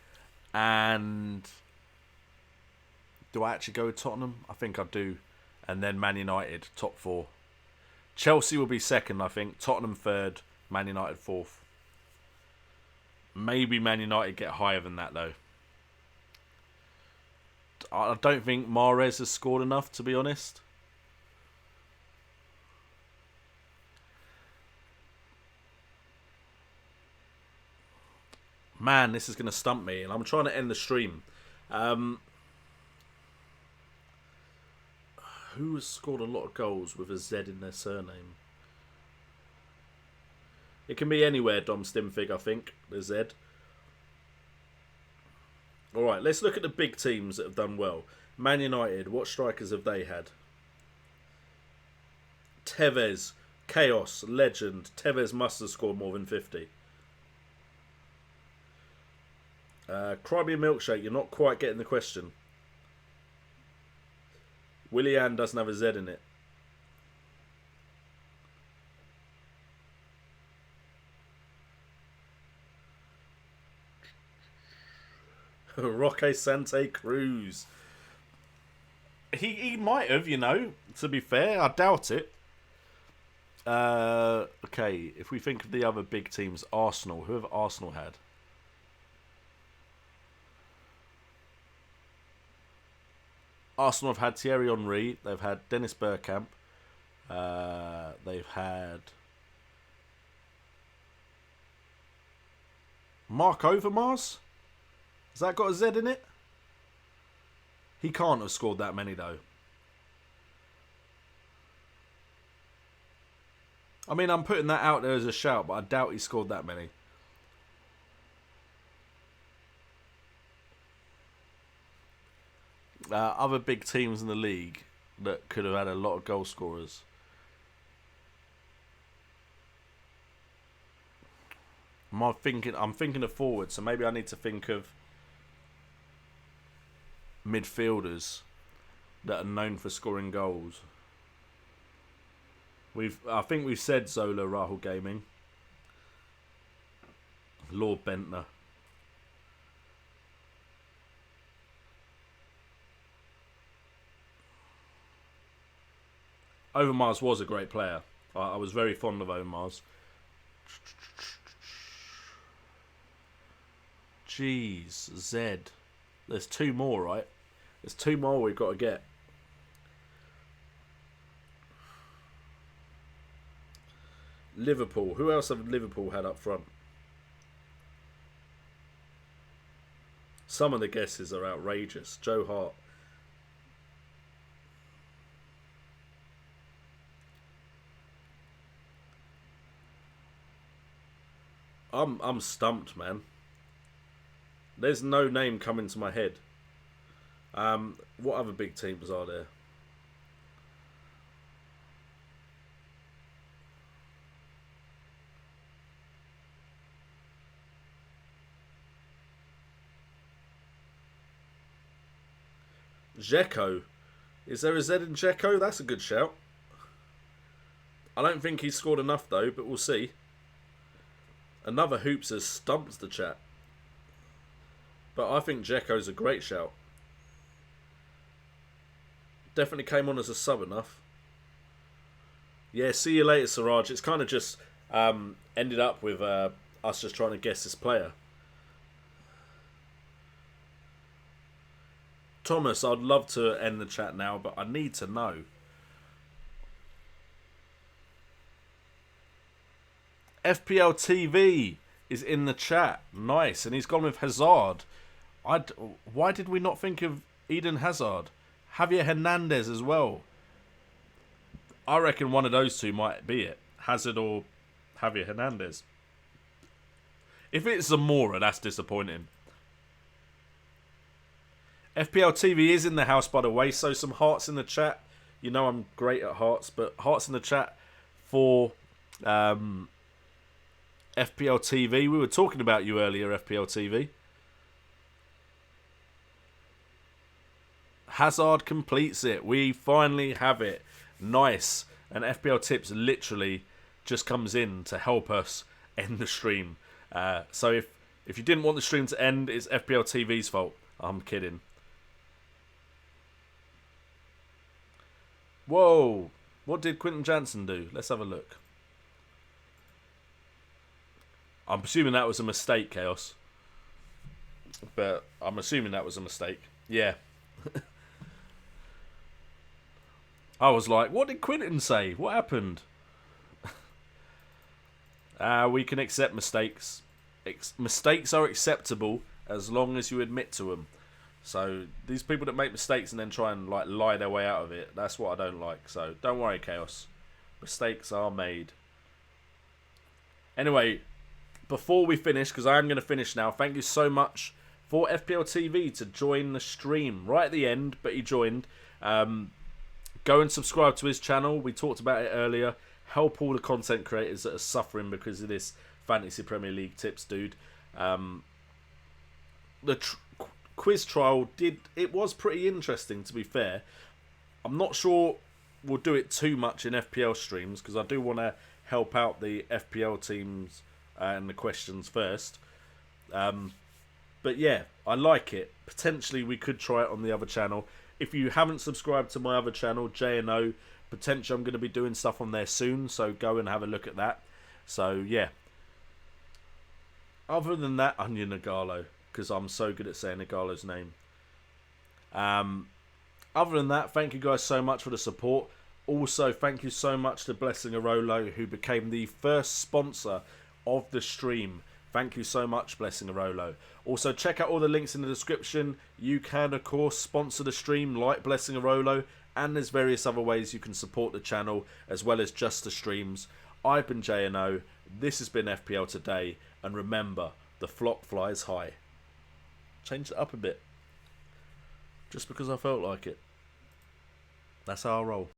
and... Do I actually go with Tottenham? I think I do. And then Man United, top 4. Chelsea will be second, I think. Tottenham third. Man United fourth. Maybe Man United get higher than that, though. I don't think Mahrez has scored enough, to be honest. Man, this is going to stump me, and I'm trying to end the stream. Who has scored a lot of goals with a Z in their surname? It can be anywhere, Dom Stimfig, I think, the Z. Alright, let's look at the big teams that have done well. Man United, what strikers have they had? Tevez, Chaos, Legend. Tevez must have scored more than 50. Crimea Milkshake, you're not quite getting the question. Willian doesn't have a Z in it. Roque Santa Cruz. He might have, to be fair. I doubt it. Okay, if we think of the other big teams, Arsenal. Who have Arsenal had? Arsenal have had Thierry Henry. They've had Dennis Bergkamp. They've had Mark Overmars. Has that got a Z in it? He can't have scored that many, though. I mean, I'm putting that out there as a shout, but I doubt he scored that many. Other big teams in the league that could have had a lot of goal scorers. I'm thinking of forwards, so maybe I need to think of midfielders that are known for scoring goals. I think we've said Zola, Rahul Gaming. Lord Bentner. Overmars was a great player. I was very fond of Overmars. Jeez, Zed. There's 2 more, right? There's 2 more we've got to get. Liverpool. Who else have Liverpool had up front? Some of the guesses are outrageous. Joe Hart. I'm stumped, man. There's no name coming to my head. What other big teams are there? Dzeko. Is there a Z in Dzeko? That's a good shout. I don't think he's scored enough though, but we'll see. Another Hoops has stumped the chat. But I think Dzeko's a great shout. Definitely came on as a sub enough. Yeah, see you later, Siraj. It's kind of just ended up with us just trying to guess this player. Thomas, I'd love to end the chat now, but I need to know. FPL TV is in the chat. Nice. And he's gone with Hazard. Why did we not think of Eden Hazard? Javier Hernandez as well. I reckon one of those two might be it. Hazard or Javier Hernandez. If it's Zamora, that's disappointing. FPL TV is in the house, by the way, so some hearts in the chat. You know I'm great at hearts, but hearts in the chat for FPL TV. We were talking about you earlier, FPL TV. Hazard completes it. We finally have it. Nice. And FPL Tips literally just comes in to help us end the stream. So if you didn't want the stream to end, it's FPL TV's fault. I'm kidding. Whoa. What did Quinton Jansen do? Let's have a look. I'm assuming that was a mistake, Chaos. But I'm assuming that was a mistake. Yeah. I was like, what did Quinton say? What happened? We can accept mistakes. Mistakes are acceptable as long as you admit to them. So these people that make mistakes and then try and like lie their way out of it, that's what I don't like. So don't worry, Chaos. Mistakes are made. Anyway, before we finish, because I am going to finish now, thank you so much for FPL TV to join the stream right at the end, but he joined. Go and subscribe to his channel. We talked about it earlier. Help all the content creators that are suffering because of this Fantasy Premier League tips, dude. The quiz trial was pretty interesting, to be fair. I'm not sure we'll do it too much in FPL streams because I do want to help out the FPL teams and the questions first. But yeah, I like it. Potentially we could try it on the other channel. If you haven't subscribed to my other channel, J&O, potentially I'm going to be doing stuff on there soon, so go and have a look at that. So yeah. Other than that, Onion Nagalo, because I'm so good at saying Nagalo's name. Other than that, thank you guys so much for the support. Also, thank you so much to Blessing Arolo, who became the first sponsor of the stream. Thank you so much, Blessing Arolo. Also, check out all the links in the description. You can, of course, sponsor the stream like Blessing Arolo, and there's various other ways you can support the channel, as well as just the streams. I've been J&O. This has been FPL Today, and remember, the flock flies high. Changed it up a bit, just because I felt like it. That's how I roll.